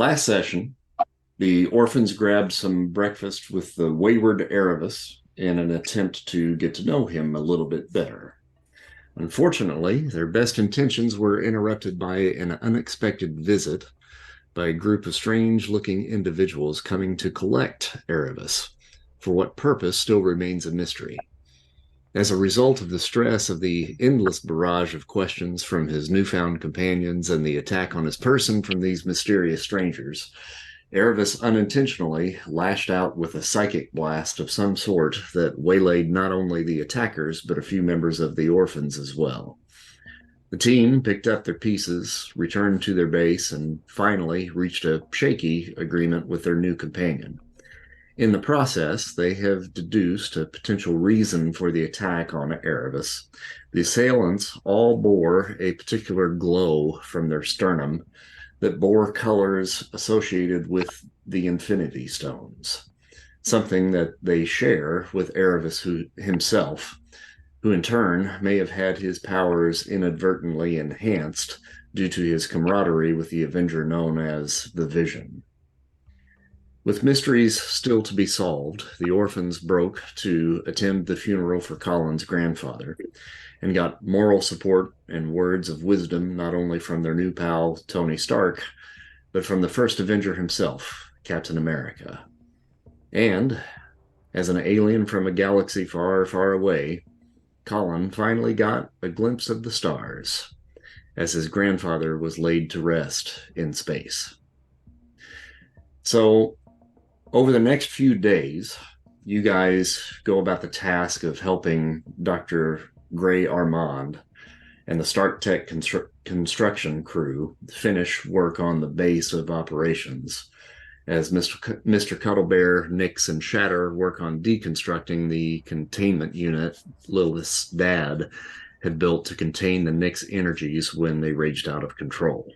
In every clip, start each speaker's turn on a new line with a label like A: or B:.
A: Last session, the orphans grabbed some breakfast with the wayward Erebus in an attempt to get to know him a little bit better. Unfortunately, their best intentions were interrupted by an unexpected visit by a group of strange-looking individuals coming to collect Erebus. For what purpose still remains a mystery. As a result of the stress of the endless barrage of questions from his newfound companions and the attack on his person from these mysterious strangers, Erebus unintentionally lashed out with a psychic blast of some sort that waylaid not only the attackers, but a few members of the Orphans as well. The team picked up their pieces, returned to their base, and finally reached a shaky agreement with their new companion. In the process, they have deduced a potential reason for the attack on Erebus. The assailants all bore a particular glow from their sternum that bore colors associated with the Infinity Stones, something that they share with Erebus himself, who in turn may have had his powers inadvertently enhanced due to his camaraderie with the Avenger known as the Vision. With mysteries still to be solved, the orphans broke to attend the funeral for Colin's grandfather and got moral support and words of wisdom not only from their new pal, Tony Stark, but from the first Avenger himself, Captain America. And, as an alien from a galaxy far, far away, Colin finally got a glimpse of the stars as his grandfather was laid to rest in space. So, over the next few days, you guys go about the task of helping Dr. Gray Armand and the Stark Tech construction crew finish work on the base of operations, as Mr. Cuddlebear, Nix, and Shatter work on deconstructing the containment unit Lilith's dad had built to contain the Nix energies when they raged out of control.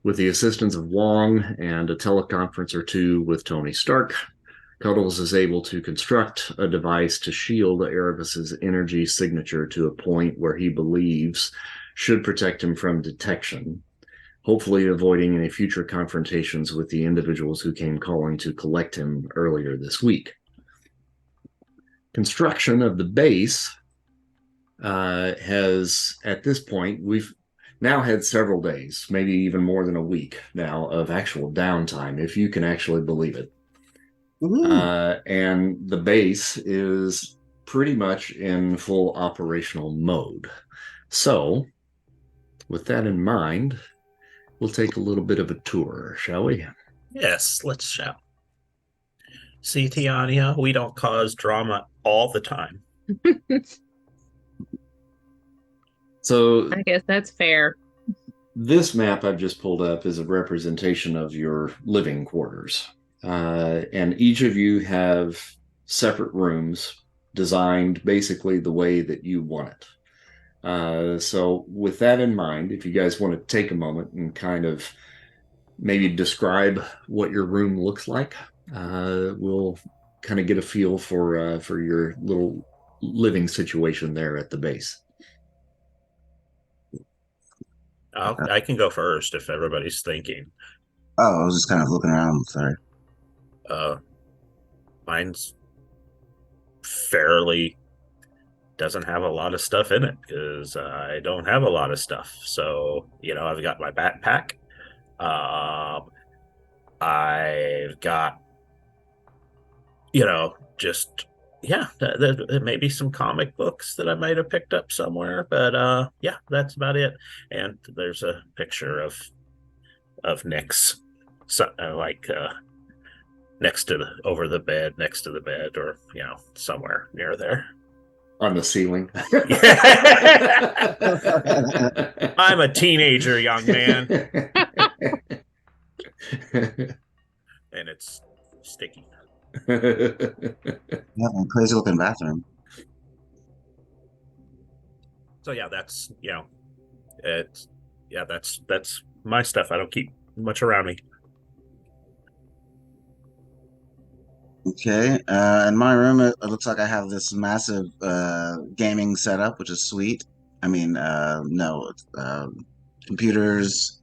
A: With the assistance of Wong and a teleconference or two with Tony Stark, Cuddles is able to construct a device to shield Erebus's energy signature to a point where he believes should protect him from detection, hopefully avoiding any future confrontations with the individuals who came calling to collect him earlier this week. Construction of the base has, at this point, we've now had several days, maybe even more than a week now, of actual downtime, if you can actually believe it. And the base is pretty much in full operational mode. So, with that in mind, we'll take a little bit of a tour, shall we?
B: Yes, let's shout. See, Tiania, we don't cause drama all the time.
A: So
C: I guess that's fair.
A: This map I've just pulled up is a representation of your living quarters. And each of you have separate rooms designed basically the way that you want it. So with that in mind, if you guys want to take a moment and kind of maybe describe what your room looks like, we'll kind of get a feel for your little living situation there at the base.
B: I can go first if everybody's thinking.
D: Oh, I was just kind of looking around. Sorry.
B: Mine's fairly doesn't have a lot of stuff in it because I don't have a lot of stuff. So, I've got my backpack. I've got, just, there may be some comic books that I might have picked up somewhere, but that's about it. And there's a picture of Nix, next to over the bed, next to the bed, or somewhere near there.
A: On the ceiling.
B: I'm a teenager, young man. And it's sticky.
D: Yeah, a crazy looking bathroom.
B: So that's that's my stuff. I don't keep much around me.
D: Okay, in my room, it looks like I have this massive gaming setup, which is sweet. I mean, no, computers,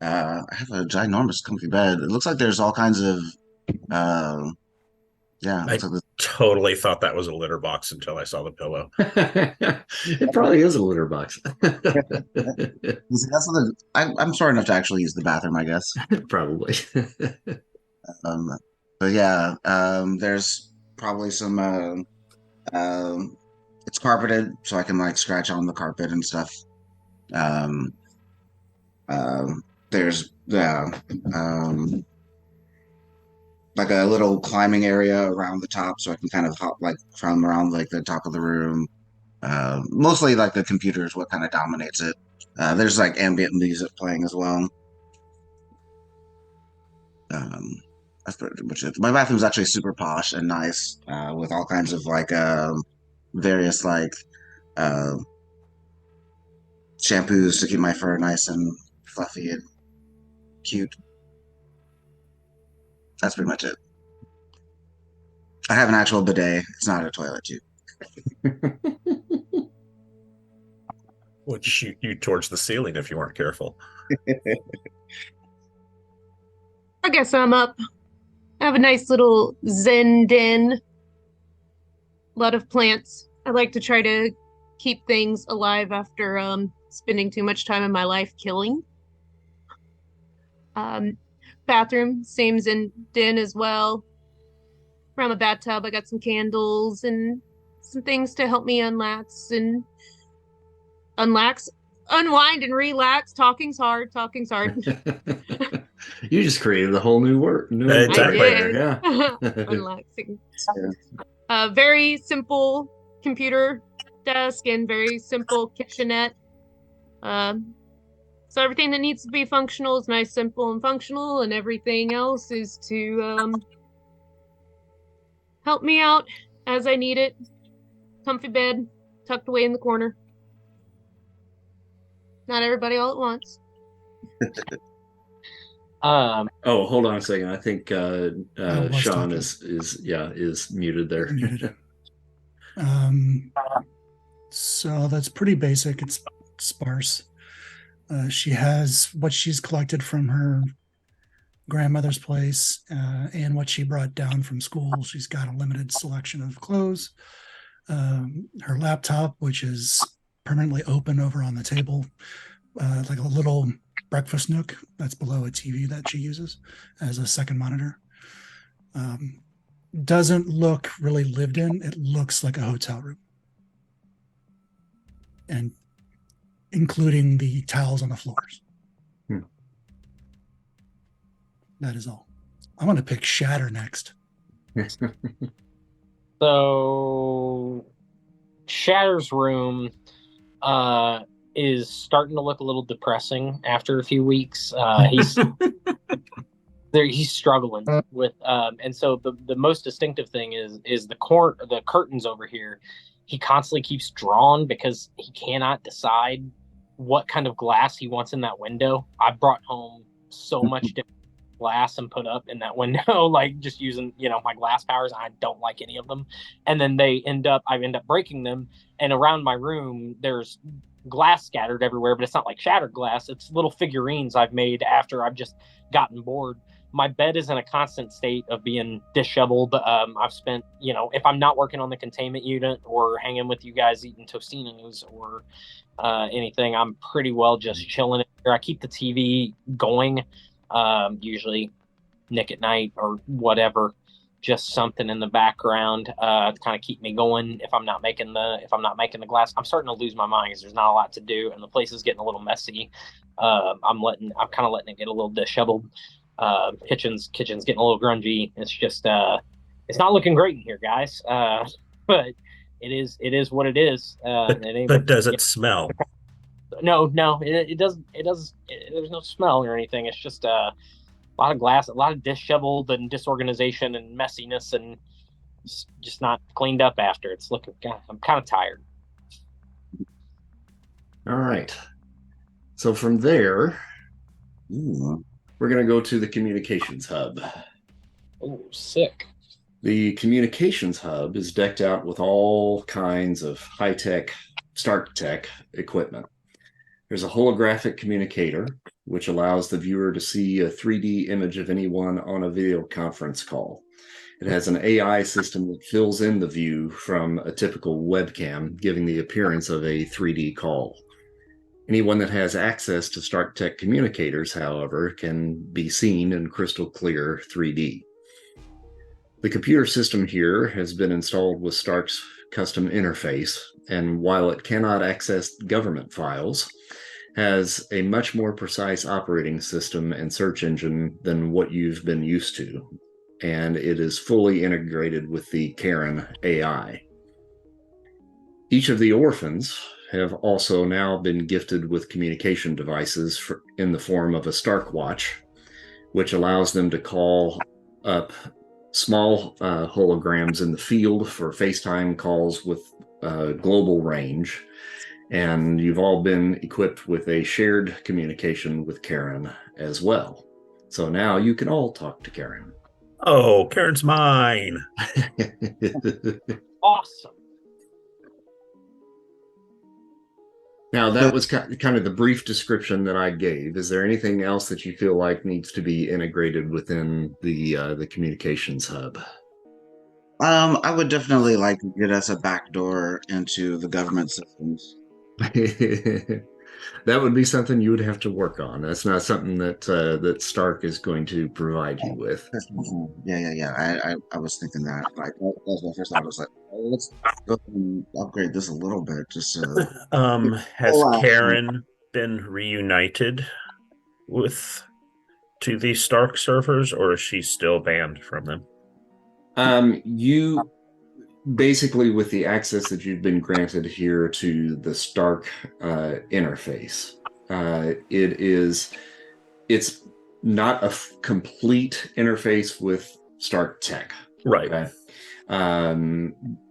D: I have a ginormous comfy bed. It looks like there's all kinds of uh, yeah. It
B: I
D: looks like this,
B: totally thought that was a litter box until I saw the pillow.
A: It probably is a litter box.
D: you see, that's what I'm smart enough to actually use the bathroom, I guess.
A: Probably.
D: Um, but yeah, there's probably some. It's carpeted, so I can like scratch on the carpet and stuff. Um, there's like a little climbing area around the top, so I can kind of hop like from around like the top of the room. Mostly like the computer is what kind of dominates it. There's like ambient music playing as well. Um, that's pretty much it. My bathroom's actually super posh and nice, with all kinds of like various like uh, shampoos to keep my fur nice and fluffy and cute. That's pretty much it. I have an actual bidet. It's not a toilet tube.
B: Would shoot you towards the ceiling if you weren't careful.
C: I guess I'm up. I have a nice little zen den. A lot of plants. I like to try to keep things alive after spending too much time in my life killing. Um, Bathroom, same zen den as well. Around the bathtub, I got some candles and some things to help me unwind and relax. Talking's hard. Talking's hard.
A: You just created a whole new word, new
B: Exactly.
A: word there, yeah.
C: Unlaxing. Very simple computer desk and very simple kitchenette. So everything that needs to be functional is nice, simple, and functional, and everything else is to help me out as I need it. Comfy bed, tucked away in the corner. Not everybody all at once.
E: Um,
A: Oh, hold on a second. I think
F: was
A: Sean
F: talking.
A: is muted there.
F: Muted. So that's pretty basic. It's sparse. She has what she's collected from her grandmother's place and what she brought down from school. She's got a limited selection of clothes. Her laptop, which is permanently open over on the table, like a little breakfast nook that's below a TV that she uses as a second monitor. Doesn't look really lived in. It looks like a hotel room. And including the towels on the floors. That is all. I'm going to pick Shatter next.
E: so Shatter's room is starting to look a little depressing after a few weeks. He's struggling with and so the most distinctive thing is the curtains over here. He constantly keeps drawn because he cannot decide what kind of glass he wants in that window. I brought home so much different glass and put up in that window, like just using, my glass powers. I don't like any of them. And then I end up breaking them. And around my room, there's glass scattered everywhere, but it's not like shattered glass. It's little figurines I've made after I've just gotten bored. My bed is in a constant state of being disheveled. I've spent, if I'm not working on the containment unit or hanging with you guys eating Tostinos or anything, I'm pretty well just chilling here. I keep the TV going, usually Nick at Night or whatever, just something in the background to kind of keep me going. If I'm not making the glass, I'm starting to lose my mind because there's not a lot to do and the place is getting a little messy. I'm kind of letting it get a little disheveled. Kitchen's getting a little grungy. It's just it's not looking great in here, guys. But it is what it is.
B: But does it smell?
E: No, it doesn't. There's no smell or anything. It's just a lot of glass, a lot of disheveled and disorganization and messiness, and just not cleaned up after. It's looking. God, I'm kind of tired.
A: All right. So from there, we're going to go to the communications hub.
E: Oh, sick.
A: The communications hub is decked out with all kinds of high-tech, Stark tech equipment. There's a holographic communicator, which allows the viewer to see a 3D image of anyone on a video conference call. It has an AI system that fills in the view from a typical webcam, giving the appearance of a 3D call. Anyone that has access to Stark Tech communicators, however, can be seen in crystal clear 3D. The computer system here has been installed with Stark's custom interface, and while it cannot access government files, has a much more precise operating system and search engine than what you've been used to, and it is fully integrated with the Karen AI. Each of the orphans have also now been gifted with communication devices in the form of a Stark Watch, which allows them to call up small holograms in the field for FaceTime calls with global range. And you've all been equipped with a shared communication with Karen as well. So now you can all talk to Karen.
B: Oh, Karen's mine.
E: Awesome.
A: Now, that was kind of the brief description that I gave. Is there anything else that you feel like needs to be integrated within the communications hub?
D: I would definitely like to get us a backdoor into the government systems.
A: That would be something you would have to work on. That's not something that Stark is going to provide you with.
D: Yeah. I was thinking that. Like that was my first thought. I was like, oh, let's go and upgrade this a little bit, just so that
B: Has Karen been reunited to these Stark servers, or is she still banned from them?
A: You basically, with the access that you've been granted here to the Stark interface, it's not a complete interface with Stark Tech.
B: Right.
A: Okay?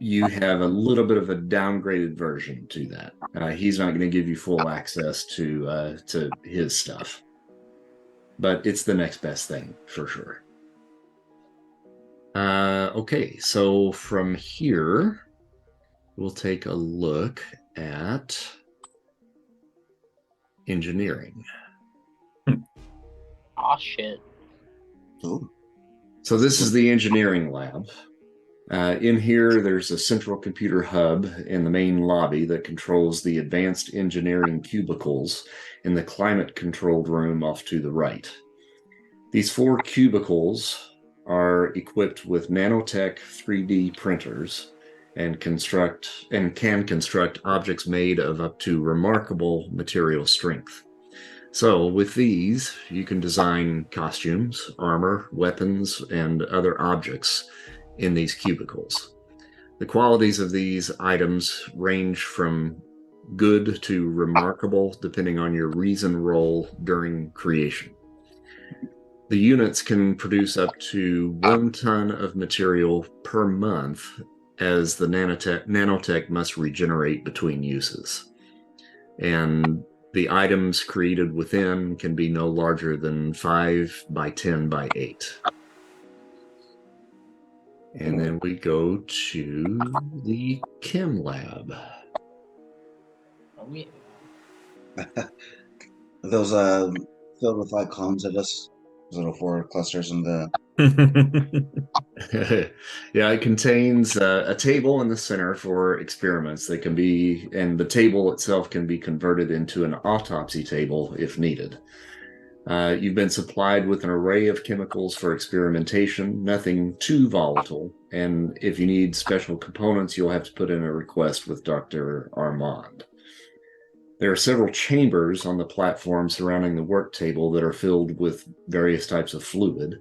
A: You have a little bit of a downgraded version to that. He's not going to give you full access to his stuff, but it's the next best thing for sure. Okay, so from here, we'll take a look at engineering.
E: Aw, shit.
D: Ooh.
A: So this is the engineering lab. In here, there's a central computer hub in the main lobby that controls the advanced engineering cubicles in the climate-controlled room off to the right. These 4 cubicles are equipped with nanotech 3D printers and can construct objects made of up to remarkable material strength. So with these, you can design costumes, armor, weapons, and other objects in these cubicles. The qualities of these items range from good to remarkable, depending on your reason roll during creation. The units can produce up to 1 ton of material per month, as the nanotech must regenerate between uses. And the items created within can be no larger than 5 by 10 by 8. And then we go to the chem lab.
E: Oh, yeah.
D: Those filled with like clones of us, those little 4 clusters in the.
A: Yeah, it contains a table in the center for experiments that can be, and the table itself can be converted into an autopsy table if needed. You've been supplied with an array of chemicals for experimentation, nothing too volatile, and if you need special components, you'll have to put in a request with Dr. Armand. There are several chambers on the platform surrounding the work table that are filled with various types of fluid.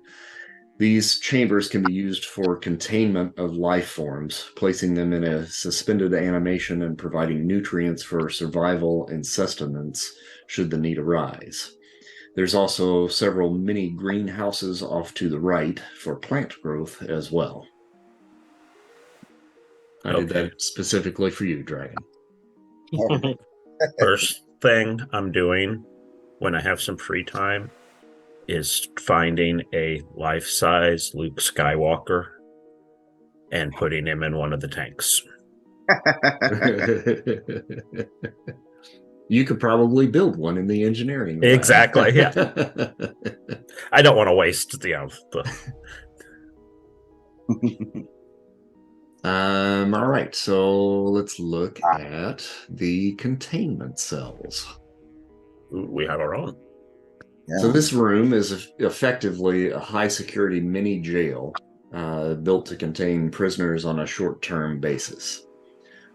A: These chambers can be used for containment of life forms, placing them in a suspended animation and providing nutrients for survival and sustenance should the need arise. There's also several mini greenhouses off to the right for plant growth as well. I did that specifically for you, Dragon.
B: First thing I'm doing when I have some free time is finding a life-size Luke Skywalker and putting him in one of the tanks.
A: You could probably build one in the engineering lab.
B: Exactly, yeah. I don't want to waste the
A: All right, so let's look at the containment cells.
B: we have our own.
D: Yeah.
A: So this room is effectively a high-security mini jail built to contain prisoners on a short-term basis.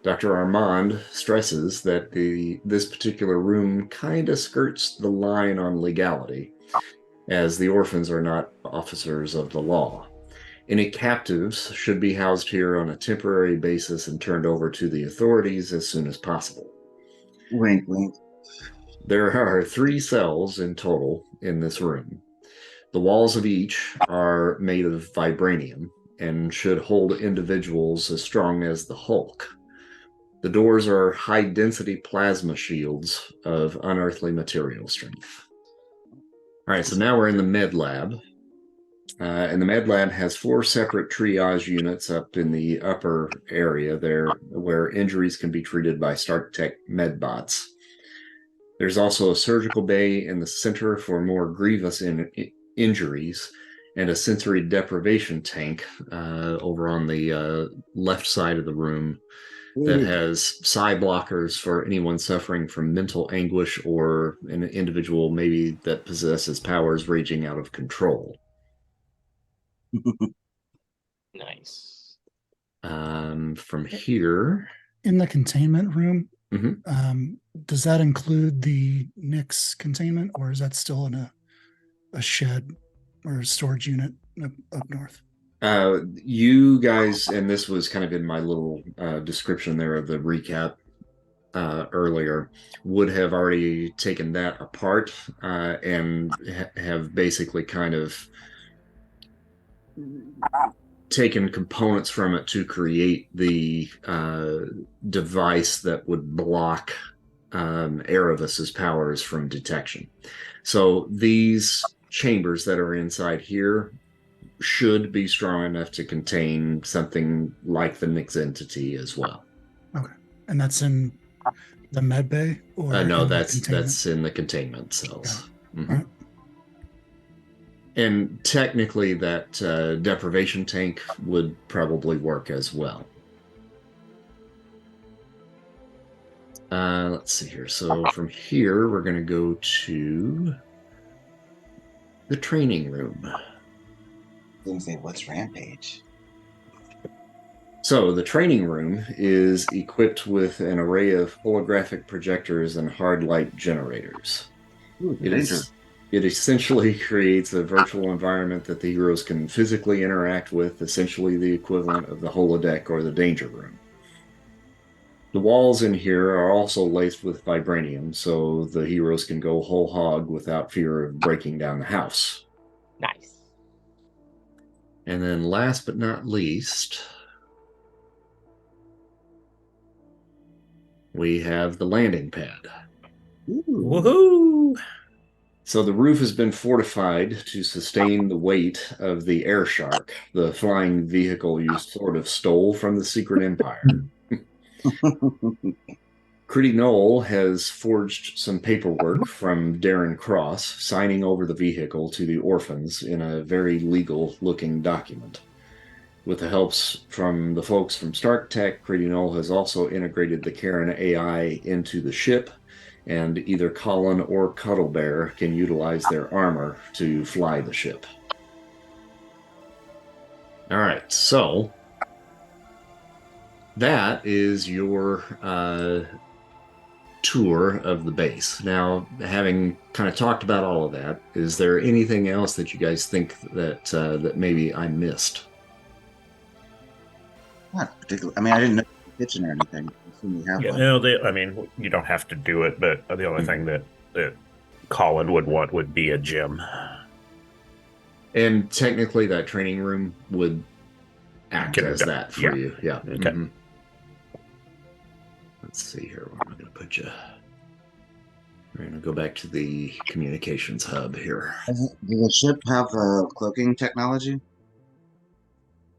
A: Dr. Armand stresses that this particular room kind of skirts the line on legality, as the orphans are not officers of the law. Any captives should be housed here on a temporary basis and turned over to the authorities as soon as possible.
D: Wink, wink.
A: There are 3 cells in total in this room. The walls of each are made of vibranium and should hold individuals as strong as the Hulk. The doors are high-density plasma shields of unearthly material strength. All right, so now we're in the med lab. And the med lab has 4 separate triage units up in the upper area there where injuries can be treated by Stark Tech medbots. There's also a surgical bay in the center for more grievous injuries and a sensory deprivation tank over on the left side of the room that has psi blockers for anyone suffering from mental anguish or an individual maybe that possesses powers raging out of control.
E: Nice.
A: From here,
F: In the containment room,
A: Mhm.
F: Does that include the Nyx containment, or is that still in a shed or a storage unit up north?
A: You guys, and this was kind of in my little description there of the recap earlier, would have already taken that apart and have basically kind of taken components from it to create the device that would block Erebus's powers from detection. So these chambers that are inside here should be strong enough to contain something like the Nyx entity as well.
F: Okay, and that's in the med bay, or
A: No,
F: in the
A: that's
F: containment?
A: in the containment cells.
F: All right.
A: And technically, that deprivation tank would probably work as well. Let's see here. So from here, we're going to go to the training room.
D: Didn't say what's rampage.
A: So the training room is equipped with an array of holographic projectors and hard light generators. It essentially creates a virtual environment that the heroes can physically interact with, essentially the equivalent of the holodeck or the danger room. The walls in here are also laced with vibranium, so the heroes can go whole hog without fear of breaking down the house.
E: Nice.
A: And then last but not least, we have the landing pad.
B: Woohoo!
A: So the roof has been fortified to sustain the weight of the air shark, the flying vehicle you sort of stole from the Secret Empire. Critty Knoll has forged some paperwork from Darren Cross, signing over the vehicle to the Orphans in a very legal-looking document. With the helps from the folks from Stark Tech, Critty Knoll has also integrated the Karen AI into the ship, and either Colin or Cuddlebear can utilize their armor to fly the ship. All right, so that is your tour of the base. Now, having kind of talked about all of that, is there anything else that you guys think that that maybe I missed?
D: Not particularly. I mean, I didn't know the kitchen or anything. I assume you have
B: Yeah,
D: one.
B: no, I mean, you don't have to do it, but the only thing that Colin would want would be a gym.
A: And technically, that training room would act
B: Get it
A: as
B: done.
A: that for
B: Yeah.
A: you. Yeah.
B: Okay.
A: Mhm. Let's see here. Where am I going to put you? We're going to go back to the communications hub here.
D: Does the ship have cloaking technology?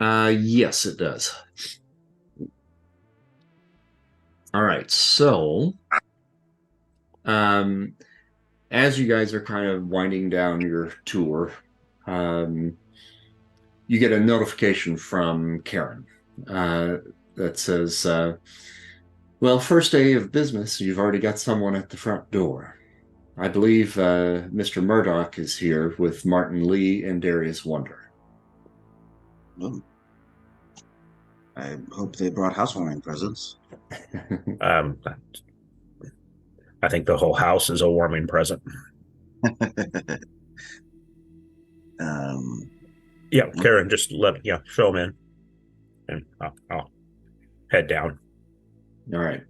A: Yes, it does. All right, so As you guys are kind of winding down your tour, you get a notification from Karen that says, well, first day of business, you've already got someone at the front door. I believe Mr. Murdock is here with Martin Lee and Darius Wonder.
D: Oh. I hope they brought housewarming presents.
B: I think the whole house is a warming present. Yeah, Karen, just show him in, and I'll head down.
A: All right.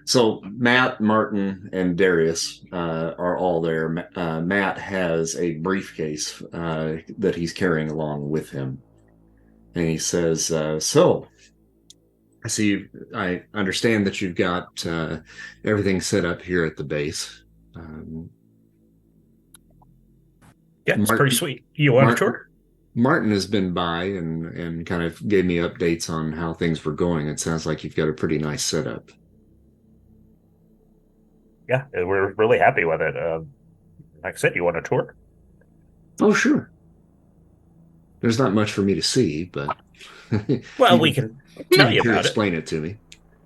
A: So Matt, Martin, and Darius are all there. Matt has a briefcase that he's carrying along with him. And he says, so, I understand that you've got everything set up here at the base.
B: Yeah, it's pretty sweet. You want a tour?
A: Martin has been by and kind of gave me updates on how things were going. It sounds like you've got a pretty nice setup.
B: Yeah, we're really happy with it. Like I said, you want a tour?
A: Oh, sure. There's not much for me to see, but
B: well, we can tell you about it.
A: Explain it to me.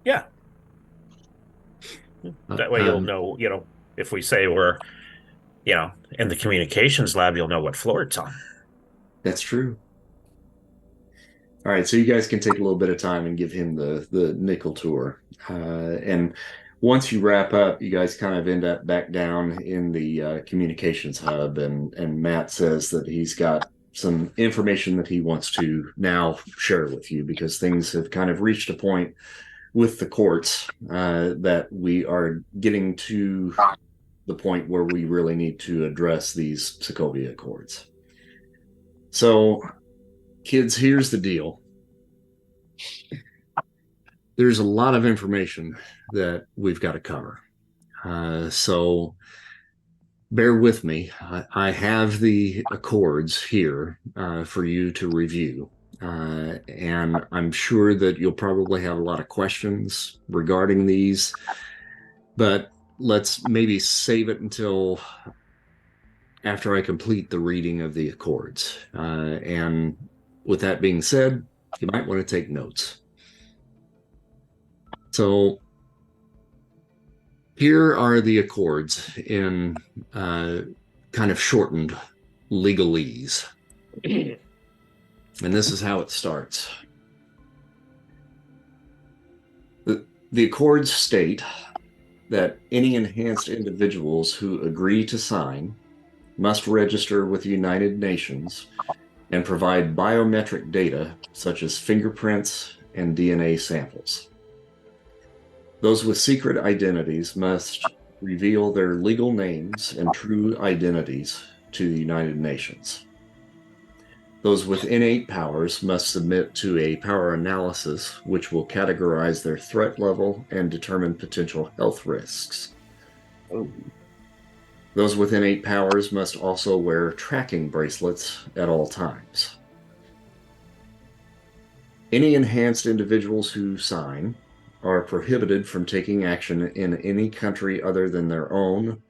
B: Yeah. That way you'll know, if we say we're, in the communications lab, you'll know what floor it's on.
A: That's true. All right, so you guys can take a little bit of time and give him the nickel tour. And once you wrap up, you guys kind of end up back down in the communications hub, and Matt says that he's got some information that he wants to now share with you because things have kind of reached a point with the courts that we are getting to the point where we really need to address these Sokovia Accords. So, kids, here's the deal. There's a lot of information that we've got to cover. So bear with me. I have the Accords here for you to review. And I'm sure that you'll probably have a lot of questions regarding these, but let's maybe save it until after I complete the reading of the Accords. And with that being said, you might want to take notes. So here are the Accords in kind of shortened legalese. And this is how it starts. The Accords state that any enhanced individuals who agree to sign must register with the United Nations and provide biometric data such as fingerprints and DNA samples. Those with secret identities must reveal their legal names and true identities to the United Nations. Those with innate powers must submit to a power analysis which will categorize their threat level and determine potential health risks. Those with innate powers must also wear tracking bracelets at all times. Any enhanced individuals who sign are prohibited from taking action in any country other than their own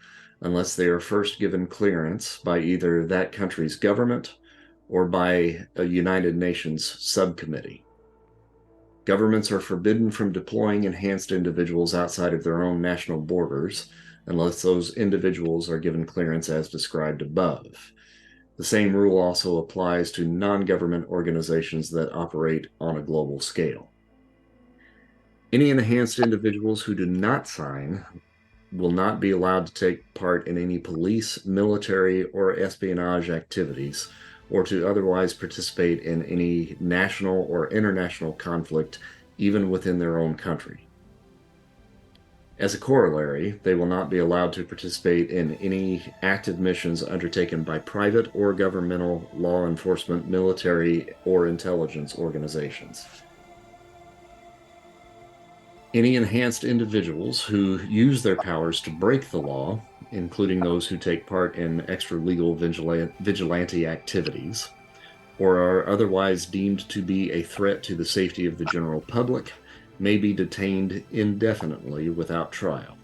A: unless they are first given clearance by either that country's government or by a United Nations subcommittee. Governments are forbidden from deploying enhanced individuals outside of their own national borders unless those individuals are given clearance as described above. The same rule also applies to non-government organizations that operate on a global scale. Any enhanced individuals who do not sign will not be allowed to take part in any police, military, or espionage activities, or to otherwise participate in any national or international conflict, even within their own country. As a corollary, they will not be allowed to participate in any active missions undertaken by private or governmental law enforcement, military, or intelligence organizations. Any enhanced individuals who use their powers to break the law, including those who take part in extra-legal vigilante activities, or are otherwise deemed to be a threat to the safety of the general public, may be detained indefinitely without trial.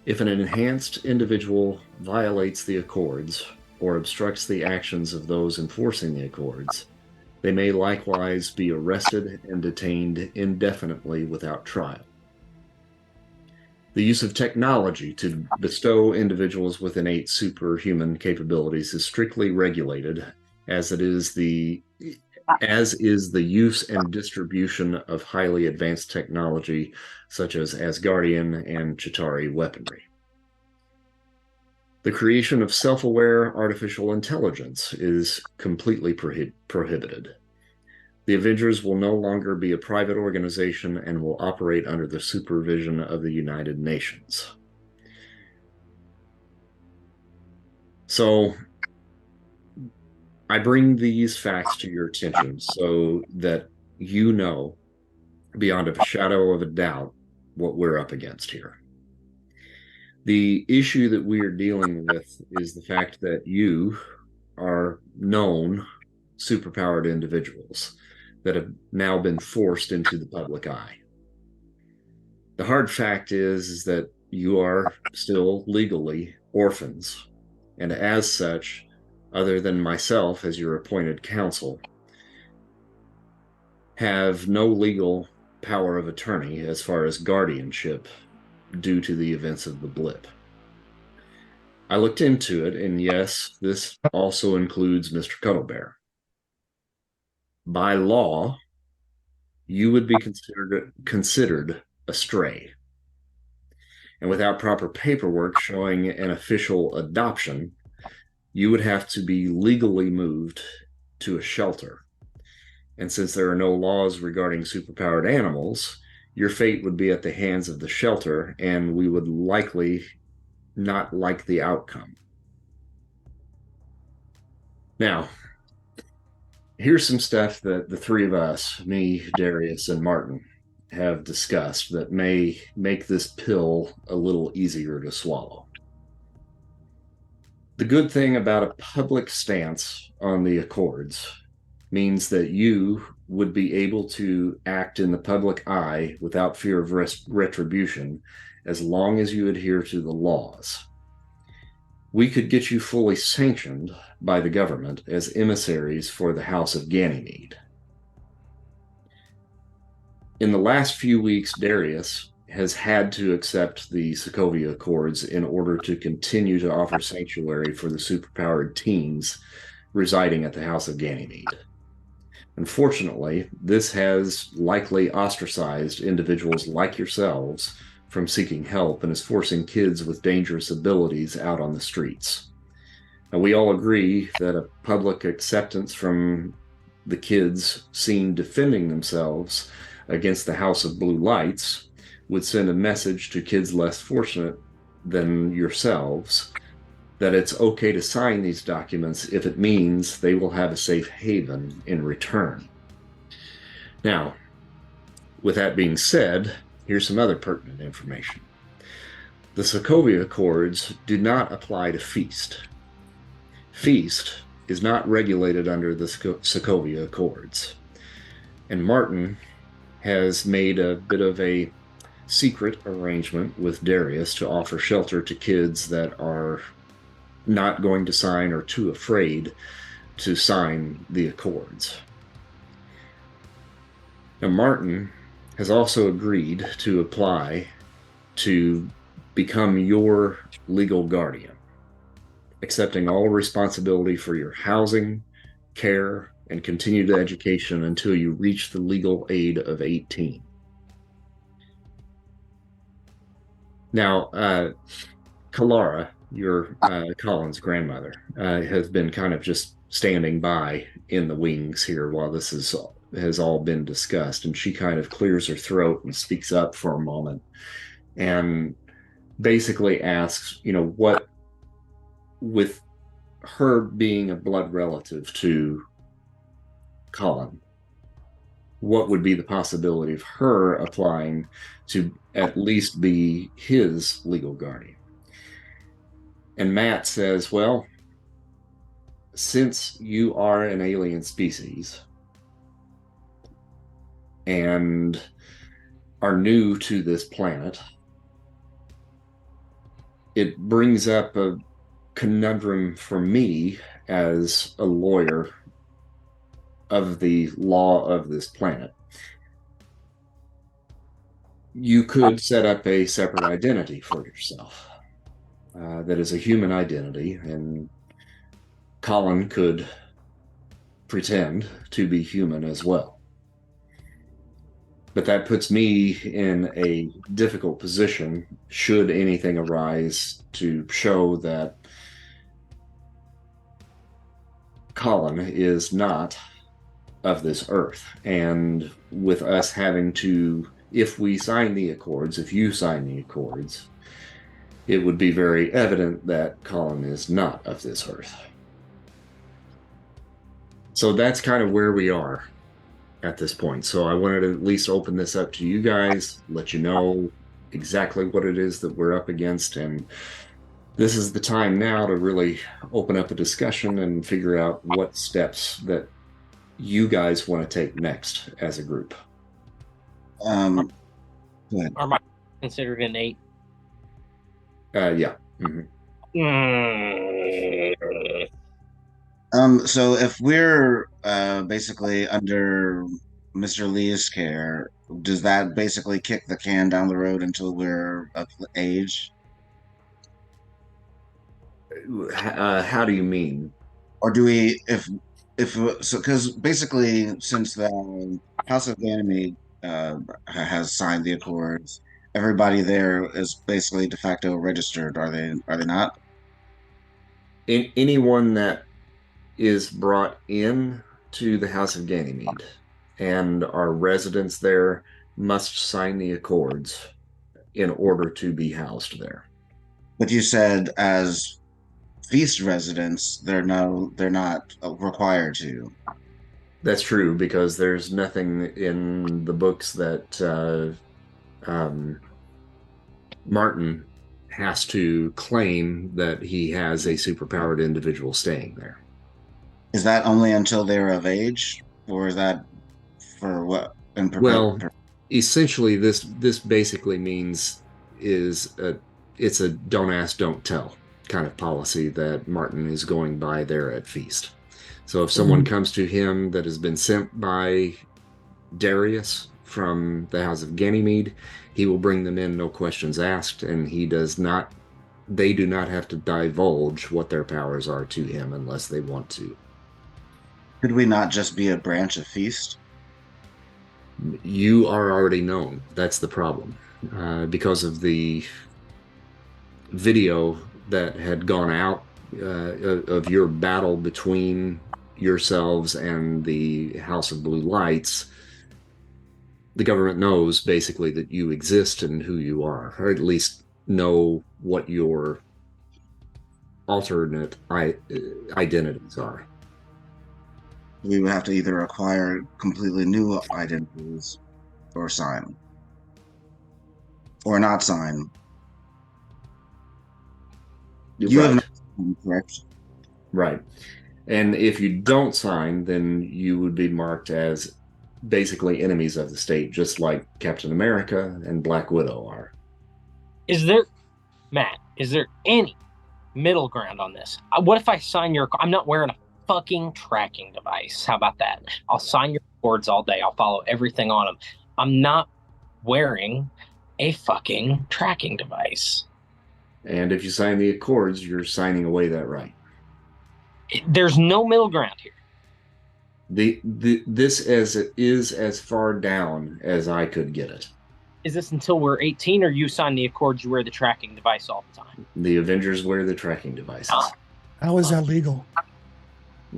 A: If an enhanced individual violates the Accords or obstructs the actions of those enforcing the Accords, they may likewise be arrested and detained indefinitely without trial. The use of technology to bestow individuals with innate superhuman capabilities is strictly regulated, as is the use and distribution of highly advanced technology such as Asgardian and Chitauri weaponry. The creation of self-aware artificial intelligence is completely prohibited. The Avengers will no longer be a private organization and will operate under the supervision of the United Nations. So, I bring these facts to your attention so that you know, beyond a shadow of a doubt, what we're up against here. The issue that we are dealing with is the fact that you are known superpowered individuals that have now been forced into the public eye. The hard fact is that you are still legally orphans, and as such, other than myself as your appointed counsel, have no legal power of attorney as far as guardianship due to the events of the Blip. I looked into it, and yes, this also includes Mr. Cuddlebear. By law, you would be considered a stray. And without proper paperwork showing an official adoption, you would have to be legally moved to a shelter. And since there are no laws regarding superpowered animals, your fate would be at the hands of the shelter, and we would likely not like the outcome. Now, here's some stuff that the three of us, me, Darius, and Martin, have discussed that may make this pill a little easier to swallow. The good thing about a public stance on the Accords means that you would be able to act in the public eye without fear of retribution as long as you adhere to the laws. We could get you fully sanctioned by the government as emissaries for the House of Ganymede. In the last few weeks, Darius has had to accept the Sokovia Accords in order to continue to offer sanctuary for the superpowered teens residing at the House of Ganymede. Unfortunately, this has likely ostracized individuals like yourselves from seeking help and is forcing kids with dangerous abilities out on the streets. Now, we all agree that a public acceptance from the kids seen defending themselves against the House of Blue Lights would send a message to kids less fortunate than yourselves that it's okay to sign these documents if it means they will have a safe haven in return. Now, with that being said, here's some other pertinent information. The Sokovia Accords do not apply to Feast. Feast is not regulated under the Sokovia Accords. And Martin has made a bit of a secret arrangement with Darius to offer shelter to kids that are not going to sign or too afraid to sign the Accords. Now, Martin has also agreed to apply to become your legal guardian, accepting all responsibility for your housing, care, and continued education until you reach the legal age of 18. Now, Kalara, your Colin's grandmother, has been kind of just standing by in the wings here while this has all been discussed, and she kind of clears her throat and speaks up for a moment and basically asks, what, with her being a blood relative to Colin, what would be the possibility of her applying to at least be his legal guardian? And Matt says, well, since you are an alien species and are new to this planet, it brings up a conundrum for me as a lawyer of the law of this planet. You could set up a separate identity for yourself that is a human identity, and Colin could pretend to be human as well. But that puts me in a difficult position should anything arise to show that Colin is not of this earth. And with us having to, if we sign the Accords, if you sign the Accords, it would be very evident that Colin is not of this earth. So that's kind of where we are at this point. So I wanted to at least open this up to you guys, let you know exactly what it is that we're up against. And this is the time now to really open up a discussion and figure out what steps that you guys want to take next as a group.
D: Go ahead.
E: Are my considered an 8?
A: Yeah.
D: So if we're basically under Mr. Lee's care, does that basically kick the can down the road until we're of age?
A: How do you mean?
D: Or do we, if so, because basically, since the House of Ganymede has signed the Accords, everybody there is basically de facto registered. Are they not?
A: Anyone that is brought in to the House of Ganymede and our residents there must sign the Accords in order to be housed there.
D: But you said as feast residents, they're not required to.
A: That's true, because there's nothing in the books that Martin has to claim that he has a superpowered individual staying there.
D: Is that only until they're of age, or is that for what?
A: Well, essentially, this basically means it's a don't ask, don't tell kind of policy that Martin is going by there at Feast. So if someone comes to him that has been sent by Darius from the House of Ganymede, he will bring them in, no questions asked, and they do not have to divulge what their powers are to him unless they want to.
D: Could we not just be a branch of Feast?
A: You are already known. That's the problem. Because of the video that had gone out of your battle between yourselves and the House of Blue Lights, the government knows basically that you exist and who you are, or at least know what your alternate identities are.
D: We would have to either acquire completely new identities or sign. Or not sign. You
A: right.
D: have not, correct?
A: Right. And if you don't sign, then you would be marked as basically enemies of the state, just like Captain America and Black Widow are.
E: Matt, is there any middle ground on this? What if I sign I'm not wearing a fucking tracking device. How about that? I'll sign your Accords all day. I'll follow everything on them. I'm not wearing a fucking tracking device.
A: And if you sign the Accords, you're signing away that right.
E: There's no middle ground here.
A: This is as far down as I could get it.
E: Is this until we're 18, or you sign the Accords, you wear the tracking device all the time?
A: The Avengers wear the tracking devices.
F: How is that legal?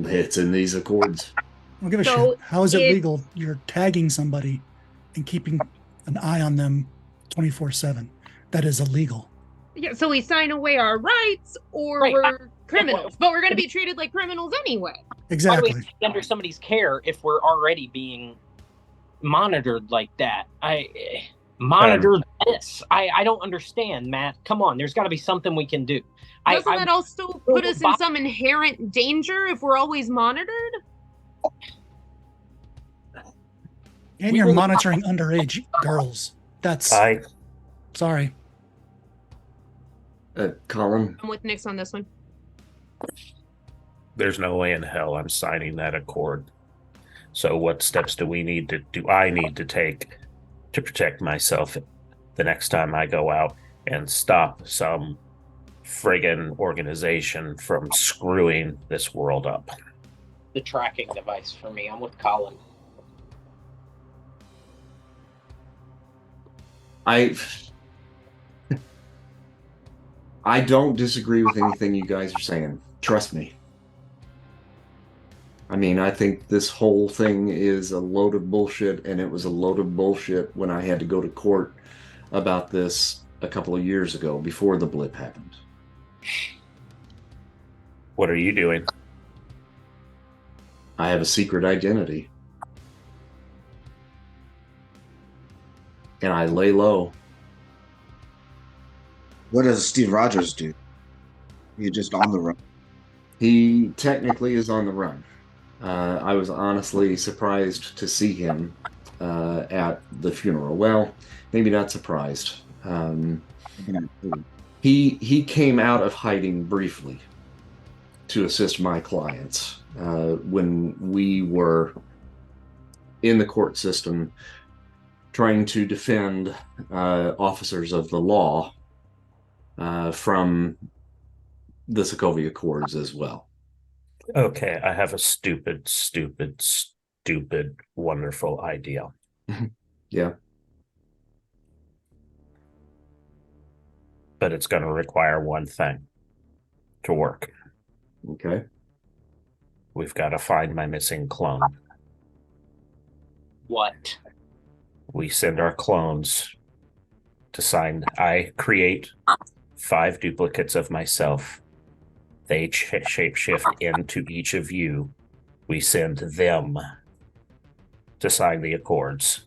A: It's in these Accords.
F: I don't give a shit. How is it legal? You're tagging somebody and keeping an eye on them 24/7. That is illegal.
C: Yeah, so we sign away our rights, or
E: Right.
C: we're criminals, but we're going to be treated like criminals anyway.
F: Exactly.
E: Why do we be under somebody's care if we're already being monitored like that? Monitor this. I don't understand, Matt. Come on, there's got to be something we can do.
C: Doesn't that also put us in some inherent danger if we're always monitored?
F: And you're monitoring underage girls. That's sorry.
A: Colin,
C: I'm with Nix on this one.
B: There's no way in hell I'm signing that accord. So what steps do I need to take to protect myself the next time I go out and stop some friggin' organization from screwing this world up?
E: The tracking device for me. I'm with Colin.
A: I don't disagree with anything you guys are saying. Trust me. I mean, I think this whole thing is a load of bullshit, and it was a load of bullshit when I had to go to court about this a couple of years ago, before the blip happened.
B: What are you doing?
A: I have a secret identity. And I lay low.
D: What does Steve Rogers do? He's just on the run.
A: He technically is on the run. I was honestly surprised to see him at the funeral. Well, maybe not surprised. He came out of hiding briefly to assist my clients when we were in the court system trying to defend officers of the law from the Sokovia Accords as well.
B: Okay, I have a stupid, wonderful idea.
A: Yeah.
B: But it's going to require one thing to work.
A: Okay.
B: We've got to find my missing clone.
E: What?
B: We send our clones to sign. I create 5 duplicates of myself. They shapeshift into each of you. We send them to sign the accords.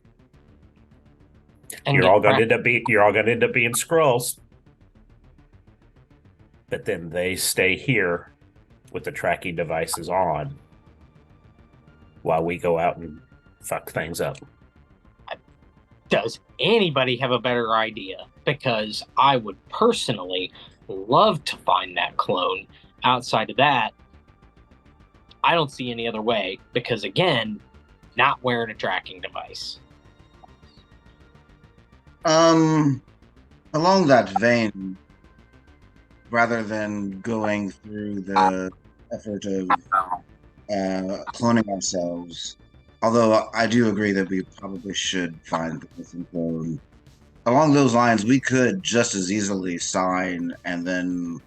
B: You're all going to end up being Skrulls. But then they stay here with the tracking devices on while we go out and fuck things up.
E: Does anybody have a better idea? Because I would personally love to find that clone. Outside of that, I don't see any other way, because again, not wearing a tracking device.
D: Along that vein, rather than going through the effort of cloning ourselves, although I do agree that we probably should find the missing clone, along those lines, we could just as easily sign and then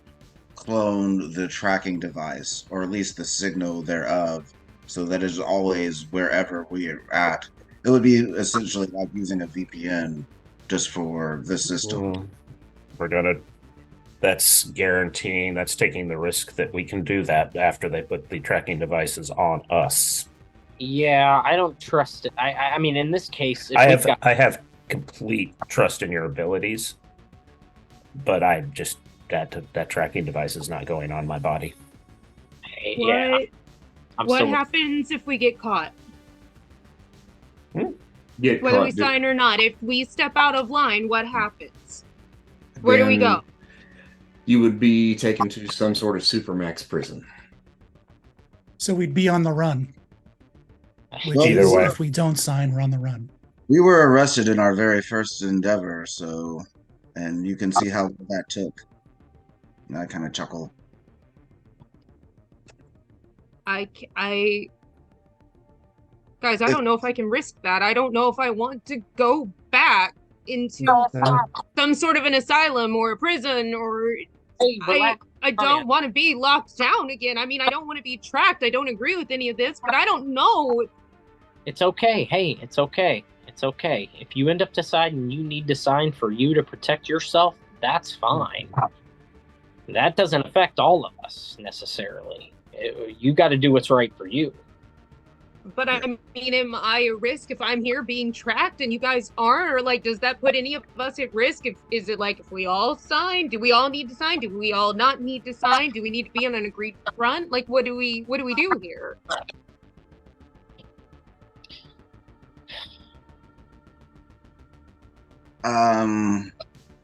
D: clone the tracking device, or at least the signal thereof, so that it is always wherever we are at. It would be essentially like using a VPN just for the system.
B: That's guaranteeing, that's taking the risk that we can do that after they put the tracking devices on us.
E: Yeah, I don't trust it. I mean, in this case,
B: I have complete trust in your abilities, but I just that tracking device is not going on my body.
C: What happens if we get caught? Whether we sign or not, if we step out of line, what happens? Where do we go?
A: You would be taken to some sort of supermax prison.
F: So we'd be on the run.
B: Either way,
F: if we don't sign, we're on the run.
D: We were arrested in our very first endeavor, and you can see how that took. And I kind of chuckle.
C: Guys, I don't know if I can risk that. I don't know if I want to go back into some sort of an asylum or a prison, or I don't want to be locked down again. I mean, I don't want to be tracked. I don't agree with any of this, but I don't know.
E: It's okay. Hey, it's okay. It's okay. If you end up deciding you need to sign for you to protect yourself, that's fine. That doesn't affect all of us necessarily. You got to do what's right for you.
C: But I mean, am I a risk if I'm here being tracked and you guys aren't? Or like, does that put any of us at risk? Is it like if we all sign? Do we all need to sign? Do we all not need to sign? Do we need to be on an agreed front? Like, what do we do here?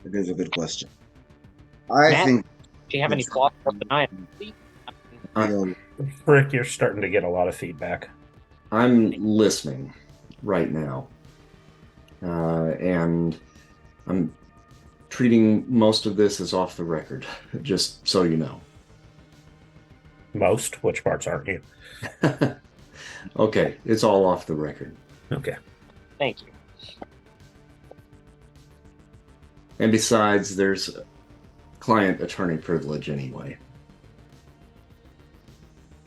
D: It is a good question. I
E: Matt,
D: think
E: do you have any plausible deniability?
B: Rick, you're starting to get a lot of feedback.
A: I'm listening right now. And I'm treating most of this as off the record, just so you know.
B: Most? Which parts aren't you?
A: Okay, it's all off the record.
B: Okay.
E: Thank you.
A: And besides, there's client-attorney privilege anyway.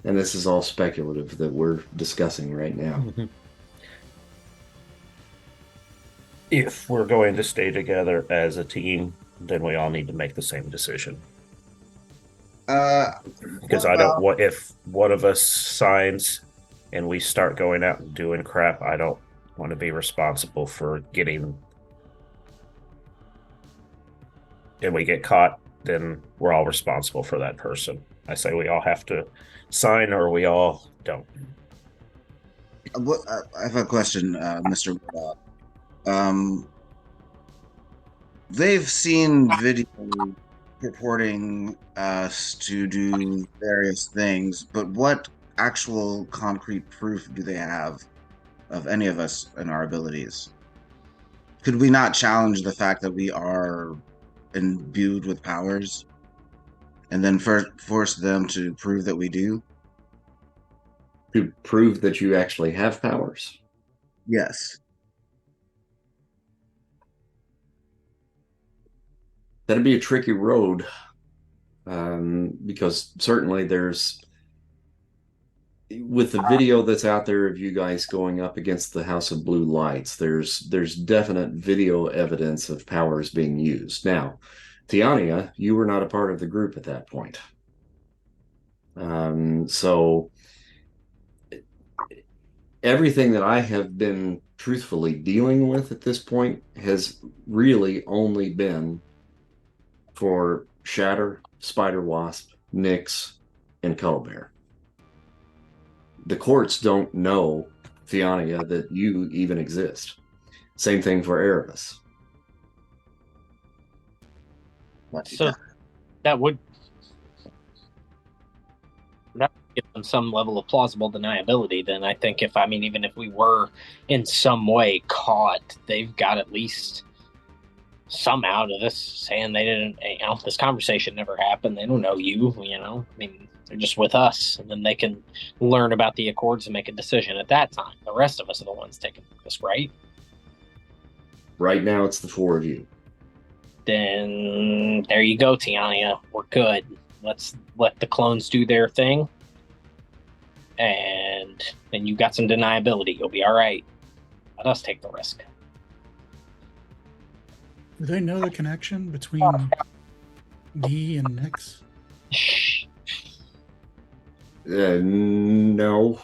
A: And this is all speculative that we're discussing right now.
B: Mm-hmm. If we're going to stay together as a team, then we all need to make the same decision. Because I don't want, if one of us signs and we start going out and doing crap, I don't want to be responsible for getting, and we get caught, then we're all responsible for that person. I say we all have to sign or we all don't.
D: I have a question, Mr. Murdock. They've seen video purporting us to do various things, but what actual concrete proof do they have of any of us and our abilities? Could we not challenge the fact that we are imbued with powers and then force them to prove that we do?
A: To prove that you actually have powers?
D: Yes.
A: That'd be a tricky road, because certainly there's, with the video that's out there of you guys going up against the House of Blue Lights, there's definite video evidence of powers being used. Now, Tiania, you were not a part of the group at that point. So everything that I have been truthfully dealing with at this point has really only been for Shatter, Spider-Wasp, Nyx, and Cuddlebear. The courts don't know, Tiania, that you even exist. Same thing for Erebus.
E: So that would give them some level of plausible deniability. Then I think even if we were in some way caught, they've got at least some out of this saying they didn't, this conversation never happened. They don't know you, they're just with us, and then they can learn about the Accords and make a decision at that time. The rest of us are the ones taking this, right?
A: Right now, it's the four of you.
E: Then there you go, Tiania. We're good. Let's let the clones do their thing. And then you got some deniability. You'll be all right. Let us take the risk.
F: Do they know the connection between Dee and Nyx?
A: No.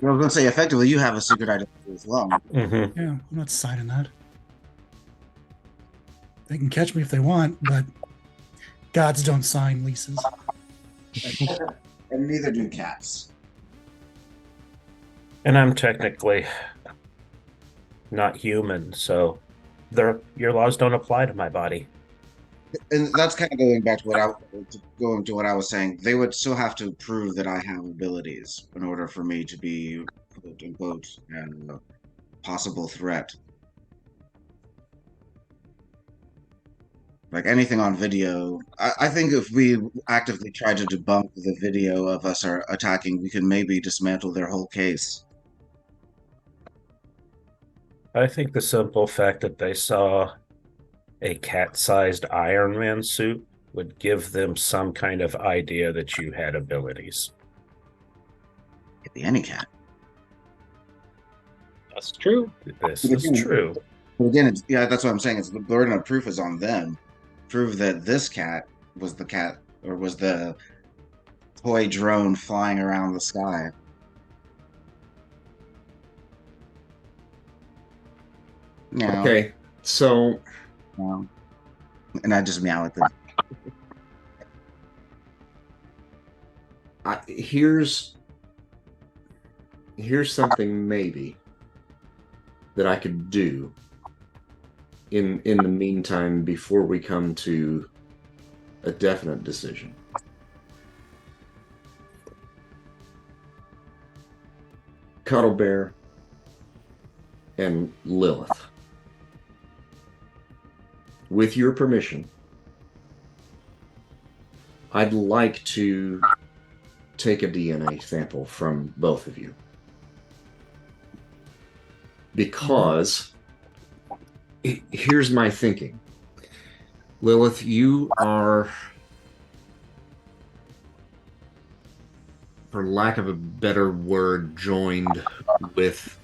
D: I was going to say, effectively, you have a secret identity as well.
B: Mm-hmm.
F: Yeah, I'm not signing that. They can catch me if they want, but gods don't sign leases.
D: And neither do cats.
B: And I'm technically not human, so your laws don't apply to my body.
D: And that's kind of going back to what I was saying. They would still have to prove that I have abilities in order for me to be, quote unquote, a possible threat. Like anything on video, I think if we actively try to debunk the video of us are attacking, we can maybe dismantle their whole case.
B: I think the simple fact that they saw a cat-sized Iron Man suit would give them some kind of idea that you had abilities.
D: It could be any cat.
E: That's true.
B: This is true.
D: But again, that's what I'm saying. It's the burden of proof is on them. Prove that this cat was the cat, or was the toy drone flying around the sky. Yeah.
A: Okay, so
D: and I just meow at them.
A: Here's something maybe that I could do in the meantime before we come to a definite decision. Cuddle Bear and Lilith. With your permission, I'd like to take a DNA sample from both of you. Because here's my thinking. Lilith, you are, for lack of a better word, joined with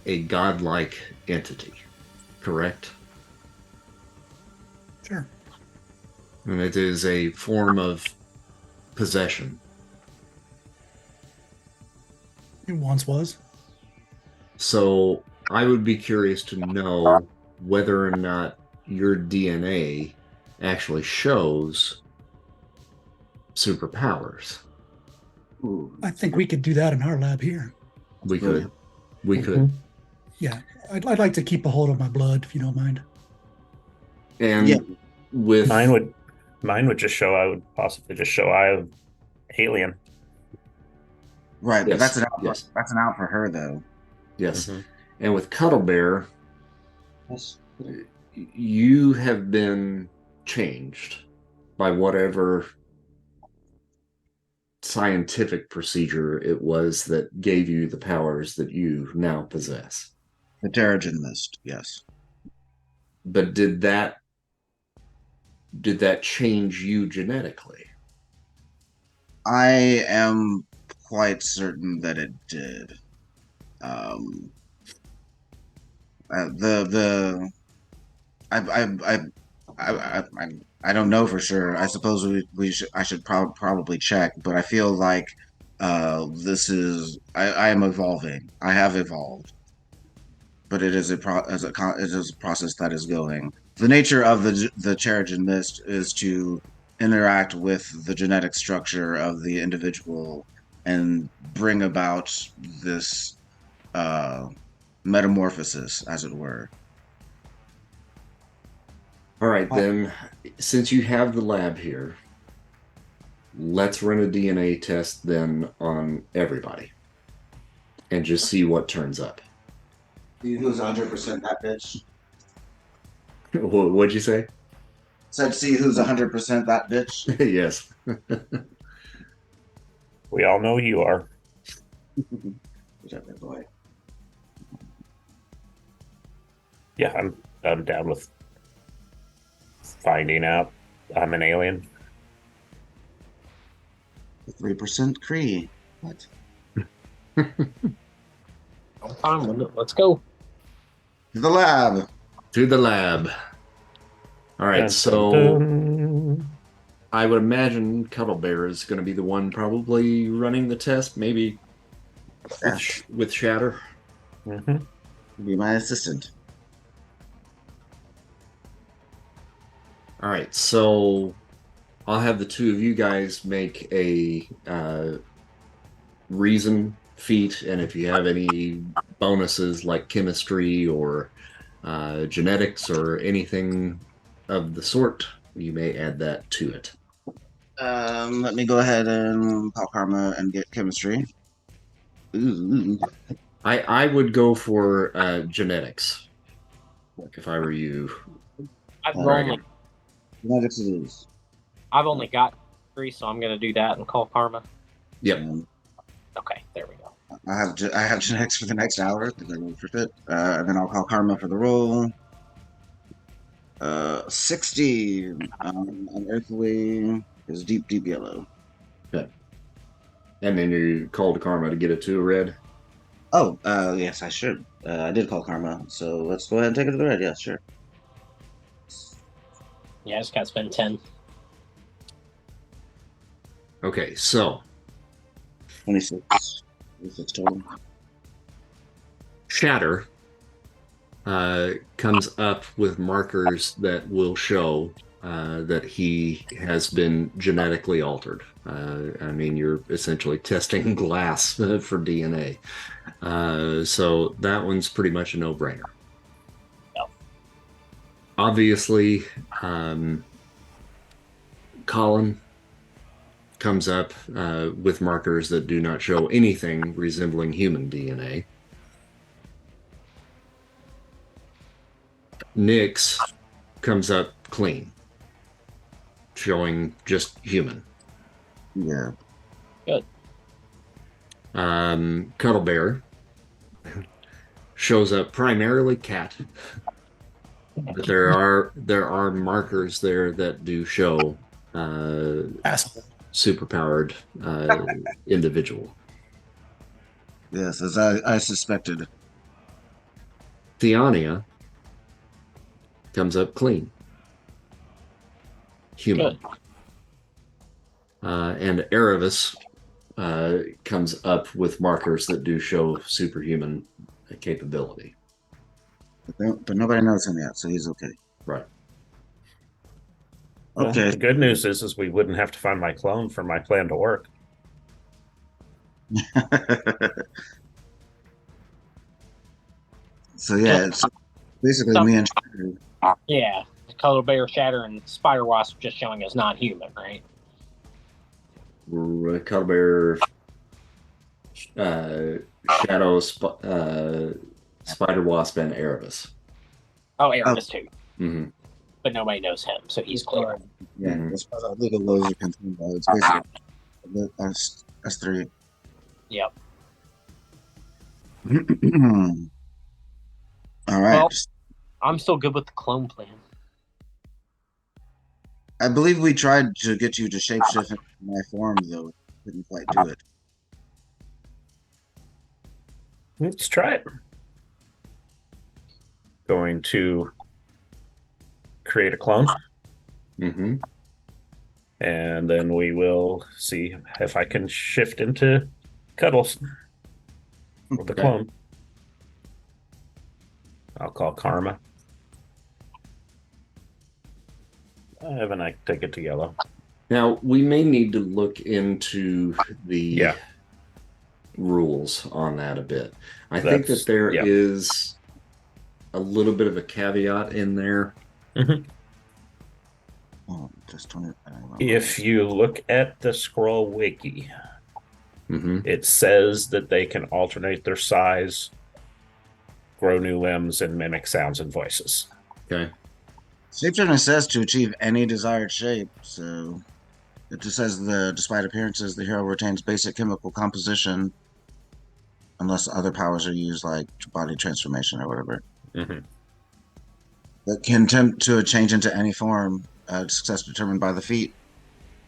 A: a godlike entity, correct?
F: Sure.
A: And it is a form of possession.
F: It once was.
A: So I would be curious to know whether or not your DNA actually shows superpowers.
D: Ooh.
F: I think we could do that in our lab here.
A: We
D: Brilliant.
A: could. We could.
F: Yeah, I'd like to keep a hold of my blood, if you don't mind.
A: And
D: Yeah.
A: with
B: Mine would just show. I would possibly just show I have alien.
D: Right,
A: Yes,
D: but that's an out.
A: yes.
D: That's an out for her, though.
A: yes,
B: Mhm.
A: and with Cuddle Bear,
D: Yes.
A: you have been changed by whatever scientific procedure it was that gave you the powers that you now possess.
D: The Terrigen Mist, yes.
A: But did that change you genetically?
D: I am quite certain that it did. I don't know for sure. I suppose I should probably check, but I feel like I am evolving. I have evolved, but it is it is a process that is going. The nature of the Terrigen Mist is to interact with the genetic structure of the individual and bring about this metamorphosis, as it were.
A: All right, then, since you have the lab here, let's run a DNA test then on everybody and just see what turns up.
D: See who's 100% that bitch.
A: What'd you say?
D: Said, see who's 100% that bitch.
A: Yes.
B: We all know you are.
D: Whichever boy.
B: Yeah, I'm down with finding out I'm an alien.
D: 3% Kree. What?
E: Let's go.
D: To the lab.
A: To the lab. All right,
B: Dun,
A: so
B: dun, dun.
A: I would imagine Cuddle Bear is going to be the one probably running the test, maybe
D: Yeah.
A: with Shatter.
B: Mhm.
D: Be my assistant.
A: All right, so I'll have the two of you guys make a reason feat, and if you have any bonuses like chemistry or genetics or anything of the sort, you may add that to it.
D: Let me go ahead and call Karma and get chemistry. Ooh.
A: I would go for genetics if I were you.
E: I've
D: Alright.
E: only
D: Genetics it is.
E: I've only got 3, so I'm gonna do that and call Karma.
A: Yep.
E: Okay, there we go.
D: I have genetics for the next hour because I rolled for fit, and then I'll call Karma for the roll. 60 unearthly is deep yellow.
A: And then you called Karma to get it to a red.
D: Oh, yes, I should. I did call Karma, so let's go ahead and take it to the red. Yeah, sure.
E: Yeah, I just gotta spend 10.
A: Okay, so
D: 26. 26 total.
A: Shatter comes up with markers that will show that he has been genetically altered. I mean, you're essentially testing glass for DNA. So that one's pretty much a no-brainer.
E: Yep.
A: Obviously, Colin comes up with markers that do not show anything resembling human DNA. Nyx comes up clean, showing just human.
D: Yeah.
E: Good.
A: Cuddle Bear shows up primarily cat, but there are markers there that do show
F: Asshole.
A: superpowered individual.
D: Yes, as I suspected.
A: Theania comes up clean, human.
E: Good.
A: And Erebus comes up with markers that do show superhuman capability.
D: But nobody knows him yet, so he's okay.
A: Right.
B: Well,
D: Okay.
B: the good news is we wouldn't have to find my clone for my plan to work.
D: So yeah, it's basically me and Shatter.
E: Yeah. Color Bear, Shatter, and Spider Wasp just showing as non-human, right?
A: Cuddle Bear, Shadow, Spider Wasp, and Erebus.
E: Oh, Erebus too.
A: Mm-hmm.
E: But nobody knows him, so he's clear.
D: Yeah,
A: Mhm.
D: as far as legal laws are concerned, it's basically us three.
E: Yep.
D: All right.
E: Well, I'm still good with the clone plan.
D: I believe we tried to get you to shapeshift into my form, though. Couldn't quite do it.
B: Let's try it. Going to create a clone,
A: Mm-hmm.
B: and then we will see if I can shift into Cuddles with the
A: Okay.
B: clone. I'll call Karma. And I take it to yellow.
A: Now, we may need to look into the rules on that a bit. I think that there is a little bit of a caveat in there.
B: Mm-hmm.
D: Oh, just 20.
B: If you look at the Skrull wiki,
A: Mm-hmm.
B: it says that they can alternate their size, grow new limbs, and mimic sounds and voices.
A: Okay.
D: Shapeshifting says to achieve any desired shape, so it just says despite appearances, the hero retains basic chemical composition unless other powers are used, like body transformation or whatever.
B: Mm-hmm.
D: That can attempt to change into any form, success determined by the feat.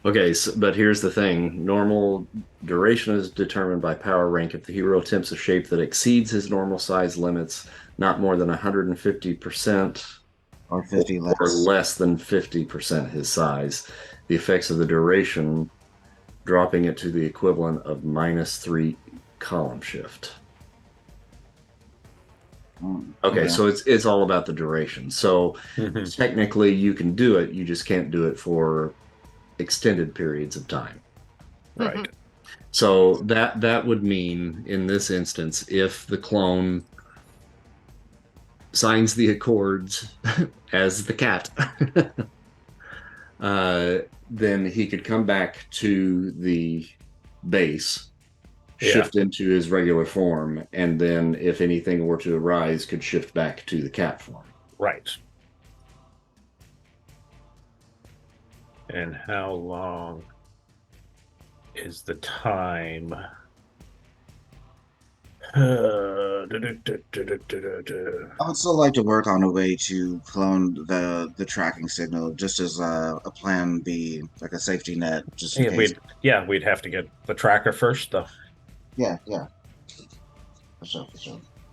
A: Okay, but here's the thing. Normal duration is determined by power rank. If the hero attempts a shape that exceeds his normal size limits, not more than 150%,
D: Or 50 less.
A: or less than 50% his size, the effects of the duration dropping it to the equivalent of -3 column shift. Okay, so it's all about the duration. So
B: Mm-hmm.
A: technically you can do it, you just can't do it for extended periods of time.
B: Right.
A: So that would mean in this instance, if the clone signs the Accords as the cat, then he could come back to the base, shift into his regular form, and then if anything were to arise, could shift back to the cat form.
B: Right. And how long is the time?
D: I would still like to work on a way to clone the tracking signal, just as a plan B, like a safety net, just in case.
B: We'd have to get the tracker first, though.
D: Yeah. For sure.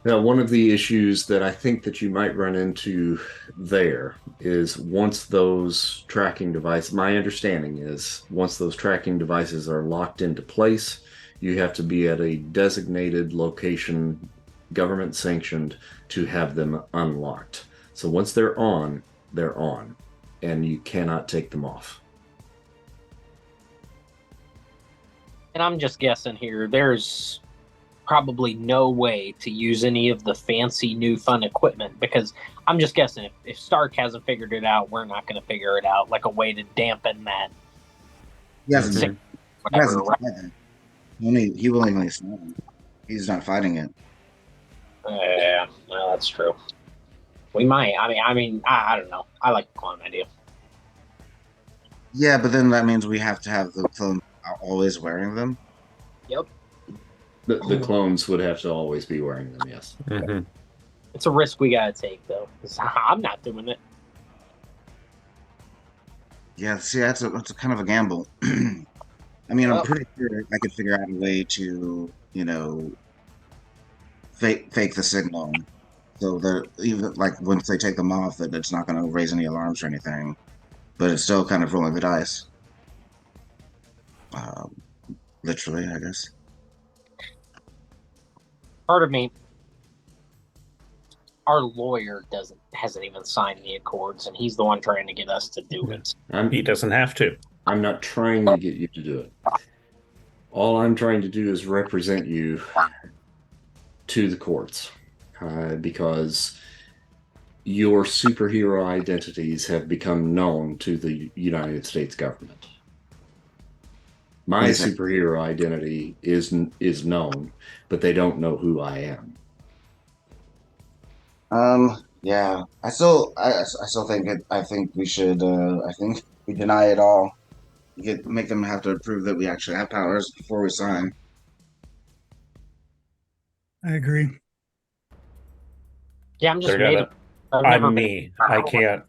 A: Now, one of the issues that I think that you might run into there is once those tracking devices, my understanding is once those tracking devices are locked into place, you have to be at a designated location, government sanctioned, to have them unlocked. So once they're on, and you cannot take them off.
E: And I'm just guessing here, there's probably no way to use any of the fancy new fun equipment, because I'm just guessing if Stark hasn't figured it out, we're not going to figure it out, like a way to dampen that
D: He hasn't.
B: Mhm.
D: He
E: whatever.
D: hasn't tried it. He willingly signed. He's not fighting it.
E: Yeah, well, that's true. We might. I don't know. I like the clone idea.
D: Yeah, but then that means we have to have the clone always wearing them.
E: Yep.
A: The clones would have to always be wearing them, yes.
B: Mhm.
E: It's a risk we gotta take, though. 'Cause I'm not doing it.
D: Yeah, see, that's a kind of a gamble. I mean, I'm
E: Well,
D: pretty sure I could figure out a way to, fake the signal, so that even like once they take them off, that it's not going to raise any alarms or anything. But it's still kind of rolling the dice. Um, Literally, I guess.
E: part of me, our lawyer hasn't even signed the accords, and he's the one trying to get us to do it.
B: He doesn't have to.
A: I'm not trying to get you to do it. All I'm trying to do is represent you to the courts, because your superhero identities have become known to the United States government. My
D: Exactly.
A: superhero identity is known, but they don't know who I am.
D: Yeah. I still think it. I think we should. I think we deny it all. Make them have to prove that we actually have powers before we sign.
F: I agree.
E: Yeah, I'm just
B: They're
E: made
B: gonna.
E: of. I've never
B: I'm
E: been-
B: me. I can't.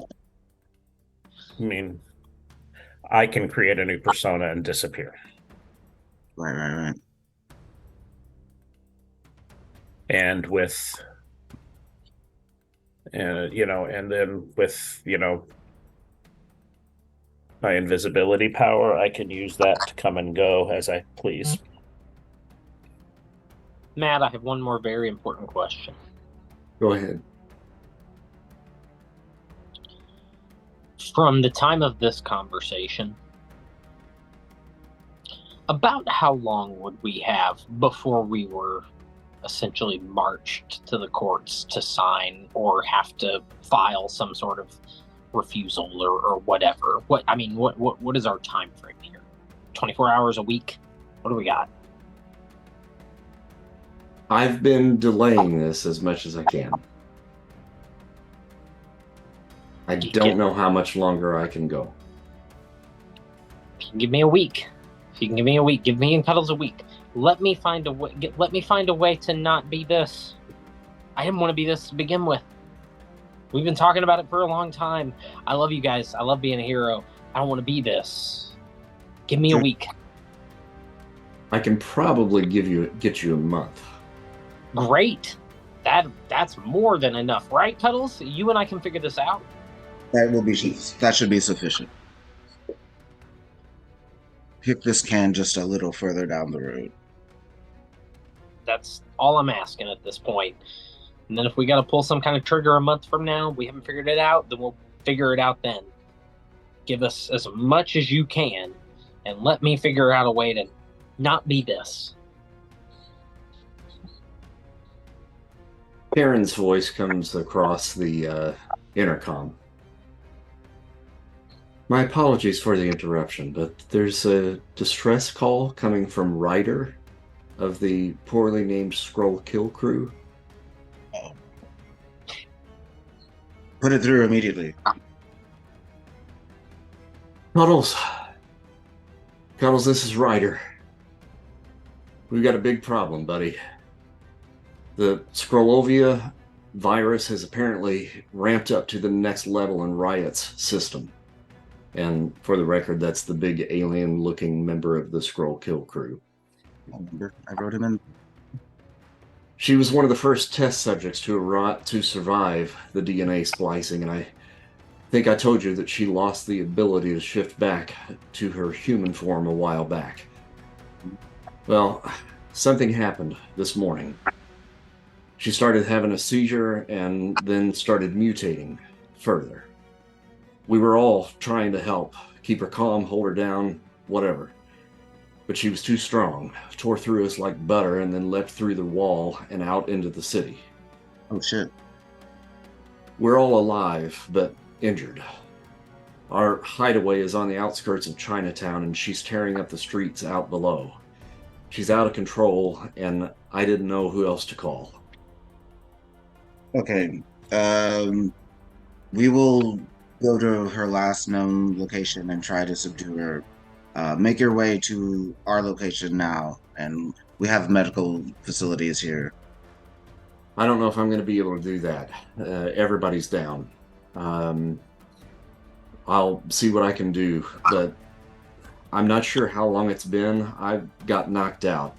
B: I mean, I can create a new persona and disappear.
D: Right.
B: And with, and then with, my invisibility power, I can use that to come and go as I please.
E: Matt, I have one more very important question.
A: Go ahead.
E: From the time of this conversation, about how long would we have before we were essentially marched to the courts to sign or have to file some sort of refusal or whatever? What is our time frame here? 24 hours a week? What do we got?
A: I've been delaying this as much as I can. I don't know how much longer I can go.
E: If you can give me a week. If you can give me a week, give me and Cuddles a week. Let me find a way. Let me find a way to not be this. I didn't want to be this to begin with. We've been talking about it for a long time. I love you guys. I love being a hero. I don't want to be this. Give me a week.
A: I can probably get you a month.
E: Great. That's more than enough, right, Cuddles? You and I can figure this out.
D: That should be sufficient. Kick this can just a little further down the road.
E: That's all I'm asking at this point. And then if we got to pull some kind of trigger a month from now, we haven't figured it out, then we'll figure it out then. Give us as much as you can, and let me figure out a way to not be this.
A: Karen's voice comes across the intercom. My apologies for the interruption, but there's a distress call coming from Ryder of the poorly named Skrull Kill Krew.
D: Put it through immediately.
A: Cuddles, this is Ryder. We've got a big problem, buddy. The Skrulovia virus has apparently ramped up to the next level in Riot's system. And for the record, that's the big alien-looking member of the Skrull Kill Krew.
D: I wrote him in.
A: She was one of the first test subjects to survive the DNA splicing, and I think I told you that she lost the ability to shift back to her human form a while back. Well, something happened this morning. She started having a seizure and then started mutating further. We were all trying to help, keep her calm, hold her down, whatever. But she was too strong, tore through us like butter, and then leapt through the wall and out into the city.
D: Oh shit.
A: We're all alive, but injured. Our hideaway is on the outskirts of Chinatown, and she's tearing up the streets out below. She's out of control, and I didn't know who else to call.
D: Okay. We will go to her last known location and try to subdue her. Make your way to our location now, and we have medical facilities here.
A: I don't know if I'm going to be able to do that. Everybody's down. I'll see what I can do, but I'm not sure how long it's been. I got knocked out.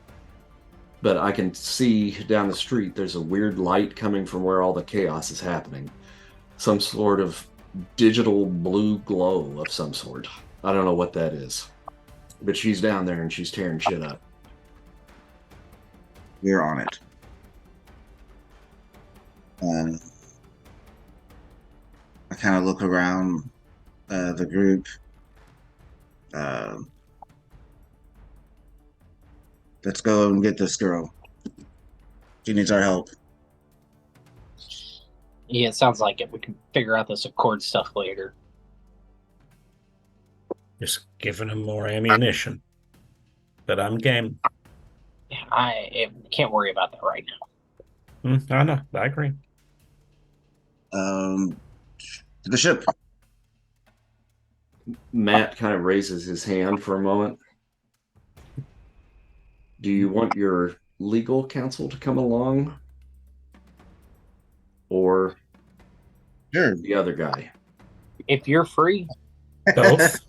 A: But I can see down the street there's a weird light coming from where all the chaos is happening. Some sort of digital blue glow of some sort. I don't know what that is. But she's down there and she's tearing shit up.
D: We're on it. I kind of look around the group. Let's go and get this girl. She needs our help.
E: Yeah, it sounds like it. We can figure out this Accord stuff later.
B: Just giving him more ammunition. But I'm game.
E: Yeah, I can't worry about that right now.
B: I know. I agree.
D: To the ship.
A: Matt kind of raises his hand for a moment. Do you want your legal counsel to come along? Or
D: Sure.
A: the other guy?
E: If you're free,
B: Both.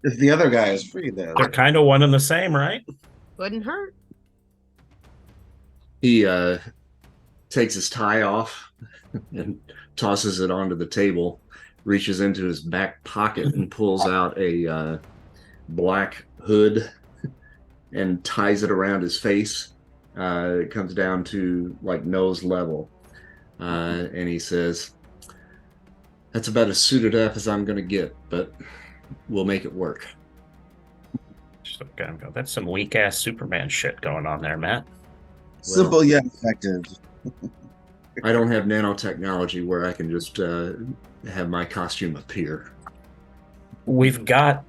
D: If the other guy is free, though.
B: They're kind of one and the same, right?
C: Wouldn't hurt.
A: He takes his tie off and tosses it onto the table, reaches into his back pocket and pulls out a black hood and ties it around his face. It comes down to like nose level. And he says, "That's about as suited up as I'm going to get, but we'll make it work."
B: Just look at him go, that's some weak ass Superman shit going on there, Matt.
D: Simple yet effective.
A: I don't have nanotechnology where I can just have my costume appear.
B: We've got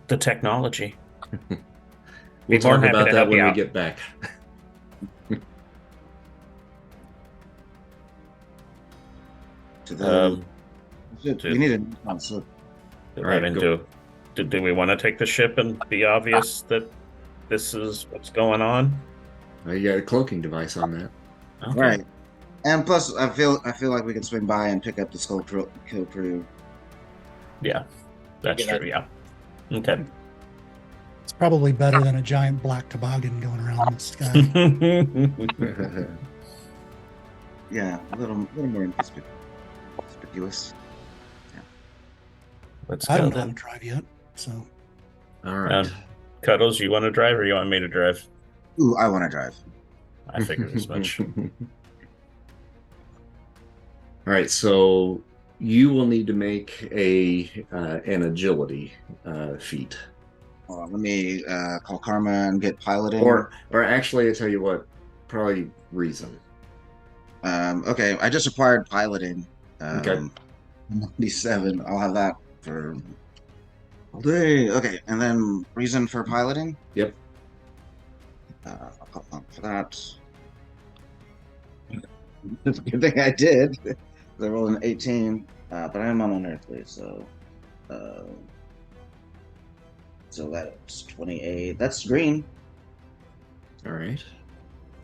B: the technology.
A: We'll
B: Be more
A: talk
B: than happy
A: about
B: to
A: that
B: help
A: when
B: you
A: we
B: out.
A: get back.
D: To the
B: to-
D: we need a slip.
A: All right,
B: Do we want to take the ship and be obvious that this is what's going on?
A: You got a cloaking device on that.
B: Okay.
D: Right. And plus, I feel like we can swing by and pick up the Skrull Kill Krew.
B: Yeah, that's
E: Yeah.
B: true. Yeah. Okay.
F: It's probably better than a giant black toboggan going around in the sky.
D: Yeah, a little more conspicuous.
B: Let's
F: I
B: go
F: don't know how to
B: then.
F: drive yet, so
A: All right.
B: Cuddles, you want to drive or you want me to drive?
D: Ooh, I want to drive.
B: I figured as much.
A: All right, so you will need to make an agility feat.
D: Let me call Karma and get piloting.
A: Or actually, I tell you what, probably reason.
D: Okay, I just acquired piloting.
A: Okay.
D: 97. I'll have that for all day. Okay, and then reason for piloting.
A: Yep.
D: I'll call on for that. It's a good thing I did. I rolled an 18, but I am on unearthly, so that's 28. That's green.
A: All right.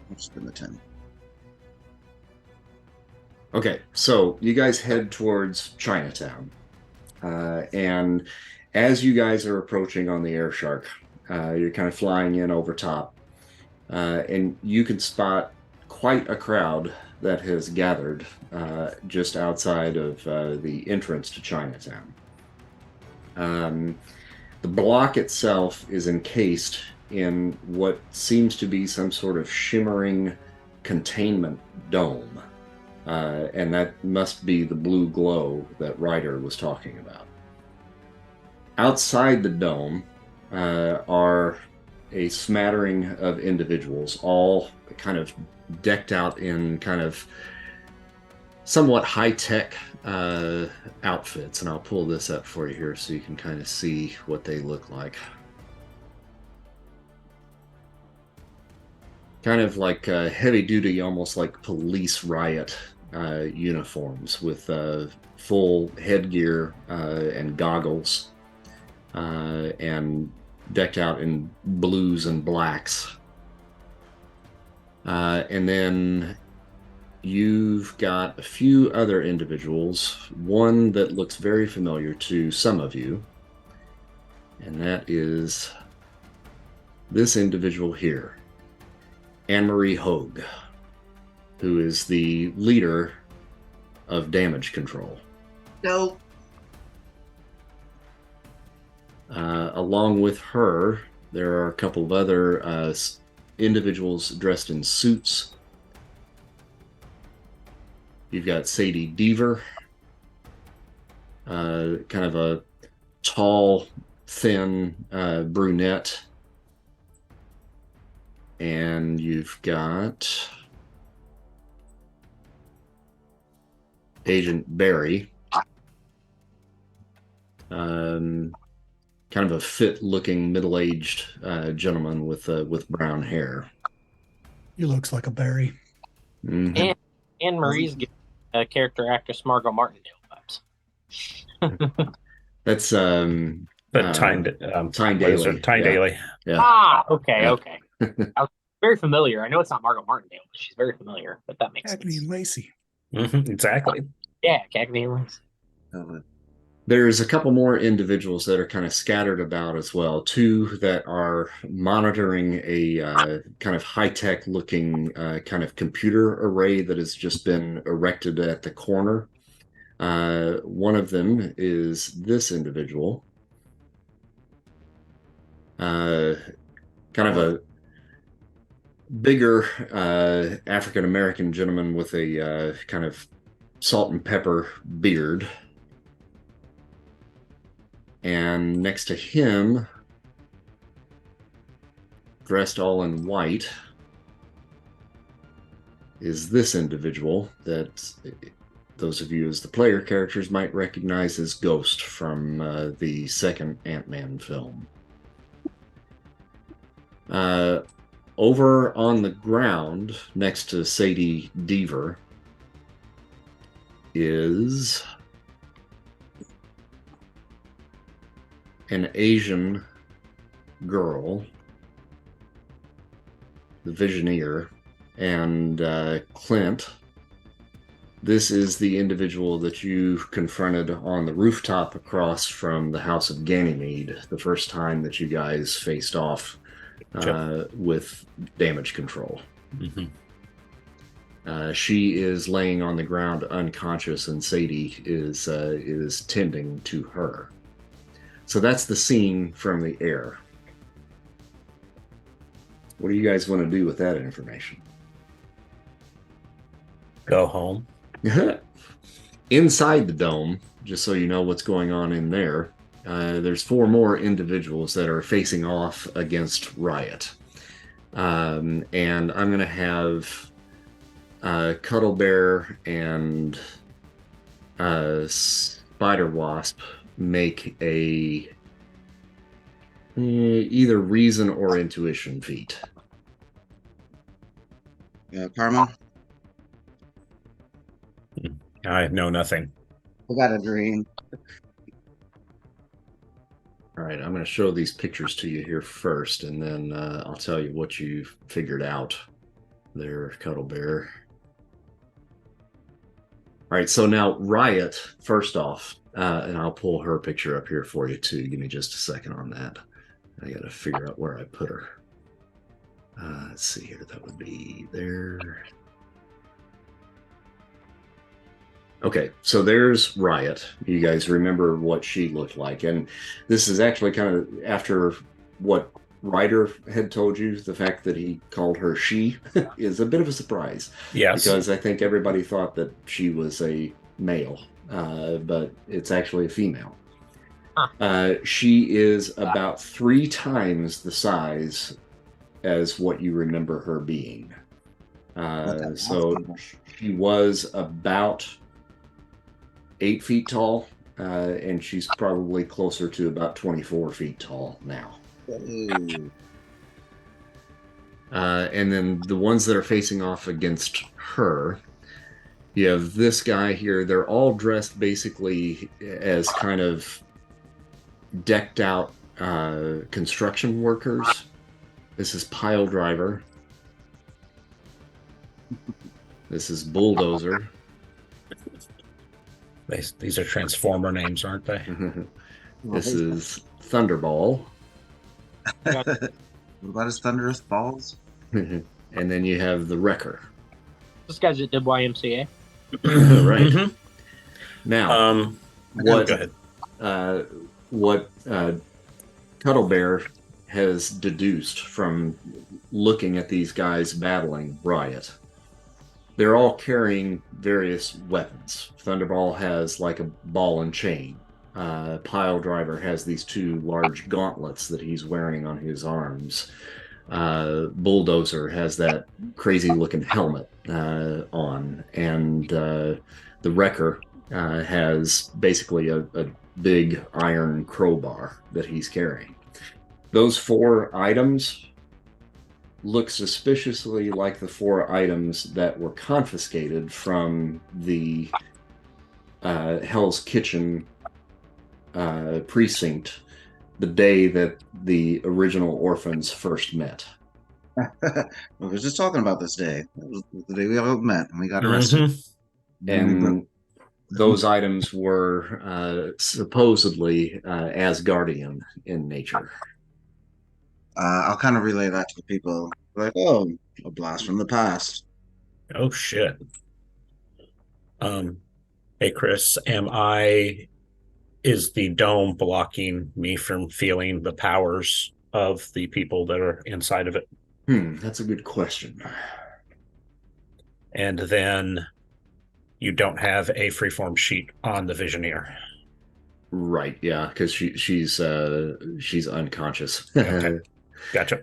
D: I'll just spend the 10.
A: Okay, so you guys head towards Chinatown. And as you guys are approaching on the Air Shark, you're kind of flying in over top. And you can spot quite a crowd that has gathered just outside of the entrance to Chinatown. The block itself is encased in what seems to be some sort of shimmering containment dome. And that must be the blue glow that Ryder was talking about. Outside the dome are a smattering of individuals, all kind of decked out in kind of somewhat high-tech outfits, and I'll pull this up for you here so you can kind of see what they look like. Kind of like heavy-duty, almost like police riot uniforms with full headgear and goggles, and decked out in blues and blacks. And then you've got a few other individuals, one that looks very familiar to some of you, and that is this individual here, Anne-Marie Hogue, who is the leader of damage control.
D: No.
A: Along with her, there are a couple of other individuals dressed in suits. You've got Sadie Deaver, kind of a tall, thin brunette. And you've got Agent Barry, kind of a fit-looking, middle-aged gentleman with brown hair.
F: He looks like a berry.
A: Mhm.
E: And Anne-Marie's character actress Margot Martindale vibes.
A: That's
B: But Tyne
A: Daly.
B: Tyne
A: Yeah.
B: Daly.
E: Ah, okay,
A: Yeah.
E: okay. I was very familiar. I know it's not Margot Martindale, but she's very familiar. But that makes
F: Cagney
E: sense.
F: and Lacey.
B: Exactly.
E: Yeah, Cagney and Lacey.
A: There's a couple more individuals that are kind of scattered about as well. Two that are monitoring a kind of high-tech looking kind of computer array that has just been erected at the corner. One of them is this individual. Kind of a bigger African-American gentleman with a kind of salt and pepper beard. And next to him, dressed all in white, is this individual that those of you as the player characters might recognize as Ghost from the second Ant-Man film. Over on the ground, next to Sadie Deaver, is an Asian girl, the Visioneer, and Clint. This is the individual that you confronted on the rooftop across from the House of Ganymede the first time that you guys faced off with damage control.
B: Mm-hmm.
A: She is laying on the ground unconscious, and Sadie is tending to her. So that's the scene from the air. What do you guys want to do with that information?
B: Go home.
A: Inside the dome, just so you know what's going on in there, there's 4 more individuals that are facing off against Riot. And I'm going to have Cuddle Bear and Spider Wasp make a either reason or intuition feat.
D: Karma?
B: I know nothing.
D: I got a dream.
A: All right, I'm going to show these pictures to you here first, and then I'll tell you what you figured out there, Cuddle Bear. All right, so now Riot, first off, and I'll pull her picture up here for you too. Give me just a second on that. I got to figure out where I put her. Let's see here. That would be there. Okay, so there's Riot. You guys remember what she looked like. And this is actually kind of after what Ryder had told you. The fact that he called her she is a bit of a surprise.
B: Yes.
A: Because I think everybody thought that she was a male, but it's actually a female. She is about 3 times the size as what you remember her being. So she was about 8 feet tall, and she's probably closer to about 24 feet tall now. And then the ones that are facing off against her, you have this guy here. They're all dressed basically as kind of decked out construction workers. This is Pile Driver. This is Bulldozer.
B: These are Transformer names, aren't they?
A: This is Thunderball.
D: What about his thunderous balls?
A: And then you have the Wrecker.
E: This guy's at YMCA.
A: Right.
B: Mhm.
A: Now,
B: Go ahead.
A: what Cuddle Bear has deduced from looking at these guys battling Riot, they're all carrying various weapons. Thunderball has like a ball and chain. Pile Driver has these 2 large gauntlets that he's wearing on his arms. Bulldozer has that crazy looking helmet on, and the Wrecker has basically a big iron crowbar that he's carrying. Those 4 items look suspiciously like the 4 items that were confiscated from the Hell's Kitchen precinct the day that the original Orphans first met.
D: We were just talking about this day. It was the day we all met and we got arrested.
A: And those items were supposedly Asgardian in nature.
D: I'll kind of relay that to the people. Like, oh, a blast from the past.
B: Oh shit. Hey Chris, is the dome blocking me from feeling the powers of the people that are inside of it?
A: That's a good question.
B: And then you don't have a freeform sheet on the Visioneer.
A: Right, yeah, because she's unconscious.
B: Okay. Gotcha.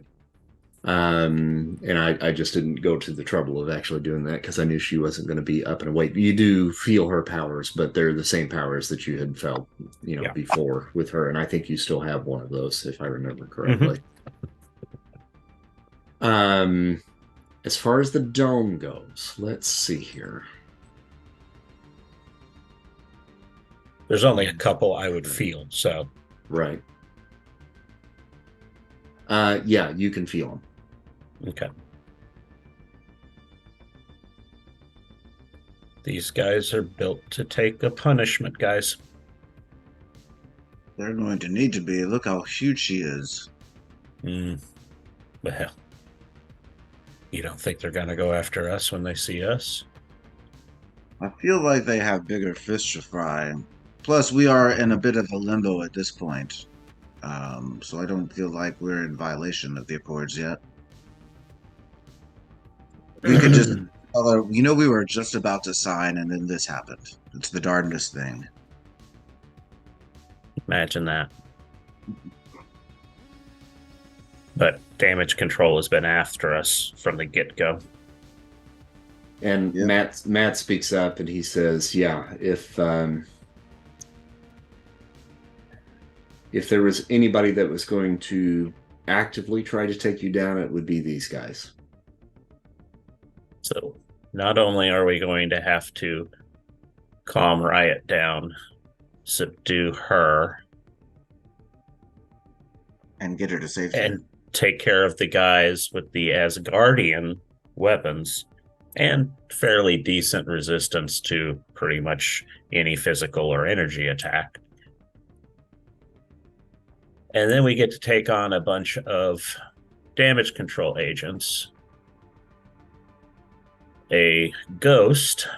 A: And I just didn't go to the trouble of actually doing that because I knew she wasn't going to be up and awake. You do feel her powers, but they're the same powers that you had felt, before with her. And I think you still have one of those, if I remember correctly. As far as the dome goes, let's see here.
B: There's only a couple I would feel, so.
A: Right. Yeah, you can feel them.
B: Okay. These guys are built to take a punishment, guys.
D: They're going to need to be. Look how huge she is.
B: Well, you don't think they're going to go after us when they see us?
D: I feel like they have bigger fish to fry. Plus, we are in a bit of a limbo at this point. So I don't feel like we're in violation of the Accords yet. We could just, we were just about to sign and then this happened. It's the darndest thing.
B: Imagine that. But damage control has been after us from the get-go.
A: And Matt speaks up and he says, yeah, if there was anybody that was going to actively try to take you down, it would be these guys.
B: So not only are we going to have to calm Riot down, subdue her,
D: and get her to safety,
B: and take care of the guys with the Asgardian weapons and fairly decent resistance to pretty much any physical or energy attack. And then we get to take on a bunch of damage control agents, a ghost,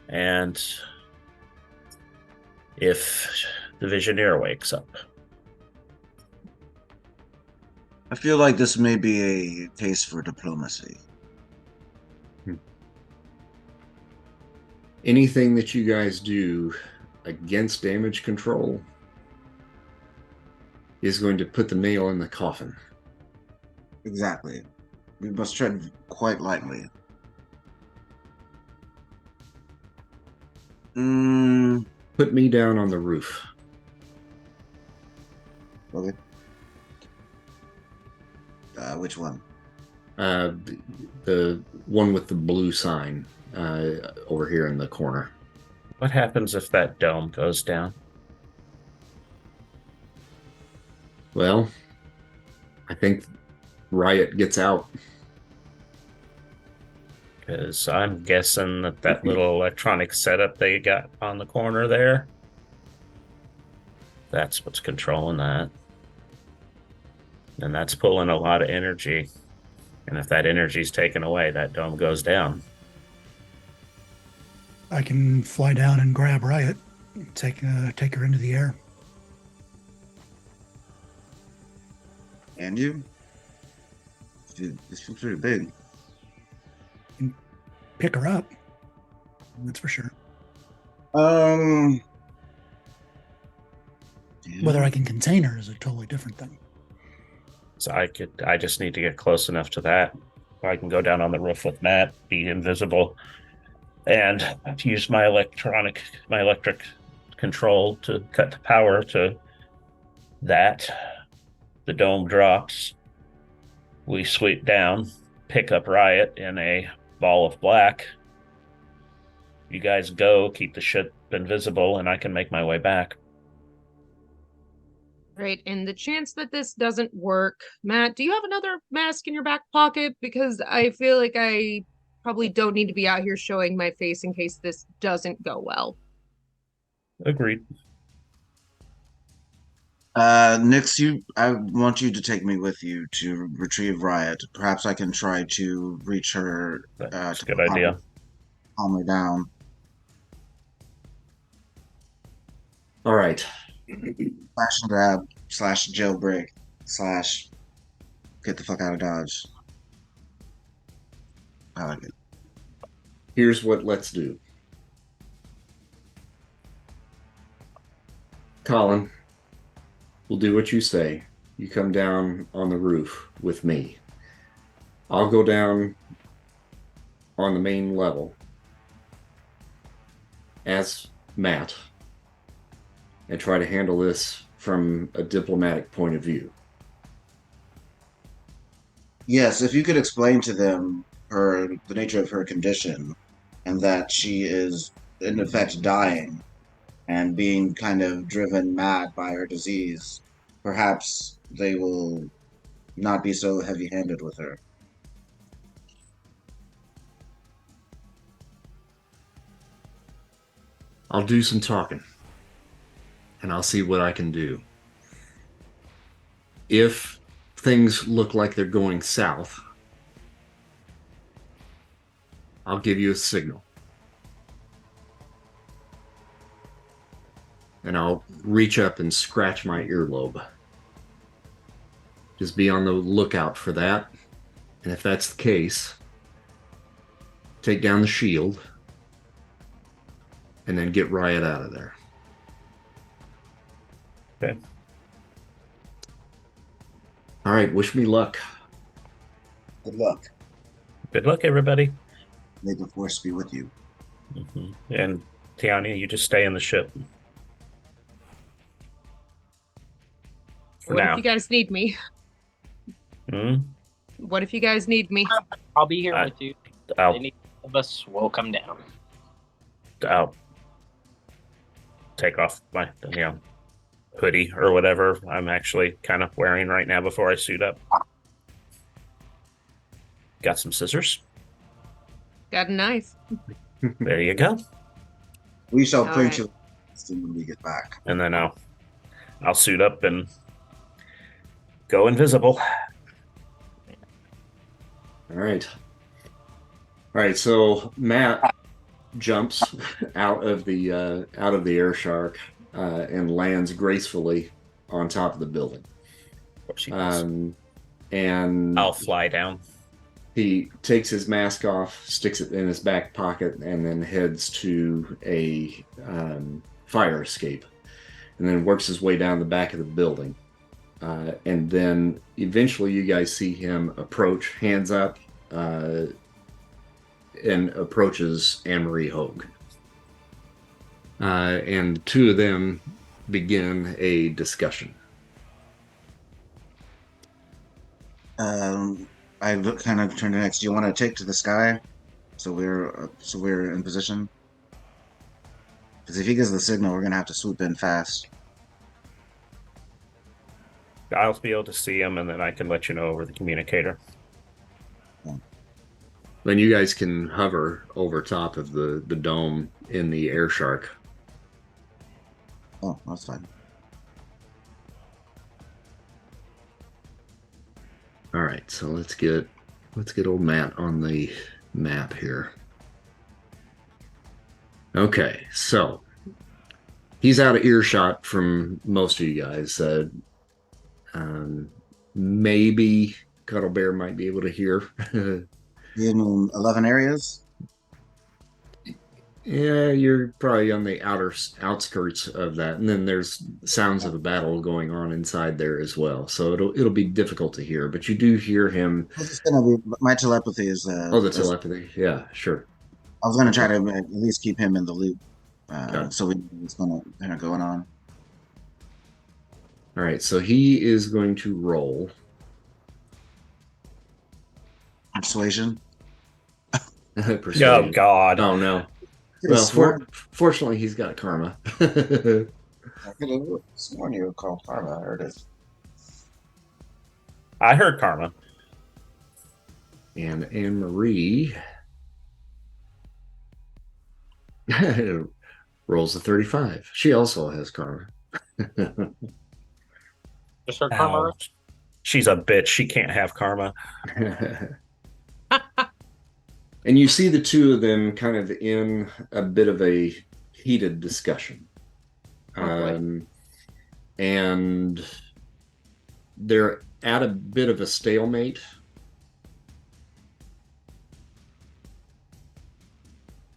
B: and if the Visioneer wakes up.
D: I feel like this may be a case for diplomacy.
A: Anything that you guys do against damage control is going to put the nail in the coffin.
D: Exactly. We must tread quite lightly.
A: Put me down on the roof.
D: Okay. Which one?
A: The one with the blue sign over here in the corner.
B: What happens if that dome goes down?
A: Well, I think Riot gets out.
B: Because I'm guessing that little electronic setup they got on the corner there, that's what's controlling that. And that's pulling a lot of energy. And if that energy's taken away, that dome goes down.
F: I can fly down and grab Riot, take her into the air.
D: And you? This feels pretty big.
F: Pick her up. That's for sure.
D: Yeah.
F: Whether I can contain her is a totally different thing.
B: So I just need to get close enough to that. I can go down on the roof with Matt, be invisible, and use my electric control to cut the power to that. The dome drops. We sweep down, pick up Riot in a ball of black. You guys go, keep the ship invisible, and I can make my way back.
C: Right, and the chance that this doesn't work, Matt, do you have another mask in your back pocket? Because I feel like I probably don't need to be out here showing my face in case this doesn't go well.
B: Agreed.
D: Nix, I want you to take me with you to retrieve Riot. Perhaps I can try to reach her.
B: That's a good idea.
D: Calm her down.
A: All right.
D: Slash and grab, slash jailbreak, slash get the fuck out of Dodge. I like it.
A: Here's what let's do. Colin, we'll do what you say. You come down on the roof with me. I'll go down on the main level as Matt and try to handle this from a diplomatic point of view.
D: Yes, if you could explain to them the nature of her condition and that she is in effect dying and being kind of driven mad by her disease, perhaps they will not be so heavy-handed with her.
A: I'll do some talking and I'll see what I can do. If things look like they're going south, I'll give you a signal. And I'll reach up and scratch my earlobe. Just be on the lookout for that. And if that's the case, take down the shield and then get Riot out of there.
B: Okay.
A: All right, wish me luck.
D: Good luck.
B: Good luck, everybody.
D: May the force be with you.
B: Mm-hmm. And Tiana, you just stay in the ship. For
C: What
B: now.
C: if you guys need me? What if you guys need me?
E: I'll be here with you. Any of us will come down.
B: I'll take off my hoodie or whatever I'm actually kind of wearing right now before I suit up. Got some scissors.
C: Got a knife.
B: There you go.
D: We shall
C: All
D: bring
C: right.
D: you when we get back.
B: And then I'll suit up and go invisible.
A: All right. All right, so Matt jumps out of the air shark and lands gracefully on top of the building.
B: Of course he does.
A: And
B: I'll fly down.
A: he takes his mask off, sticks it in his back pocket, and then heads to a fire escape, and then works his way down the back of the building. And then eventually you guys see him approach, hands up, and approaches Anne-Marie Hogue. And the two of them begin a discussion.
D: I kind of turn to next. Do you want to take to the sky, so we're in position? Because if he gives the signal, we're gonna have to swoop in fast.
B: I'll be able to see him, and then I can let you know over the communicator.
A: Then you guys can hover over top of the dome in the air shark.
D: Oh, that's fine.
A: All right, so let's get old Matt on the map here. Okay, so he's out of earshot from most of you guys. Maybe Cuddle Bear might be able to hear.
D: You mean 11 areas?
A: Yeah, you're probably on the outskirts of that, and then there's sounds of a battle going on inside there as well. So it'll be difficult to hear, but you do hear him.
D: It's gonna be my telepathy is.
A: The telepathy. Yeah, sure.
D: I was gonna try to at least keep him in the loop, so we know what's kind of going on.
A: All right, so he is going to roll
D: Persuasion.
A: persuasion.
B: Oh, God.
A: Oh no.
D: Could've
A: Well,
D: sworn-
A: fortunately, he's got karma.
D: I could have sworn you were called Karma. I heard it.
B: I heard karma.
A: And Anne-Marie rolls a 35. She also has karma.
E: Just her karma.
B: Ow. She's a bitch. She can't have karma.
A: And you see the two of them kind of in a bit of a heated discussion. And they're at a bit of a stalemate.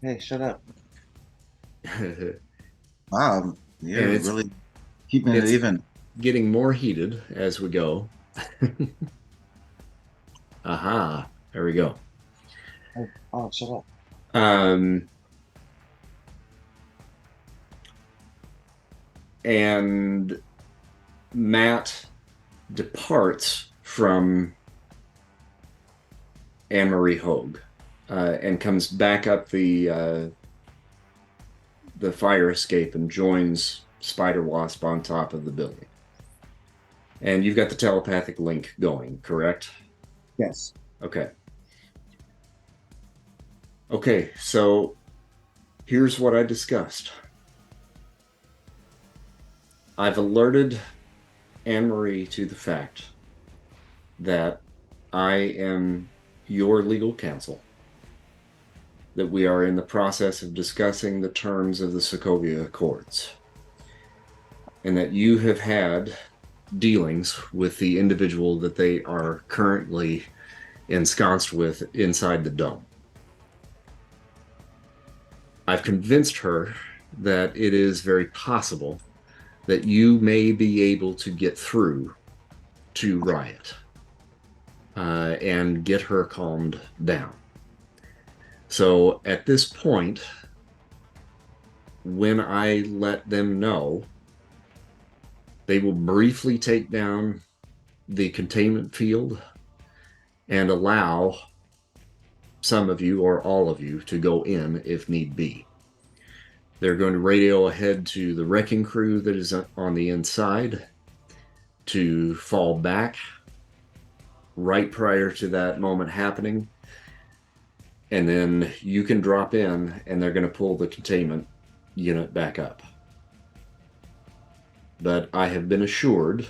D: Hey, shut up.
A: You're
D: You're really keeping it even.
A: getting more heated as we go. Aha, there we go.
D: Oh, shut up.
A: And Matt departs from Anne-Marie Hogue and comes back up the fire escape and joins Spider Wasp on top of the building. And you've got the telepathic link going, correct?
D: Yes.
A: Okay. Okay, so here's what I discussed. I've alerted Anne-Marie to the fact that I am your legal counsel, that we are in the process of discussing the terms of the Sokovia Accords, and that you have had dealings with the individual that they are currently ensconced with inside the dome. I've convinced her that it is very possible that you may be able to get through to Riot and get her calmed down. So at this point, when I let them know, they will briefly take down the containment field and allow some of you or all of you to go in if need be. They're going to radio ahead to the wrecking crew that is on the inside to fall back right prior to that moment happening. And then you can drop in and they're going to pull the containment unit back up. But I have been assured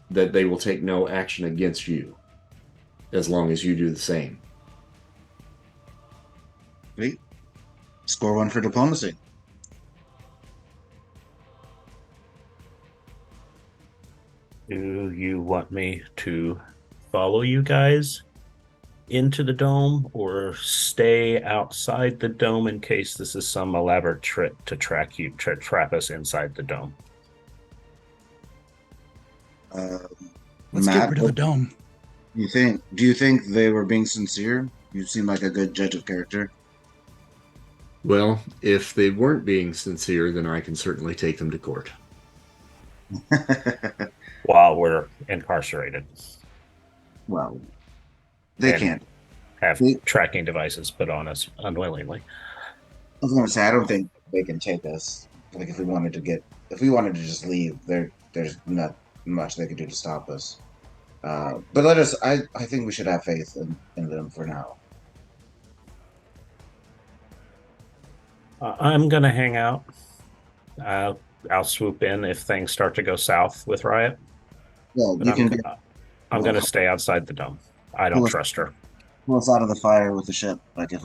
A: that they will take no action against you as long as you do the same.
D: Great. Score one for diplomacy.
B: Do you want me to follow you guys into the dome or stay outside the dome in case this is some elaborate trick to trap us inside the dome?
F: Let's
D: Matt,
F: get rid of the dome.
D: do you think they were being sincere? You seem like a good judge of character.
A: Well, if they weren't being sincere, then I can certainly take them to court.
B: while we're incarcerated.
D: Well, they
B: And
D: can't.
B: have
D: They-
B: tracking devices put on us unwillingly.
D: I was gonna say, I don't think they can take us. Like, if we wanted to just leave, there's not much they could do to stop us. But I think we should have faith in them for now.
B: I'm going to hang out. I'll swoop in if things start to go south with Riot.
D: Yeah,
B: But
D: you
B: I'm,
D: can
B: I'm going to stay outside the dome. I don't
D: Well,
B: trust her.
D: pull us out of the fire with the ship, like if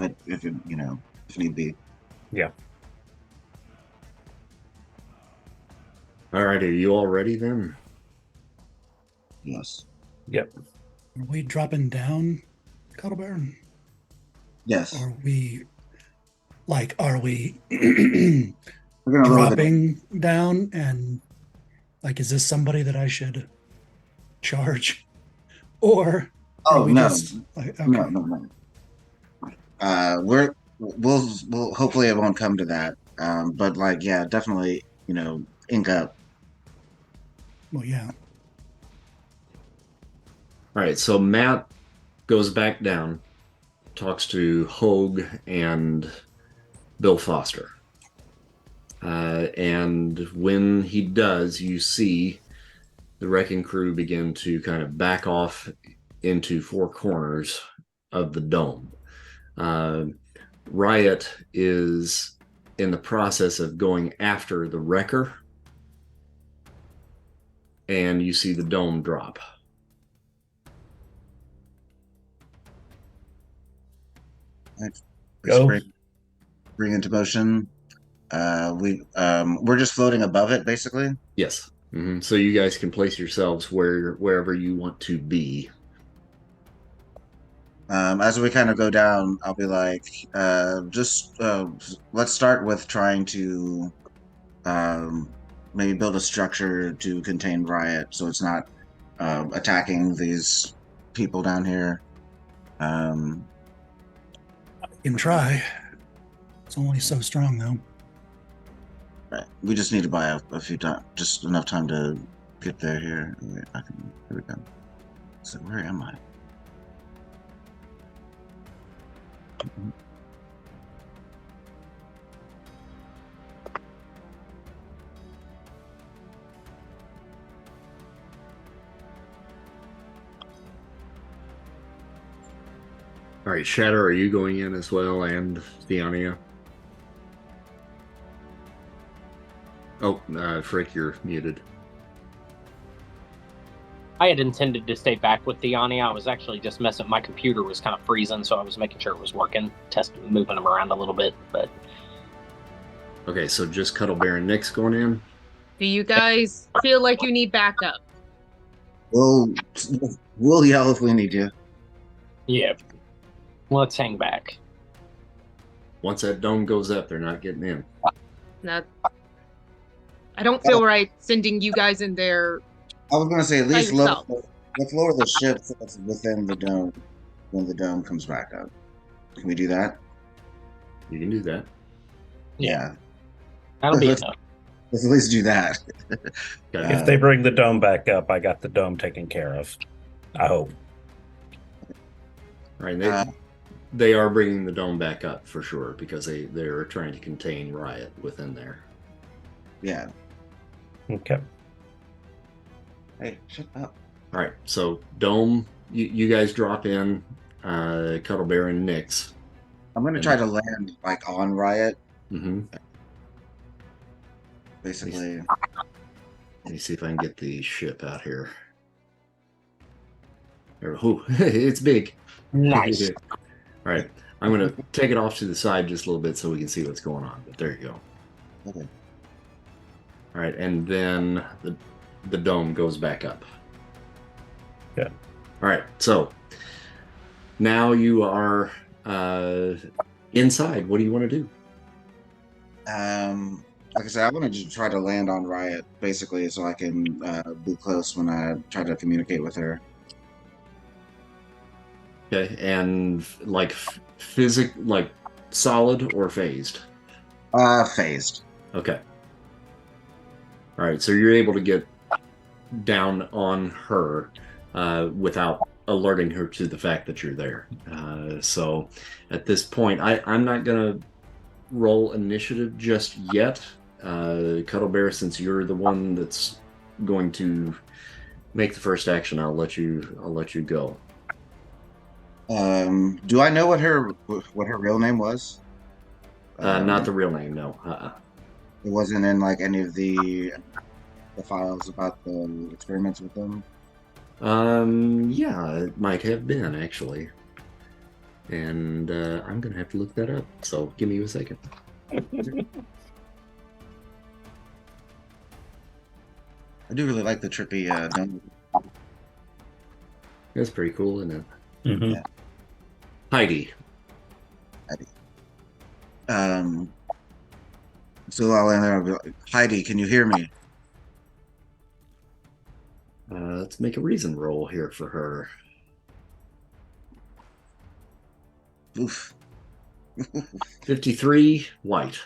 D: need be.
B: Yeah.
A: All right, are you all ready then?
D: Yes.
B: Yep.
F: Are we dropping down, Cuddle Bear?
D: Yes.
F: Are we
D: We're gonna lower the
F: dropping down and like, is this somebody that I should charge? Or are
D: Oh
F: we
D: no.
F: just like, okay.
D: No. We'll hopefully it won't come to that. But like, yeah, definitely, ink up.
F: Well, yeah.
A: All right, so Matt goes back down, talks to Hogue and Bill Foster. And when he does, you see the wrecking crew begin to kind of back off into four corners of the dome. Riot is in the process of going after the wrecker, and you see the dome drop.
B: Go.
D: Bring into motion. We're just floating above it, basically.
A: Yes. Mm-hmm. So you guys can place yourselves wherever you want to be.
D: As we kind of go down, I'll be like, let's start with trying to maybe build a structure to contain Riot, so it's not attacking these people down here.
F: Can try. It's only so strong though.
D: Right. We just need to buy a few time, just enough time to get there. Here we go. So where am I?
A: All right, Shatter, are you going in as well, and Theania? Oh, Frick, you're muted.
E: I had intended to stay back with Theania. I was actually just messing. My computer was kind of freezing, so I was making sure it was working, moving them around a little bit. But
A: Okay, so just Cuddle Bear and Nick's going in.
C: Do you guys feel like you need backup?
D: We'll yell if we need to.
E: yeah, let's hang back.
A: Once that dome goes up, they're not getting in.
C: That I don't feel right sending you guys in there.
D: I was gonna say at least
C: yourself.
D: let's lower the ship so it's within the dome when the dome comes back up. Can we do that?
A: You can do that.
D: Yeah.
E: That'll be
D: Let's-
E: enough.
D: Let's at least do that.
A: Okay.
B: If they bring the dome back up, I got the dome taken care of. I hope.
A: All right, they are bringing the dome back up for sure because they're trying to contain Riot within there.
D: Yeah.
B: Okay.
D: Hey, shut up.
A: All right, so dome, you guys drop in, Cuddle Bear and Nyx.
D: I'm gonna try to land like on Riot,
A: Mm-hmm.
D: basically.
A: Let me see if I can get the ship out here. Oh, it's big.
E: Nice.
A: All right, I'm going to take it off to the side just a little bit so we can see what's going on. But there you go.
D: Okay.
A: All right, and then the dome goes back up.
B: Yeah.
A: All right, so now you are inside. What do you want to do?
D: Like I said, I want to just try to land on Riot, basically, so I can be close when I try to communicate with her.
A: Okay, and like like solid or phased?
D: Phased.
A: Okay. All right, so you're able to get down on her without alerting her to the fact that you're there. So at this point, I'm not going to roll initiative just yet. Cuddle Bear, since you're the one that's going to make the first action, I'll let you go.
D: Do I know what her real name was?
A: Not the real name, no.
D: It wasn't in like any of the files about the experiments with them.
A: Yeah, it might have been actually, and I'm gonna have to look that up. So give me a second.
D: I do really like the trippy dome.
A: That's pretty cool, isn't it?
B: Mhm.
D: Yeah.
A: Heidi.
D: So I'll land there. I'll be like, Heidi, can you hear me?
A: Let's make a reason roll here for her.
D: Oof.
A: 53 white.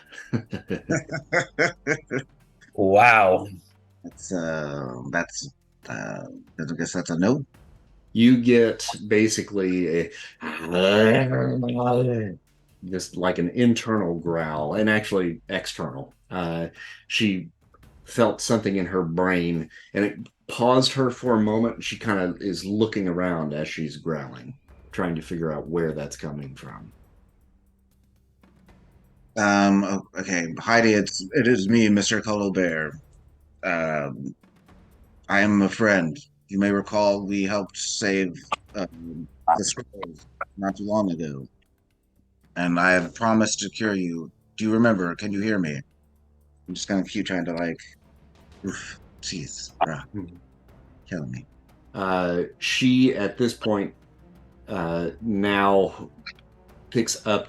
B: Wow.
D: I guess that's a no.
A: You get basically just like an internal growl, and actually external. She felt something in her brain, and it paused her for a moment. She kind of is looking around as she's growling, trying to figure out where that's coming from.
D: Okay, Heidi, it is me, Mr. Cuddle Bear. I am a friend. You may recall we helped save the Skrulls not too long ago, and I have promised to cure you. Do you remember? Can you hear me? I'm just gonna keep trying to like, oof, jeez, bruh, killing me.
A: She at this point now picks up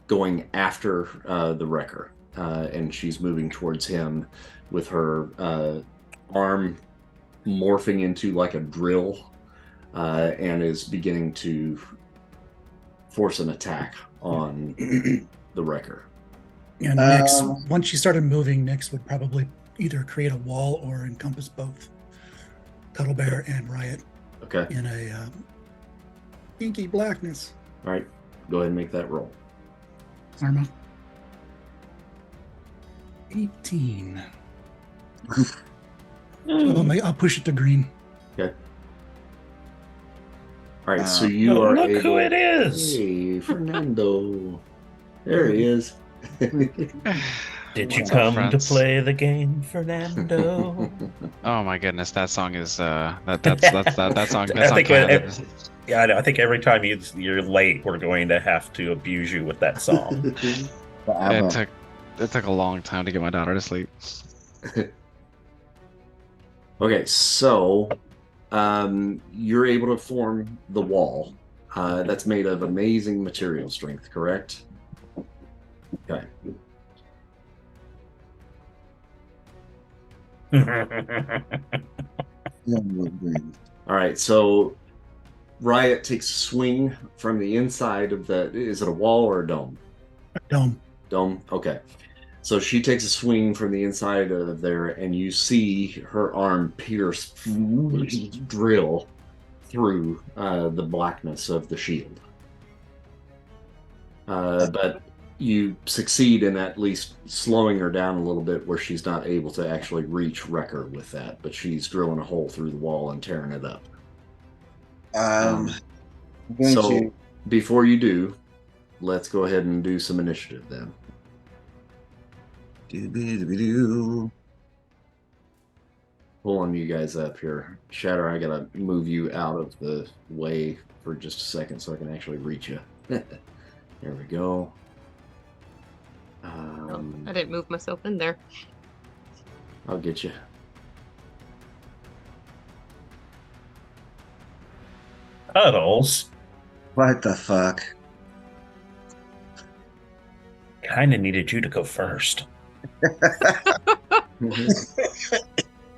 A: going after the wrecker, and she's moving towards him with her arm morphing into like a drill, and is beginning to force an attack on the wrecker.
F: And Nyx, once she started moving, Nyx would probably either create a wall or encompass both Cuddle Bear and Riot
A: Okay.
F: in a inky blackness.
A: All right. Go ahead and make that roll.
F: Arma. 18. I'll push it to green.
A: Okay. All right. So you are
B: look
A: able...
B: who it is.
A: Hey, Fernando. There he is.
B: Did you
G: What's up,
B: come to
G: friends?
B: play the game, Fernando?
G: Oh my goodness, that song is that song.
B: I think
G: canon.
B: Yeah, I know. I think every time you're late, we're going to have to abuse you with that song.
G: It took a long time to get my daughter to sleep.
A: Okay, so you're able to form the wall. That's made of amazing material strength, correct? Okay. All right, so Riot takes a swing from the inside of the... Is it a wall or a dome?
F: Dome.
A: Dome? Okay. So she takes a swing from the inside of there, and you see her arm pierce, drill through the blackness of the shield. But you succeed in at least slowing her down a little bit where she's not able to actually reach Wrecker with that, but she's drilling a hole through the wall and tearing it up. So before you do, let's go ahead and do some initiative then. Pulling you guys up here. Shatter, I gotta move you out of the way for just a second so I can actually reach you. There we go.
C: I didn't move myself in there.
A: I'll get you.
B: Puddles.
D: What the fuck?
B: Kind of needed you to go first.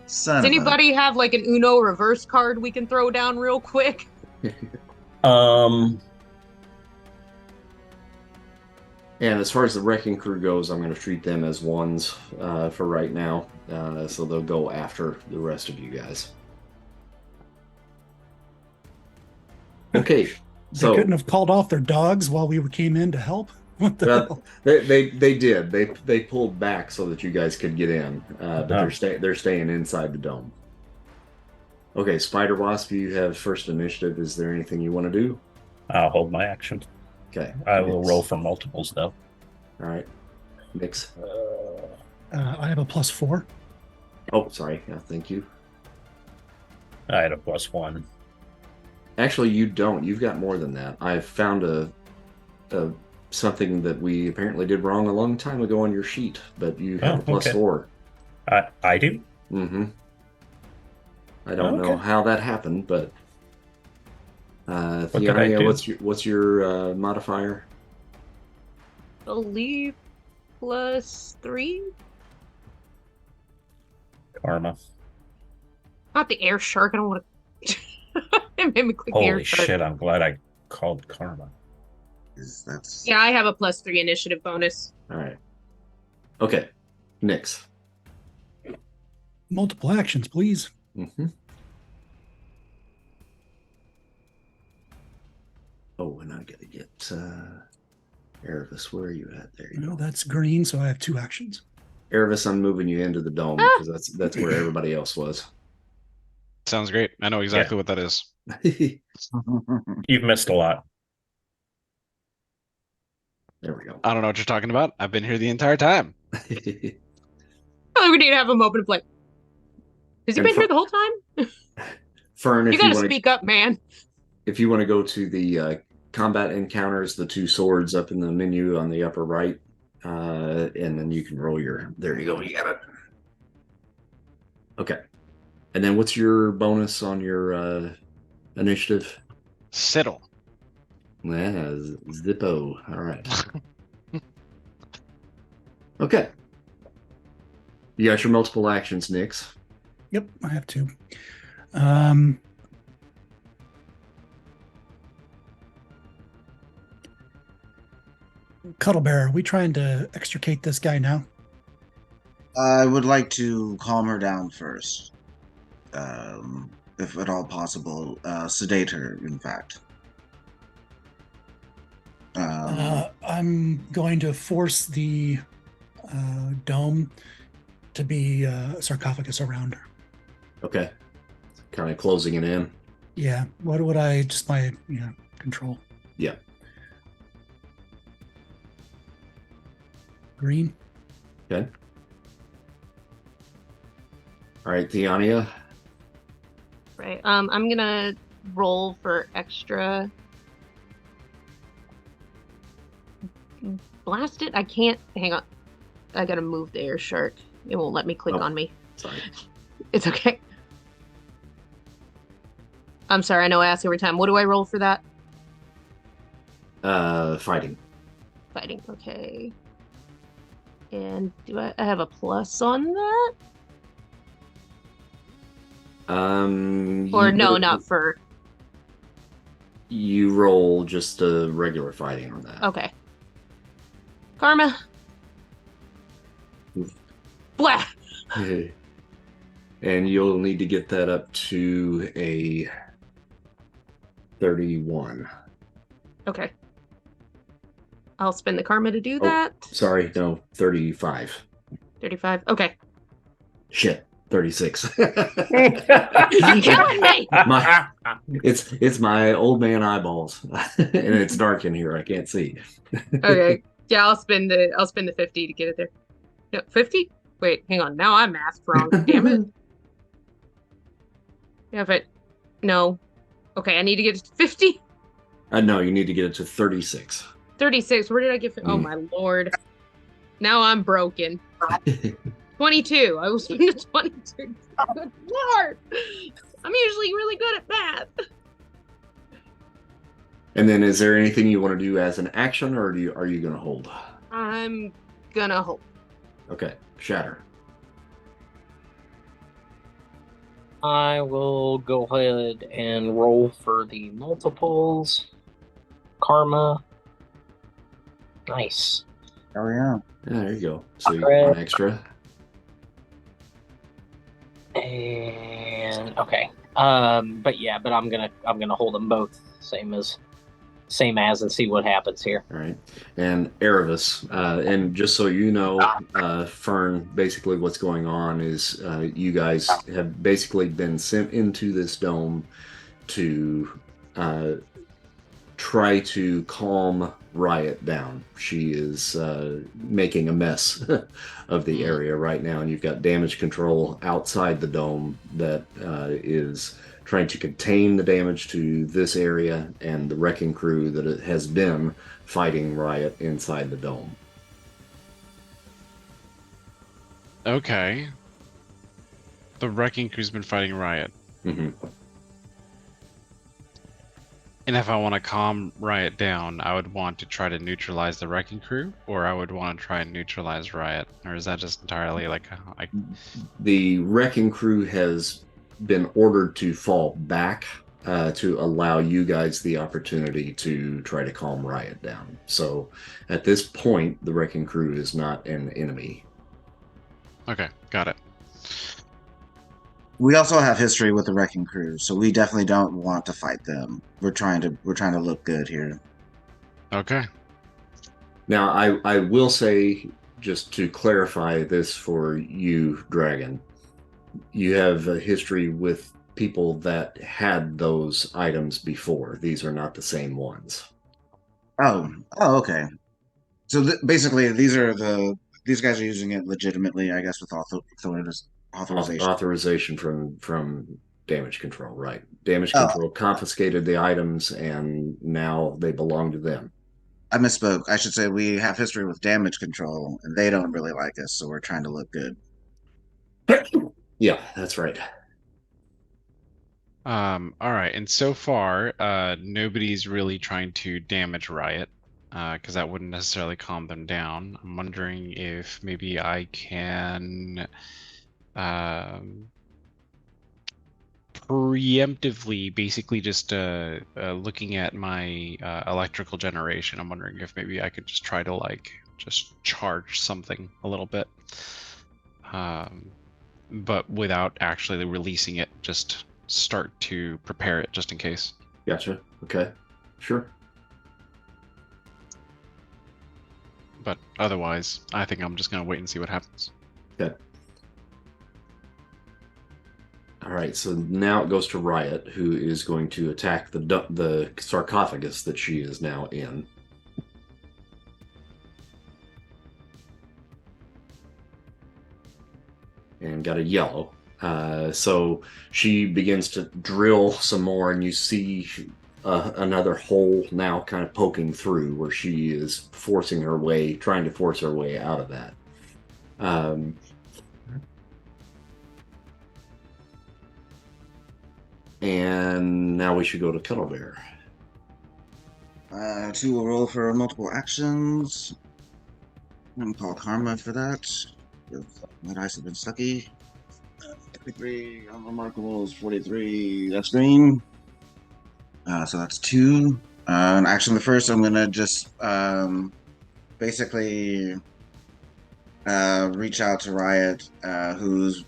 D: Son
C: Does
D: of a-
C: anybody have like an Uno reverse card we can throw down real quick?
B: Um,
A: And as far as the wrecking crew goes, I'm going to treat them as ones for right now. So they'll go after the rest of you guys. Okay.
F: They
A: So
C: Oh.
F: couldn't have called off their dogs while we came in to help. What the hell?
A: they did. They pulled back so that you guys could get in, but
B: Oh.
A: they're staying inside the dome. Okay, Spider Wasp, you have first initiative. Is there anything you want to do?
B: I'll hold my action.
A: Okay.
B: I will
A: Nix.
B: roll for multiples, though.
A: All right. Nix.
F: I have a +4.
A: Oh, sorry. Yeah, thank you.
B: I had a +1.
A: Actually, you don't. You've got more than that. I've found a something that we apparently did wrong a long time ago on your sheet, but you have a
B: okay.
A: +4.
B: I do?
A: Mm-hmm. I don't know
F: Okay.
A: how that happened, but
B: What did I
A: Theonia,
B: do?
A: what's your modifier?
C: Believe +3.
B: Karma.
C: Not the air shark. I don't want to. It made me click the air
B: Holy
C: shark.
B: shit, I'm glad I called karma.
D: That's
C: Yeah, I have a +3 initiative bonus.
A: All right. Okay. Nix.
F: Multiple actions, please.
A: Mm-hmm. Oh, and I gotta get Erebus. Where are you at? There you
F: No,
A: go.
F: that's green, so I have 2 actions.
A: Erebus, I'm moving you into the dome
C: Ah!
A: because that's where everybody else was.
G: Sounds great. I know exactly what that is.
B: You've missed a lot.
A: There we go.
G: I don't know what you're talking about. I've been here the entire time.
C: Oh, we need to have a moment of like. Has he
A: And
C: been
A: for-
C: here the whole time?
A: Fern,
C: You
A: if
C: gotta
A: you want to
C: speak up, man.
A: if you want to go to the combat encounters, the 2 swords up in the menu on the upper right, and then you can roll your. There you go. You got it. Okay. And then what's your bonus on your initiative?
G: Siddle.
A: Yeah, Zippo. All right. Okay. You got your multiple actions, Nix.
F: Yep, I have 2. Cuddle Bear, are we trying to extricate this guy now?
D: I would like to calm her down first, if at all possible. Sedate her, in fact.
F: I'm going to force the dome to be a sarcophagus around her.
A: Okay. Kind of closing it in.
F: Yeah. What would I just my control?
A: Yeah.
F: Green.
A: Okay. All right, Theonia.
C: Right. I'm gonna roll for extra. Blast it. I can't. Hang on. I gotta move the air shark. It won't let me click
A: Oh.
C: on me.
A: Sorry.
C: It's okay. I'm sorry. I know I ask every time. What do I roll for that?
A: Fighting.
C: Fighting. Okay. And do I have a plus on that? Or no, not for.
A: You roll just a regular fighting on that.
C: Okay. Karma. Blah.
A: And you'll need to get that up to a 31.
C: Okay. I'll spend the karma to do
A: Oh.
C: that.
A: Sorry, no, 35.
C: 35. Okay.
A: Shit, 36.
C: You're killing me.
A: My- it's my old man eyeballs, and it's dark in here. I can't see.
C: Okay. Yeah, I'll spend the 50 to get it there. No, 50? Wait, hang on. Now I'm masked wrong. Damn it. Yeah, but no. Okay, I need to get it to 50.
A: No, you need to get it to 36.
C: 36. Where did I get? Oh my lord. Now I'm broken. 22. I will spend the 22. Good lord. I'm usually really good at math.
A: And then, is there anything you want to do as an action, or are you going to hold?
C: I'm gonna hope.
A: Okay, shatter.
E: I will go ahead and roll for the multiples. Karma. Nice.
D: Oh yeah.
A: Yeah, there you go. So you get one extra.
E: And okay. But I'm gonna hold them both same as and see what happens here.
A: All right. And Erebus, and just so you know, Fern, basically what's going on is you guys have basically been sent into this dome to try to calm Riot down. She is making a mess of the area right now, and you've got damage control outside the dome that is trying to contain the damage to this area and the wrecking crew that it has been fighting Riot inside the dome.
G: Okay. The wrecking crew's been fighting Riot.
A: Mm-hmm.
G: And if I want to calm Riot down, I would want to try to neutralize the wrecking crew, or I would want to try and neutralize Riot, or is that just entirely like
A: The wrecking crew has been ordered to fall back to allow you guys the opportunity to try to calm Riot down. So at this point, the wrecking crew is not an enemy.
G: Okay, got it.
D: We also have history with the wrecking crew, so we definitely don't want to fight them. We're trying to look good here.
G: Okay.
A: Now, I will say, just to clarify this for you, Dragon, you have a history with people that had those items before. These are not the same ones.
D: Oh, okay. So basically, these guys are using it legitimately, I guess, with authorization.
A: Authorization from damage control, right? Damage
D: Oh.
A: control confiscated the items, and now they belong to them.
D: I misspoke. I should say we have history with damage control, and they don't really like us, so we're trying to look good.
A: Yeah, that's right.
G: All right, and so far, nobody's really trying to damage Riot, because that wouldn't necessarily calm them down. I'm wondering if maybe I can preemptively, basically just looking at my electrical generation. I'm wondering if maybe I could just try to like just charge something a little bit, but without actually releasing it. Just start to prepare it just in case.
A: Gotcha. Okay. Sure.
G: But otherwise, I think I'm just going to wait and see what happens.
A: Okay. All right, so now it goes to Riot, who is going to attack the sarcophagus that she is now in. And got a yellow. So she begins to drill some more, and you see another hole now kind of poking through where she is trying to force her way out of that. And now we should go to Cuddle Bear.
D: 2 will roll for multiple actions. I'm call Karma for that. My dice have been sucky. 33, unremarkable is 43. That's green. So that's 2. And action the first, I'm gonna just basically reach out to Riot, who's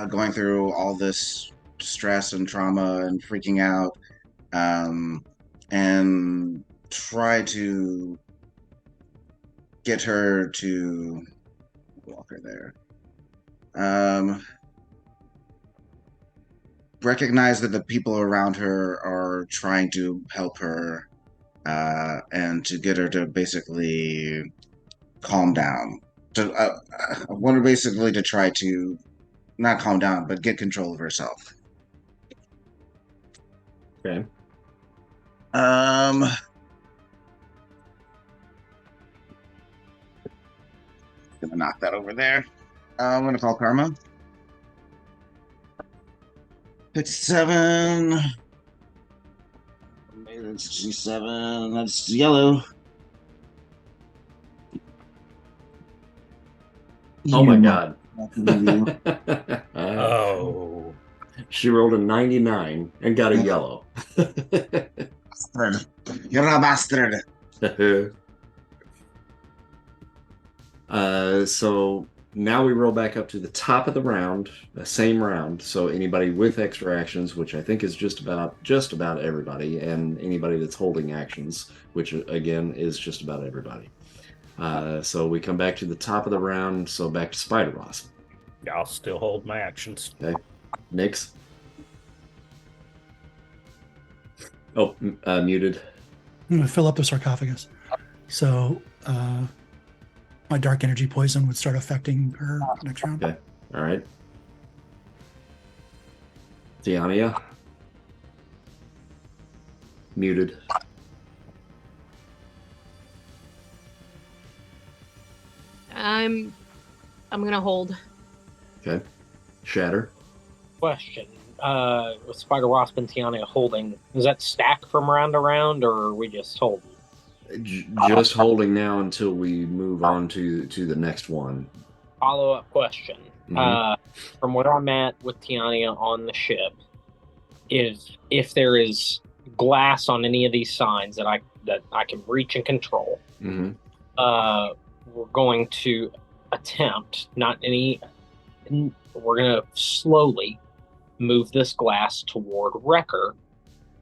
D: going through all this stress and trauma and freaking out, and try to get her to walk her there. Recognize that the people around her are trying to help her, and to get her to basically calm down. So I want her basically to try to not calm down, but get control of herself.
A: Okay.
D: Gonna knock that over there. I'm gonna call Karma. 57. That's G7. That's yellow.
A: Oh my
D: You
A: god.
D: motherfucker, you.
B: Oh,
A: She rolled a 99 and got a yellow.
D: Bastard. You're a bastard.
A: So now we roll back up to the top of the round, the same round. So anybody with extra actions, which I think is just about everybody, and anybody that's holding actions, which again is just about everybody. So we come back to the top of the round. So back to Spider Wasp.
B: I'll still hold my actions.
A: Okay, Nix. Oh, muted.
F: I'm going to fill up the sarcophagus. So my dark energy poison would start affecting her next round.
A: Okay, all right. Tiania. Muted.
C: I'm gonna hold.
A: Okay. Shatter.
E: Question: with Spider Wasp and Tiana holding, is that stack from round to round, or are we just holding?
A: Just holding now until we move on to the next one.
E: Follow-up question. From where I'm at with Tiana on the ship, if there is glass on any of these signs that I can reach and control,
A: Mm-hmm.
E: we're going to attempt we're going to slowly move this glass toward Wrecker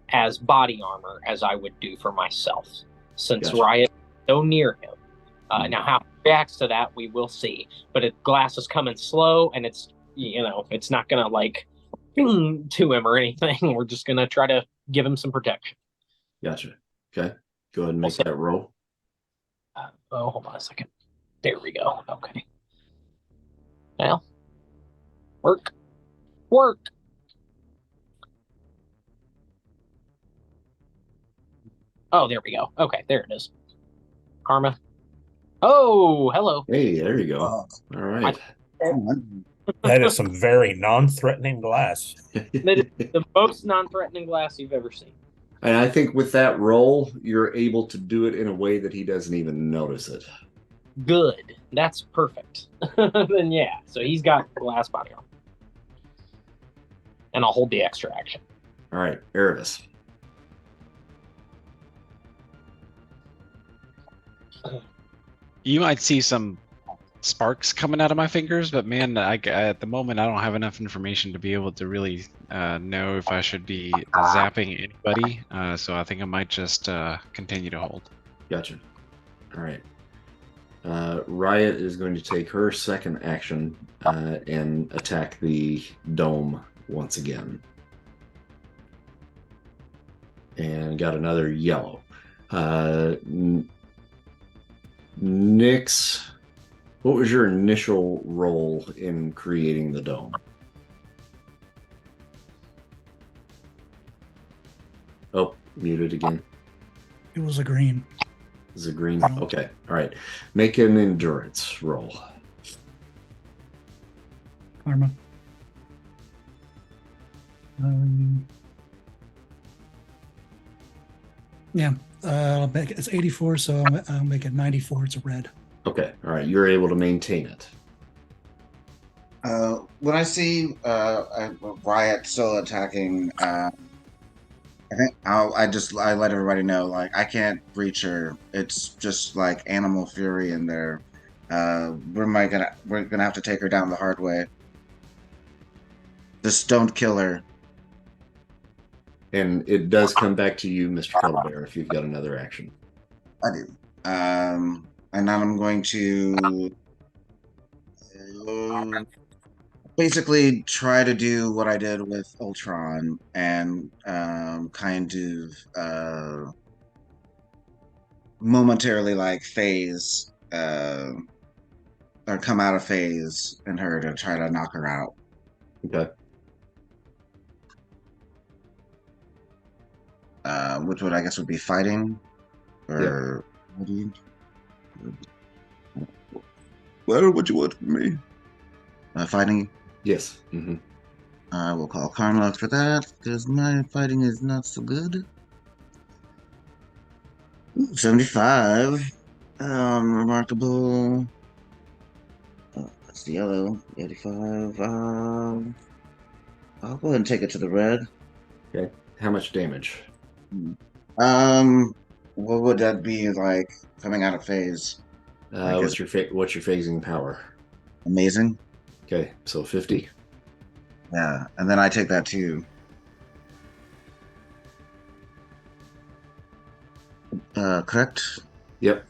E: as body armor, as I would do for myself, since
A: Gotcha.
E: Riot is so near him. Now, how he reacts to that, we will see. But if glass is coming slow, and it's not going to like ping to him or anything. We're just going to try to give him some protection.
A: Gotcha. Okay. Go ahead and make that roll.
E: Hold on a second. There we go. Okay. Now, work. Oh, there we go. Okay, there it is. Karma. Oh, hello.
A: Hey, there you go. All right.
B: That is some very non-threatening glass.
E: That is the most non-threatening glass you've ever seen.
A: And I think with that roll, you're able to do it in a way that he doesn't even notice it.
E: Good. That's perfect. Then yeah. So he's got glass body armor. And I'll hold the extra action.
A: All right, Erebus.
G: You might see some sparks coming out of my fingers, but man, at the moment I don't have enough information to be able to really know if I should be zapping anybody. So I think I might just continue to hold.
A: Gotcha. All right. Riot is going to take her second action and attack the dome once again. And got another yellow. Nyx, what was your initial role in creating the dome? Oh, muted again.
F: It was a green.
A: Is it green? Okay. All right. Make an endurance roll.
F: Karma. Yeah, I'll make it's 84, so I'll make it 94. It's a red.
A: Okay. All right. You're able to maintain it.
D: When I see Riot still attacking, I think I let everybody know, like, I can't reach her. It's just like animal fury in there. We're gonna have to take her down the hard way. Just don't kill her.
A: And it does come back to you, Mr. Cuddlebear, if you've got another action.
D: I do. And then I'm going to basically try to do what I did with Ultron and kind of momentarily like phase or come out of phase in her to try to knock her out.
A: Okay.
D: Which would I guess would be fighting, or what do you? What would you want from me? Fighting.
A: Yes. Mm-hmm.
D: I will call Karma for that because my fighting is not so good. 75. Remarkable. That's the yellow. 85. I'll go ahead and take it to the red.
A: Okay. How much damage?
D: Um, what would that be like coming out of phase?
A: What's your phasing power?
D: Amazing.
A: Okay, so 50.
D: Yeah, and then I take that too. Correct.
A: Yep,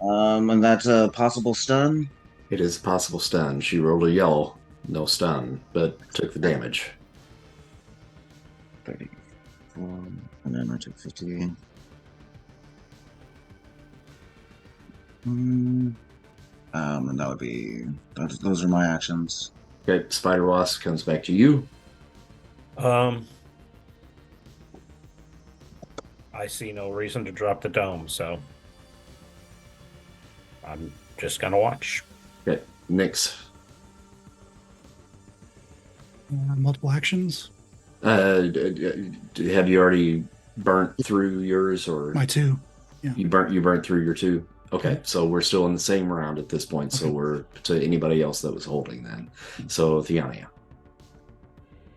D: And that's a possible stun.
A: it is a possible stun. She rolled a yellow, no stun, but took the damage.
D: 30. And then I took 50. And that would be those are my actions.
A: Okay, Spider Wasp comes back to you.
B: I see no reason to drop the dome, so I'm just gonna watch.
A: Okay, Nyx.
F: Multiple actions.
A: Have you already burnt through yours, or
F: My 2.
A: you burnt through your 2? Okay, so we're still in the same round at this point. So
F: Okay.
A: we're to anybody else that was holding then. So Theania.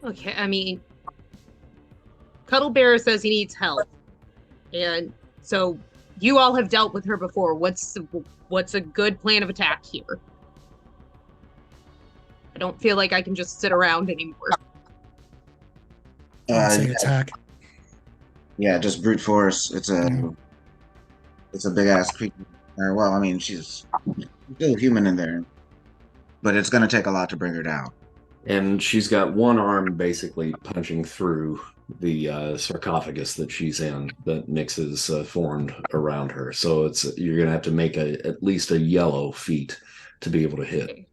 C: Okay, I mean, Cuddle Bear says he needs help, and so you all have dealt with her before. What's a good plan of attack here? I don't feel like I can just sit around anymore.
F: I'd say
D: Yeah,
F: attack.
D: yeah, just brute force. It's a big ass creature. Or, well, I mean, she's still human in there, but it's gonna take a lot to bring her down.
A: And she's got one arm basically punching through the sarcophagus that she's in, that Nyx has formed around her. So you're gonna have to make at least a yellow feat to be able to hit.
C: Okay.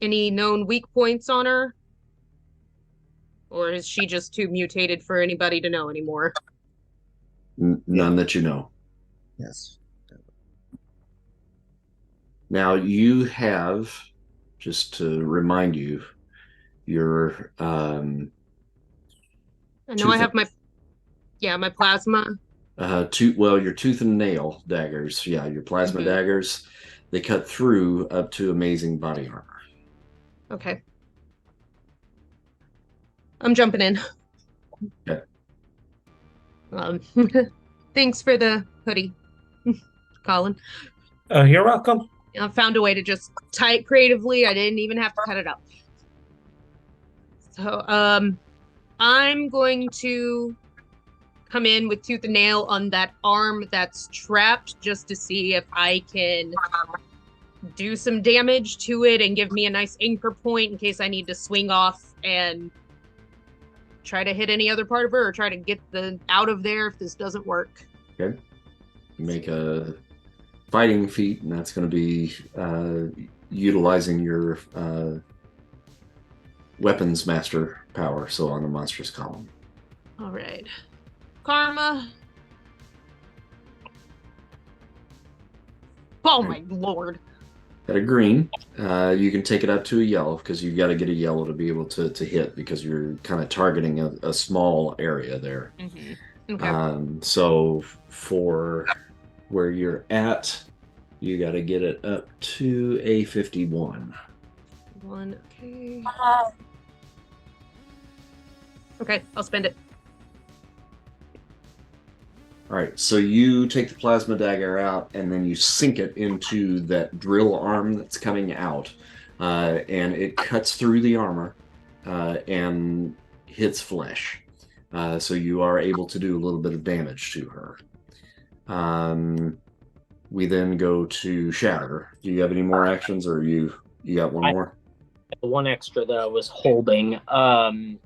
C: Any known weak points on her? Or is she just too mutated for anybody to know anymore?
A: None that you know.
D: Yes.
A: Now you have, just to remind you, your
C: I know I have my plasma.
A: your tooth and nail daggers. Yeah, your plasma daggers. They cut through up to amazing body armor.
C: Okay. I'm jumping in.
A: Okay.
C: Thanks for the hoodie, Colin.
B: You're welcome.
C: I found a way to just tie it creatively. I didn't even have to cut it up. So, I'm going to come in with tooth and nail on that arm that's trapped just to see if I can do some damage to it and give me a nice anchor point in case I need to swing off and try to hit any other part of her or try to get out of there if this doesn't work.
A: Okay. Make a fighting feat, and that's going to be utilizing your weapons master power. So on the monstrous column.
C: All right. Karma. Oh my lord.
A: At a green, you can take it up to a yellow because you've got to get a yellow to be able to hit because you're kind of targeting a small area there.
C: Mm-hmm. Okay.
A: So for where you're at, you got to get it up to a 51.
C: Okay. Okay, I'll spend it.
A: All right, so you take the plasma dagger out and then you sink it into that drill arm that's coming out, and it cuts through the armor and hits flesh. So you are able to do a little bit of damage to her. We then go to Shatter. Do you have any more actions, or you got one more?
E: One extra that I was holding. I'm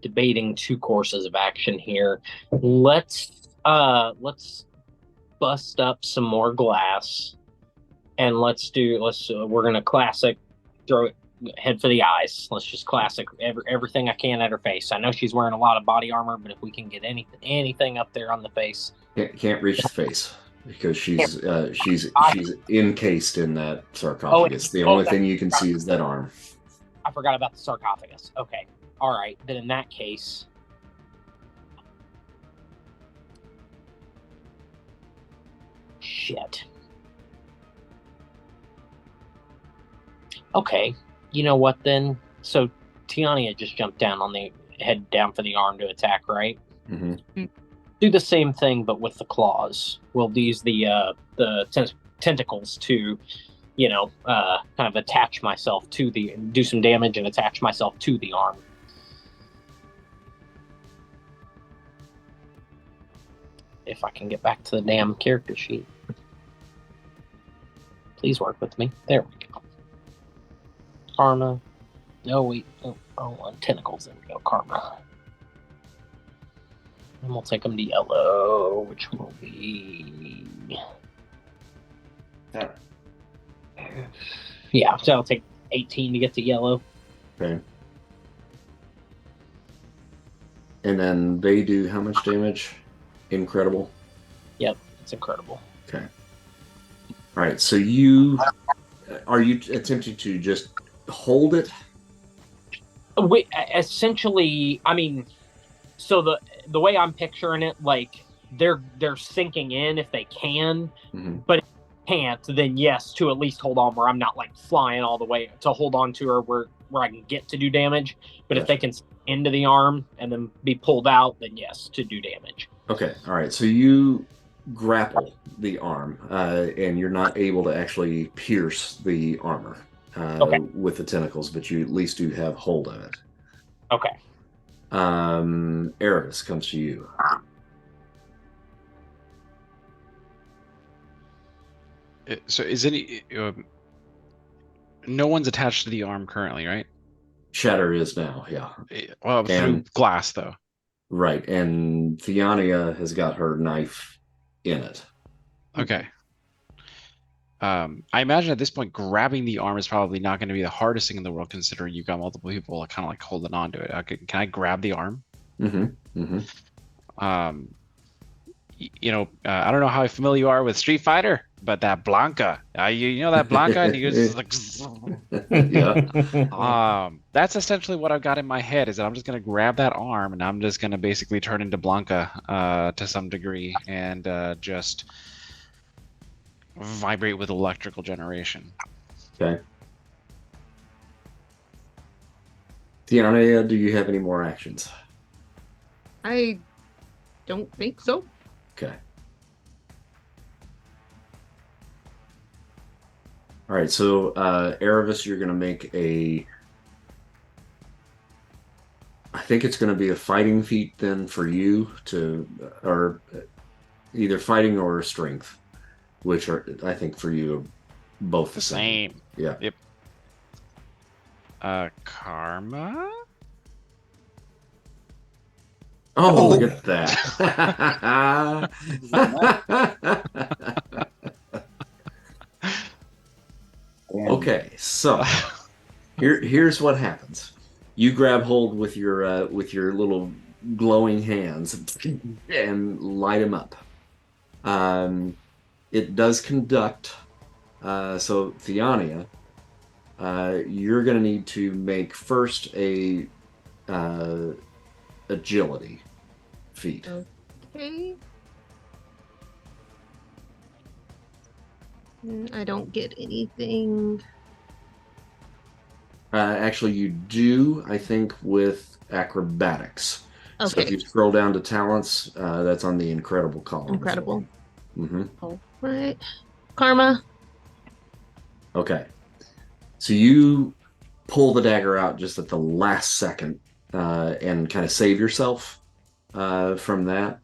E: debating two courses of action here. Let's bust up some more glass, and we're gonna classic throw it head for the eyes. Let's just classic everything I can at her face. I know she's wearing a lot of body armor, but if we can get anything up there on the face,
A: can't reach the face because she's encased in that sarcophagus. The only thing you can see is that arm.
E: I forgot about the sarcophagus. Okay. All right, then in that case, shit. Okay, you know what then? So Tiania just jumped down on the head down for the arm to attack, right?
A: Mm-hmm.
E: Do the same thing, but with the claws. We'll use the tentacles to, kind of attach myself to do some damage and attach myself to the arm. If I can get back to the damn character sheet. Please work with me. There we go. Karma. No, wait. Oh, wrong one. Tentacles. There we go. Karma. And we'll take them to yellow, which will be... Yeah, so I'll take 18 to get to yellow.
A: Okay. And then they do how much damage? Incredible.
E: Yep, it's incredible.
A: Okay. All right, so are you attempting to just hold it?
E: Essentially, I mean, so the way I'm picturing it, like they're sinking in if they can, but if they can't, then yes, to at least hold on where I'm not like flying all the way to hold on to her where I can get to do damage. But if they can into the arm and then be pulled out, then yes, to do damage.
A: Okay, all right. So you grapple the arm, and you're not able to actually pierce the armor with the tentacles, but you at least do have hold of it.
E: Okay.
A: Erebus comes to you.
G: So is any... no one's attached to the arm currently, right?
A: Shatter is now, yeah.
G: Well, through glass, though.
A: Right, and Theania has got her knife in it.
G: Okay. I imagine at this point, grabbing the arm is probably not going to be the hardest thing in the world, considering you've got multiple people kind of like holding on to it. Okay, can I grab the arm? I don't know how familiar you are with Street Fighter, but that Blanca, you know that Blanca, and you just like,
A: yeah.
G: That's essentially what I've got in my head. Is that I'm just gonna grab that arm and I'm just gonna basically turn into Blanca to some degree and just vibrate with electrical generation.
A: Okay. Tiana, do you have any more actions?
C: I don't think so.
A: Okay. All right, so Erebus, you're going to make I think it's going to be a fighting feat then for you or either fighting or strength, which are, I think for you, both the same. Yeah.
G: Yep. Karma?
A: Oh, look at that. Okay, so here's what happens. You grab hold with your little glowing hands and light them up. It does conduct. So Theania, you're going to need to make first a agility feat.
C: Okay. I don't get anything.
A: Actually, you do, I think, with acrobatics.
C: Okay.
A: So if you scroll down to talents, that's on the incredible column.
C: Incredible.
A: All
C: right. Karma.
A: Okay. So you pull the dagger out just at the last second and kind of save yourself from that.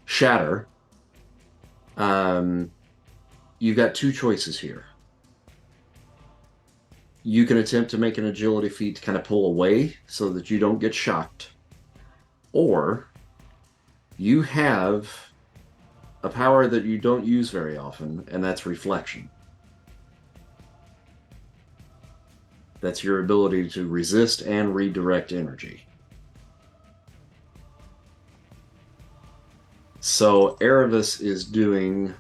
A: Shatter. You've got two choices here. You can attempt to make an agility feat to kind of pull away so that you don't get shocked. Or you have a power that you don't use very often, and that's reflection. That's your ability to resist and redirect energy. So Erebus is doing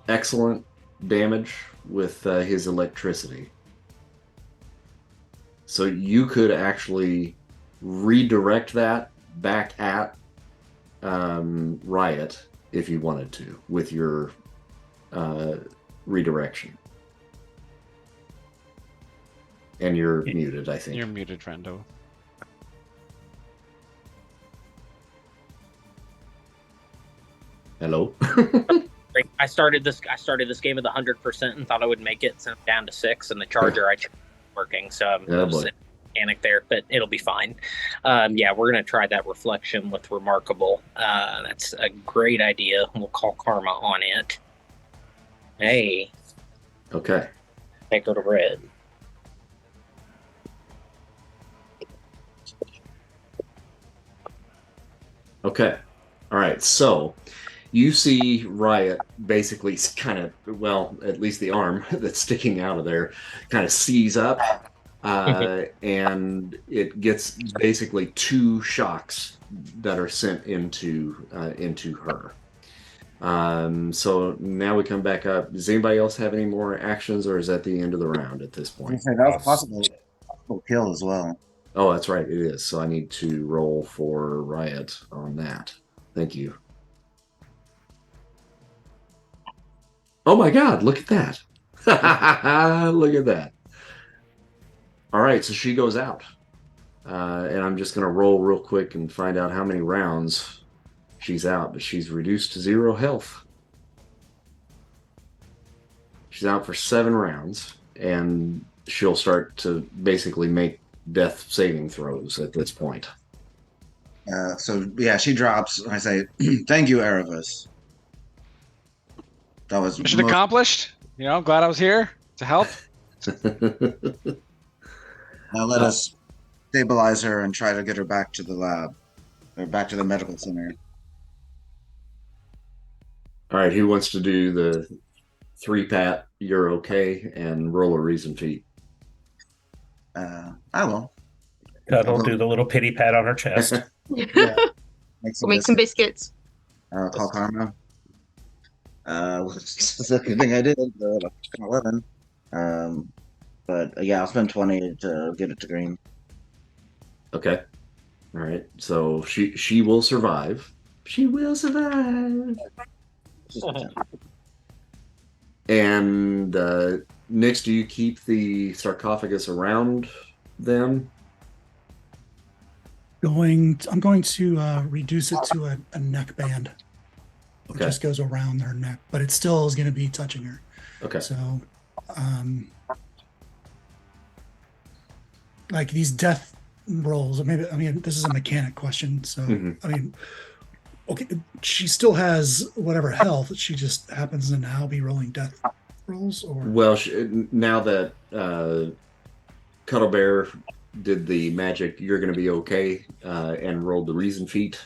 A: excellent damage with his electricity. So you could actually redirect that back at Riot if you wanted to with your redirection. And you're muted, I think.
G: You're muted, friendo.
A: Hello.
E: I started this game with 100% and thought I would make it, sent down to 6, and the charger I tried working, so I'm just in panic there, but it'll be fine. Yeah, we're gonna try that reflection with remarkable. That's a great idea. We'll call Karma on it. Hey.
A: Okay.
E: Take her to red.
A: Okay. All right. So you see Riot basically kind of, well, at least the arm that's sticking out of there kind of seize up, and it gets basically 2 shocks that are sent into her. So now we come back up. Does anybody else have any more actions, or is that the end of the round at this point?
D: That was possible kill as well.
A: Oh, that's right. It is. So I need to roll for Riot on that. Thank you. Oh my God, look at that. Look at that. All right, so she goes out. And I'm just going to roll real quick and find out how many rounds she's out, but she's reduced to 0 health. She's out for 7 rounds, and she'll start to basically make death saving throws at this point.
D: So yeah, she drops. I say, "Thank you, Erebus." That was
G: Mission accomplished. You know, I'm glad I was here to help.
D: Now let us stabilize her and try to get her back to the lab, or back to the medical center.
A: All right, who wants to do the 3-pat, you're okay, and roll a reason feat?
D: I will.
B: Cuddle, do the little pity pat on her chest.
D: Yeah.
C: We'll make some biscuits.
D: Call Karma. What's the second thing I did? 11. But yeah, I'll spend 20 to get it to green.
A: Okay. All right. So she will survive. She will survive. And Nix, do you keep the sarcophagus around them?
F: I'm going to reduce it to a neck band. It
A: Okay.
F: just goes around her neck, but it still is going to be touching her.
A: Okay.
F: So, like these death rolls, or maybe, I mean, this is a mechanic question. So, I mean, okay, she still has whatever health. She just happens to now be rolling death rolls, or
A: Well, now that Cuddle Bear did the magic, you're going to be okay, and rolled the reason feat,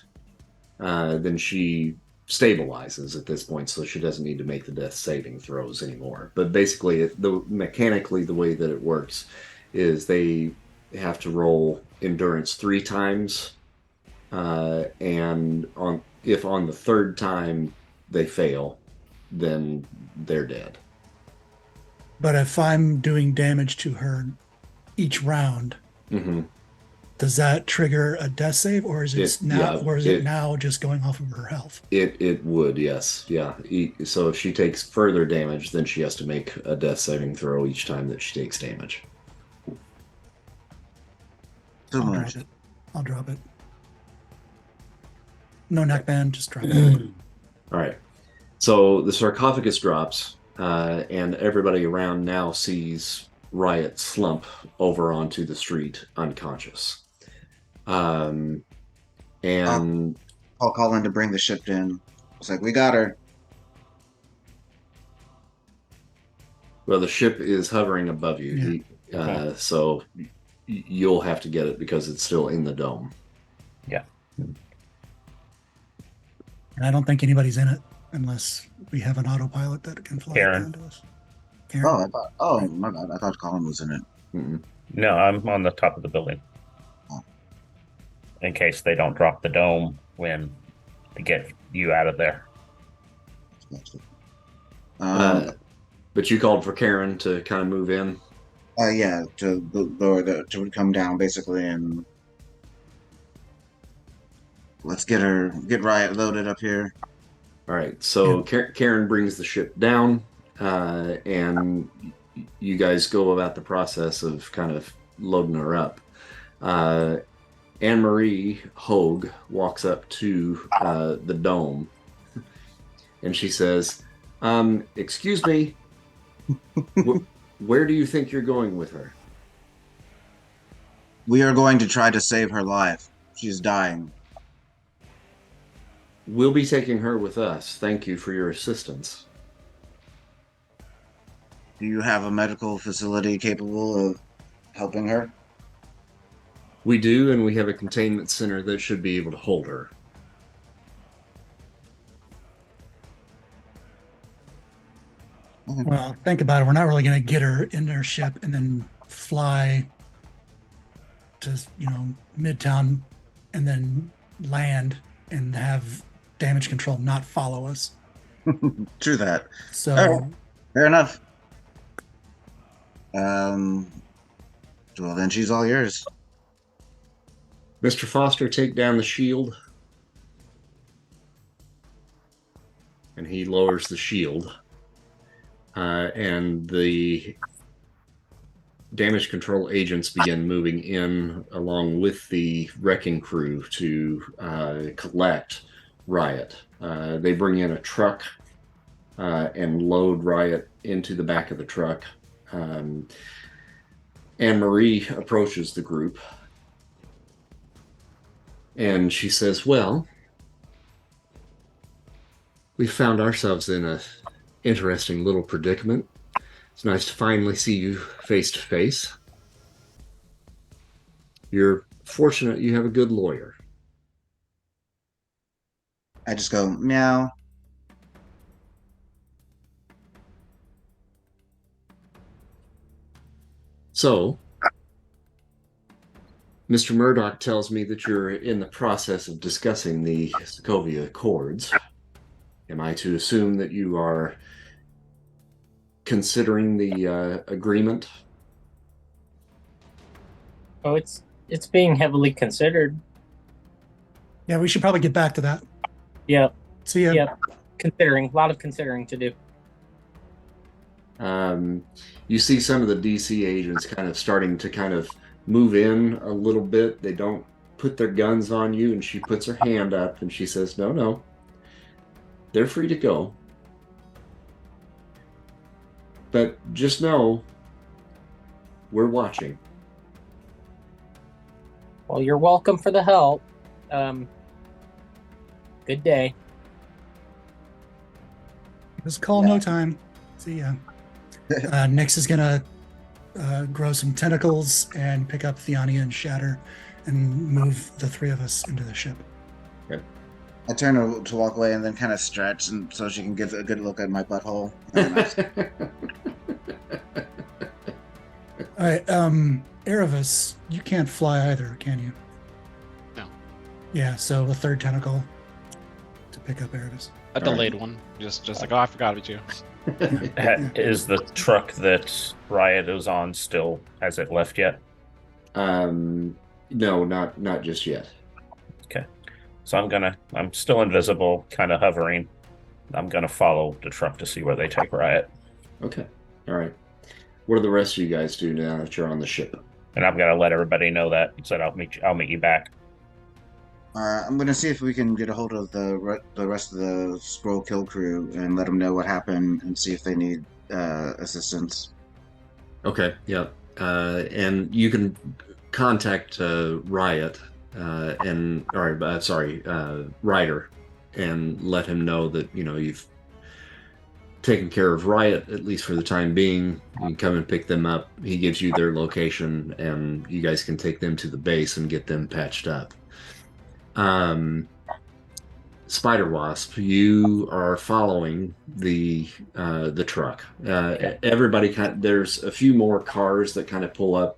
A: then she stabilizes at this point, so she doesn't need to make the death saving throws anymore. But basically, mechanically, the way that it works is they have to roll endurance 3 times, and if on the 3rd time they fail, then they're dead.
F: but if I'm doing damage to her each round, does that trigger a death save, or is it now just going off of her health?
A: It would, yes, yeah. So if she takes further damage, then she has to make a death saving throw each time that she takes damage.
F: I'll drop it. No neckband, just drop it.
A: All right. So the sarcophagus drops, and everybody around now sees Riot slump over onto the street unconscious. And
D: I'll call in to bring the ship in. It's like, we got her.
A: well, the ship is hovering above you. So you'll have to get it because it's still in the dome.
B: Yeah.
F: And I don't think anybody's in it unless we have an autopilot that can fly
B: Karen.
F: down to us. Karen?
D: My bad. I thought Colin was in it.
B: No, I'm on the top of the building. In case they don't drop the dome when to get you out of there.
A: But you called for Karen to kind of move in.
D: Yeah, to lower to come down basically, and let's get Riot loaded up here.
A: All right, so Karen brings the ship down, and you guys go about the process of kind of loading her up, Anne Marie Hogue walks up to the dome, and she says, "Excuse me, where do you think you're going with her?"
D: We are going to try to save her life. She's dying.
A: "We'll be taking her with us. Thank you for your assistance."
D: Do you have a medical facility capable of helping her?
A: We do, and we have a containment center that should be able to hold her.
F: Well, think about it. We're not really going to get her in our ship and then fly to, Midtown and then land and have damage control not follow us.
D: True that.
F: So,
D: All right. Fair enough. Well, then she's all yours.
A: Mr. Foster, take down the shield. And he lowers the shield. And the damage control agents begin moving in along with the wrecking crew to collect Riot. They bring in a truck and load Riot into the back of the truck. Anne Marie approaches the group and she says, "Well, we found ourselves in a interesting little predicament. It's nice to finally see you face to face. You're fortunate you have a good lawyer."
D: I just go, meow.
A: So, Mr. Murdock tells me that you're in the process of discussing the Sokovia Accords. Am I to assume that you are considering the agreement?
E: Oh, it's being heavily considered.
F: yeah, we should probably get back to that.
E: Yep.
F: See ya.
E: Yep. Considering, a lot of considering to do.
A: You see some of the DC agents kind of starting to kind of move in a little bit. They don't put their guns on you, and she puts her hand up and she says, no, they're free to go. But just know, we're watching.
E: Well, you're welcome for the help. Good day.
F: Just call no time. See ya. Nyx is gonna grow some tentacles and pick up Theania and Shatter and move the three of us into the ship.
D: I turn to walk away and then kind of stretch and so she can get a good look at my butthole.
F: All right, Erebus, you can't fly either, can you?
G: No.
F: Yeah, so a third tentacle to pick up Erebus.
G: A delayed one. Just like, oh, I forgot about you.
B: Is the truck that Riot is on still, has it left yet?
A: No, not just yet.
B: Okay. So I'm still invisible, kind of hovering. I'm gonna follow the truck to see where they take Riot.
A: Okay. All right. What do the rest of you guys do now that you're on the ship?
B: And I'm gonna let everybody know that. Said I'll meet you back.
D: I'm gonna see if we can get a hold of the rest of the Skrull Kill Krew and let them know what happened and see if they need assistance.
A: Okay. Yeah. And you can contact Riot Ryder, and let him know that you've taken care of Riot, at least for the time being. You can come and pick them up. He gives you their location, and you guys can take them to the base and get them patched up. Spider Wasp, you are following the truck. Everybody there's a few more cars that kind of pull up,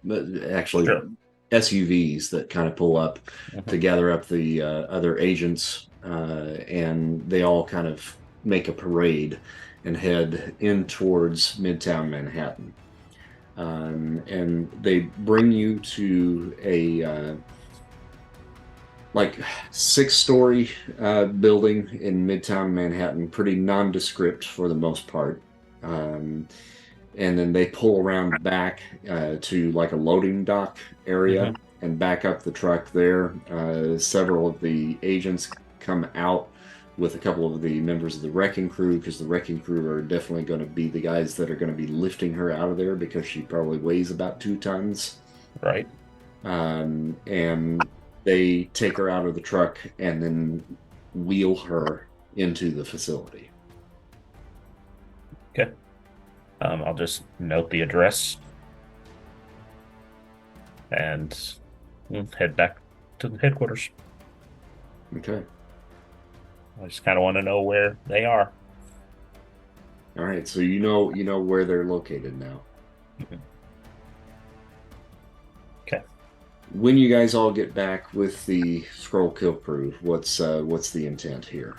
A: actually sure. SUVs that kind of pull up to gather up the other agents, and they all kind of make a parade and head in towards Midtown Manhattan. And they bring you to a like 6-story building in Midtown Manhattan, pretty nondescript for the most part. and then they pull around back to like a loading dock area and back up the truck there. Several of the agents come out with a couple of the members of the wrecking crew, because the wrecking crew are definitely going to be the guys that are going to be lifting her out of there, because she probably weighs about 2 tons.
B: Right.
A: And they take her out of the truck and then wheel her into the facility.
B: Okay. I'll just note the address and head back to the headquarters.
A: Okay.
B: I just kind of want to know where they are.
A: All right. So you know where they're located now.
B: Okay.
A: When you guys all get back with the Skrull Kill Krew, what's the intent here?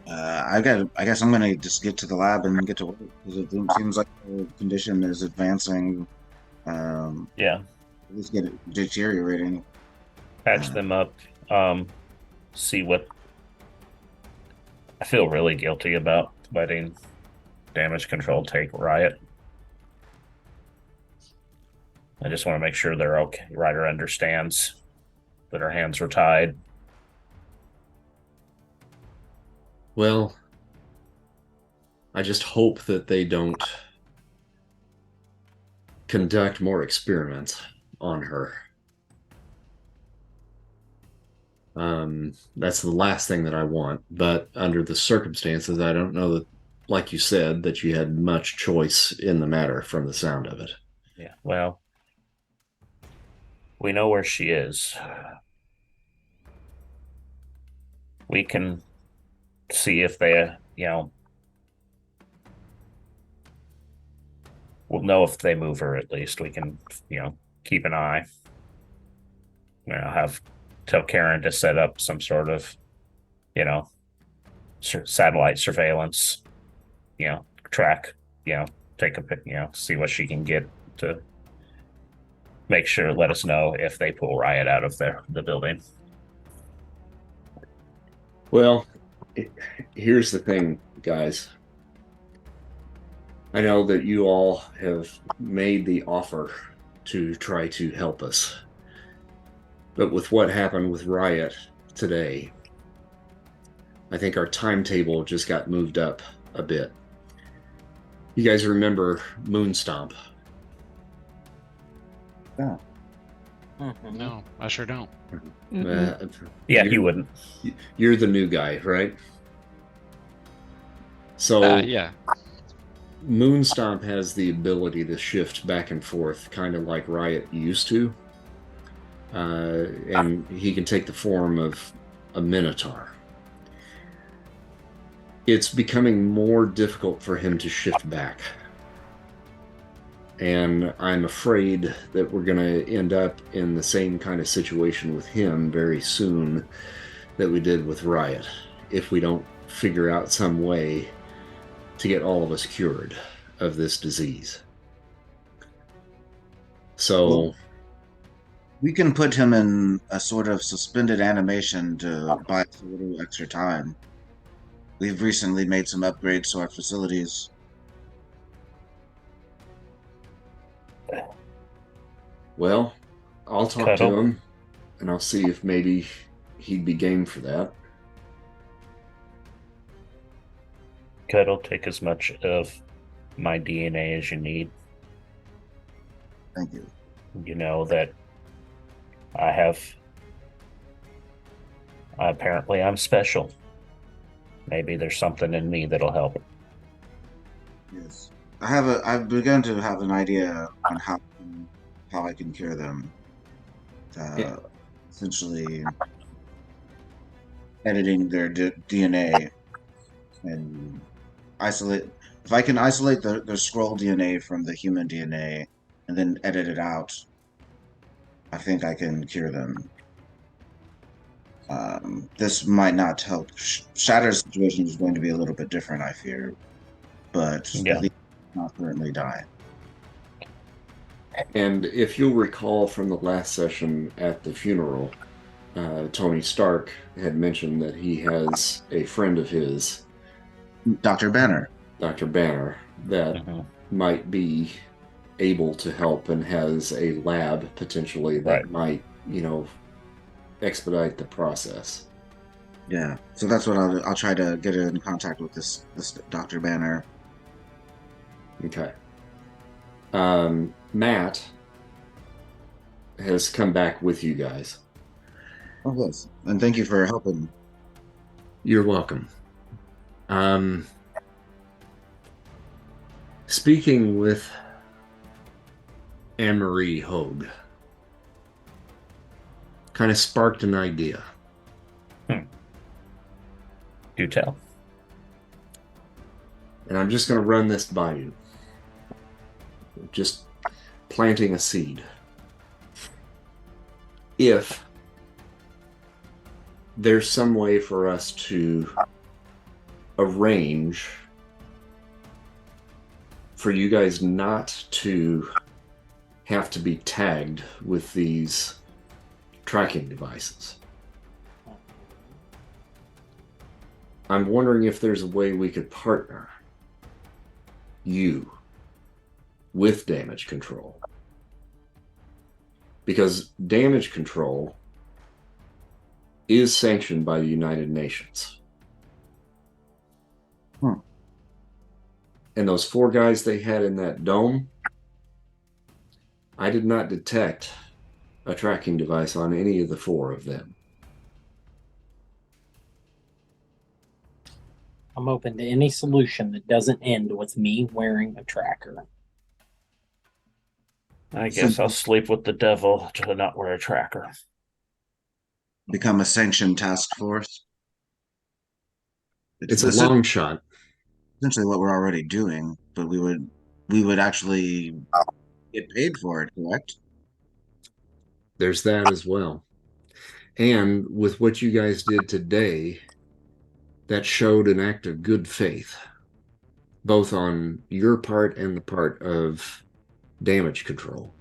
D: I guess I'm gonna just get to the lab and get to work, because it seems like the condition is advancing.
B: Yeah.
D: At least get it deteriorating.
B: Patch them up. See what. I feel really guilty about letting damage control take Riot. I just want to make sure they're okay. Ryder understands that our hands are tied.
A: Well, I just hope that they don't conduct more experiments on her. That's the last thing that I want, but under the circumstances, I don't know that, like you said, that you had much choice in the matter from the sound of it.
B: Yeah, well, we know where she is. We can see if they, we'll know if they move her. At least we can, keep an eye. Tell Karen to set up some sort of, satellite surveillance, track, take a pic, see what she can get to make sure, let us know if they pull Riot out of the building.
A: Well, here's the thing, guys. I know that you all have made the offer to try to help us. But with what happened with Riot today, I think our timetable just got moved up a bit. You guys remember Moonstomp?
D: Yeah.
G: No, I sure don't.
B: Yeah, you wouldn't.
A: You're the new guy, right? So
G: yeah.
A: Moonstomp has the ability to shift back and forth, kind of like Riot used to. And he can take the form of a minotaur. It's becoming more difficult for him to shift back. And I'm afraid that we're going to end up in the same kind of situation with him very soon that we did with Riot, if we don't figure out some way to get all of us cured of this disease. So...
D: Well, we can put him in a sort of suspended animation to buy us a little extra time. We've recently made some upgrades to our facilities.
A: Well, I'll talk to him, and I'll see if maybe he'd be game for that.
B: Cuddle, take as much of my DNA as you need.
D: Thank you.
B: You know that apparently I'm special. Maybe there's something in me that'll help.
D: Yes. I've begun to have an idea on how I can cure them. Essentially editing their DNA and isolate. If I can isolate the Skrull DNA from the human DNA and then edit it out, I think I can cure them. This might not help. Shatter's situation is going to be a little bit different, I fear, but at least not currently die.
A: And if you'll recall from the last session at the funeral, Tony Stark had mentioned that he has a friend of his,
D: Dr. Banner.
A: Dr. Banner that
B: Mhm.
A: might be able to help and has a lab potentially that
B: Right.
A: might, expedite the process.
D: Yeah, so that's what I'll try to get in contact with this Dr. Banner.
A: Okay. Matt has come back with you guys.
D: Oh yes, and thank you for helping.
A: You're welcome. Speaking with Anne-Marie Hogue kind of sparked an idea.
B: Do tell.
A: And I'm just going to run this by you. Just planting a seed. If there's some way for us to arrange for you guys not to have to be tagged with these tracking devices. I'm wondering if there's a way we could partner you with damage control. Because damage control is sanctioned by the United Nations. And those 4 guys they had in that dome, I did not detect a tracking device on any of the 4 of them.
E: I'm open to any solution that doesn't end with me wearing a tracker.
B: I guess I'll sleep with the devil to not wear a tracker.
D: Become a sanctioned task force.
A: It's a long shot.
D: Essentially what we're already doing, but we would actually get paid for it, correct?
A: There's that as well. And with what you guys did today, that showed an act of good faith, both on your part and the part of damage control.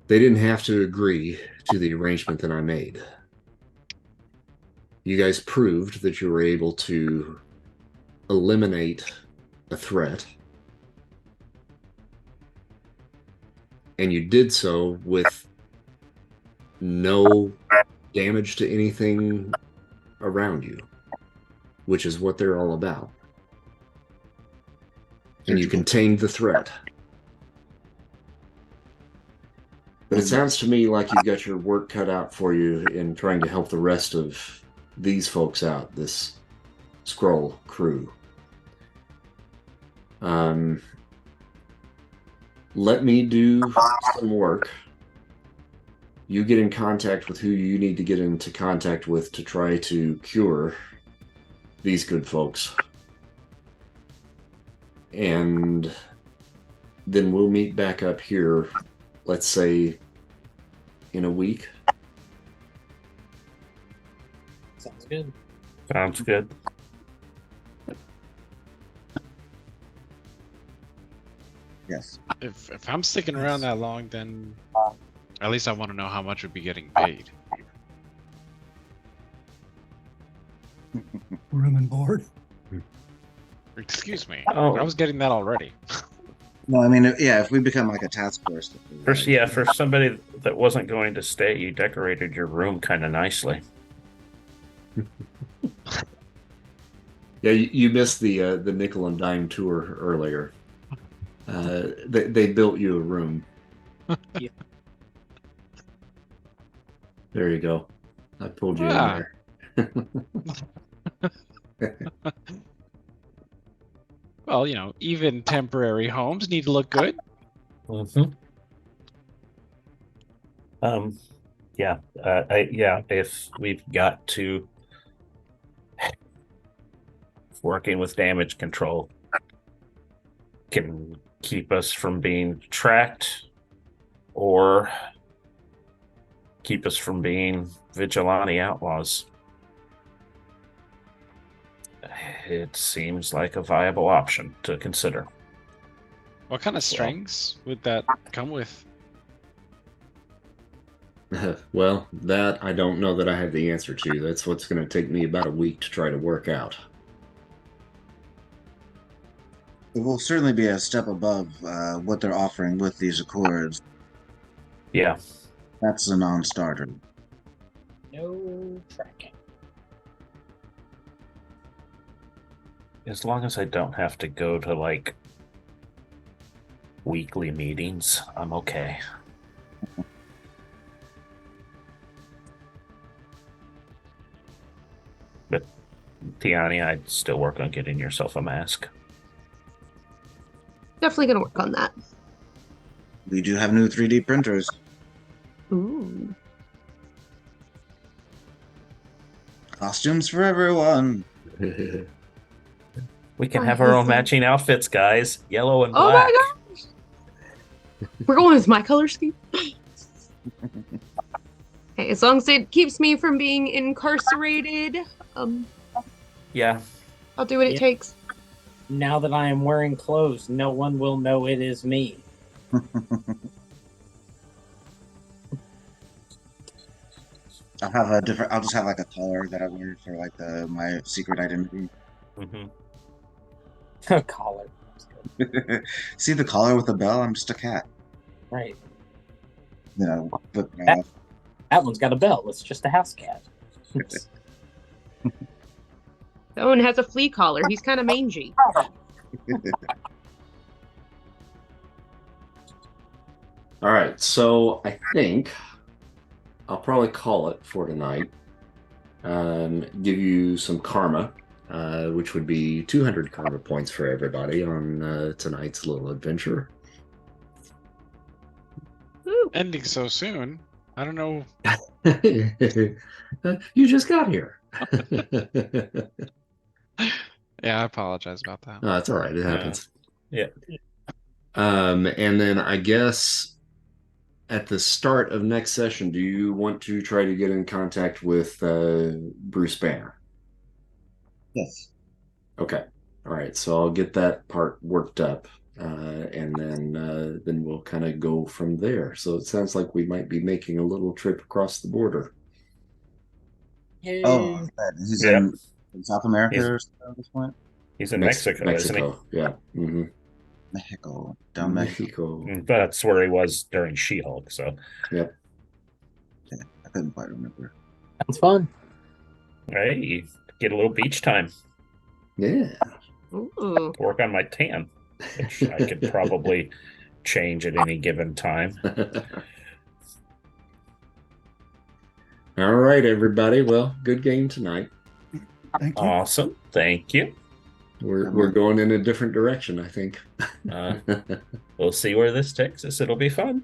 A: They didn't have to agree to the arrangement that I made. You guys proved that you were able to eliminate a threat. And you did so with no damage to anything around you, which is what they're all about. And you contained the threat. But it sounds to me like you've got your work cut out for you in trying to help the rest of these folks out, this Skrull crew. Let me do some work. You get in contact with who you need to get into contact with to try to cure these good folks. And then we'll meet back up here, let's say, in a week.
E: Sounds good.
B: Sounds good.
D: Yes.
G: If I'm sticking around that long, then at least I want to know how much would be getting paid.
F: Room and board.
G: Excuse me.
B: Oh.
G: I was getting that already.
D: No, I mean, yeah, if we become like a task force.
B: For somebody that wasn't going to stay, you decorated your room kind of nicely.
A: Yeah, you missed the nickel and dime tour earlier. They built you a room.
E: Yeah.
A: There you go. I pulled you in there.
G: Well, even temporary homes need to look good.
B: Mm-hmm. If we've got to working with damage control can keep us from being tracked or keep us from being vigilante outlaws. It seems like a viable option to consider.
G: What kind of strings would that come with?
A: Well, that I don't know that I have the answer to. That's what's going to take me about a week to try to work out.
D: It will certainly be a step above what they're offering with these Accords.
B: Yeah.
D: That's a non-starter.
E: No tracking.
B: As long as I don't have to go to like weekly meetings, I'm okay. But Tiani, I'd still work on getting yourself a mask.
C: Definitely gonna work on that.
D: We do have new 3D printers.
C: Ooh.
D: Costumes for everyone.
B: We can have our own matching outfits, guys. Yellow and
C: Oh
B: black.
C: my gosh! We're going with my color scheme. Okay, as long as it keeps me from being incarcerated,
B: Yeah.
C: I'll do what it
E: Yeah.
C: takes.
E: Now that I am wearing clothes, no one will know it is me.
D: I'll have a different. I'll just have like a collar that I wear for like my secret identity.
E: Collar.
D: See the collar with the bell? I'm just a cat.
E: Right.
D: You know, flip it
E: That-
D: off.
E: That one's got a bell. It's just a house cat.
C: That one has a flea collar. He's kind of mangy.
A: All right, so I think I'll probably call it for tonight. Give you some karma, which would be 200 karma points for everybody on tonight's little adventure.
C: Woo.
G: Ending so soon. I don't know.
A: You just got here.
G: Yeah, I apologize about that.
A: No, that's all right. It happens.
B: Yeah.
A: And then I guess at the start of next session, do you want to try to get in contact with Bruce Banner?
D: Yes.
A: Okay. All right. So I'll get that part worked up, and then we'll kind of go from there. So it sounds like we might be making a little trip across the border.
E: Yay.
D: Oh, he's
B: Yep.
D: in South America
B: He's-
D: or something at this point.
B: He's in Mexico, isn't he?
A: Yeah. Mm-hmm.
D: Mexico, down Mexico.
A: Mexico.
B: That's where he was during She-Hulk. So,
A: Yep.
D: Yeah, I couldn't quite remember.
E: Sounds fun.
B: right, you get a little beach time.
A: Yeah.
C: Ooh.
B: Work on my tan, which I could probably change at any given time.
A: All right, everybody. Well, good game tonight.
F: Thank you.
B: Awesome. Thank you.
A: We're going in a different direction, I think.
B: We'll see where this takes us. It'll be fun.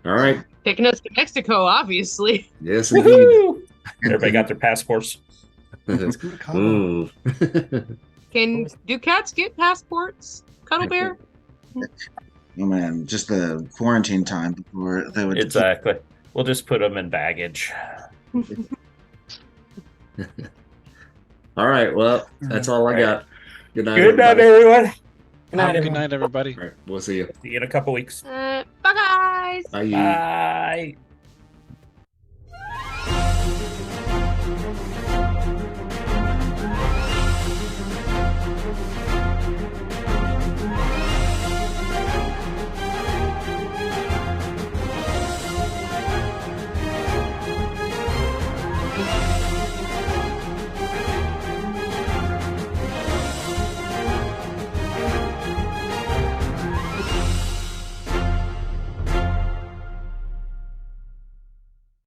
A: All right.
C: Taking us to Mexico, obviously.
A: Yes, indeed.
B: Woohoo! Everybody got their passports.
A: Ooh.
C: Do cats get passports? Cuddle bear?
D: Oh man, just the quarantine time before they would.
B: Exactly. We'll just put them in baggage.
A: All right. Well, that's all I got. Good night.
B: Good night,
A: everybody.
B: everyone.
E: Good night,
G: Good
E: everyone.
G: night, everybody.
A: All right. We'll see you.
B: See you in a couple weeks.
C: Bye, guys.
A: Bye.
B: Bye.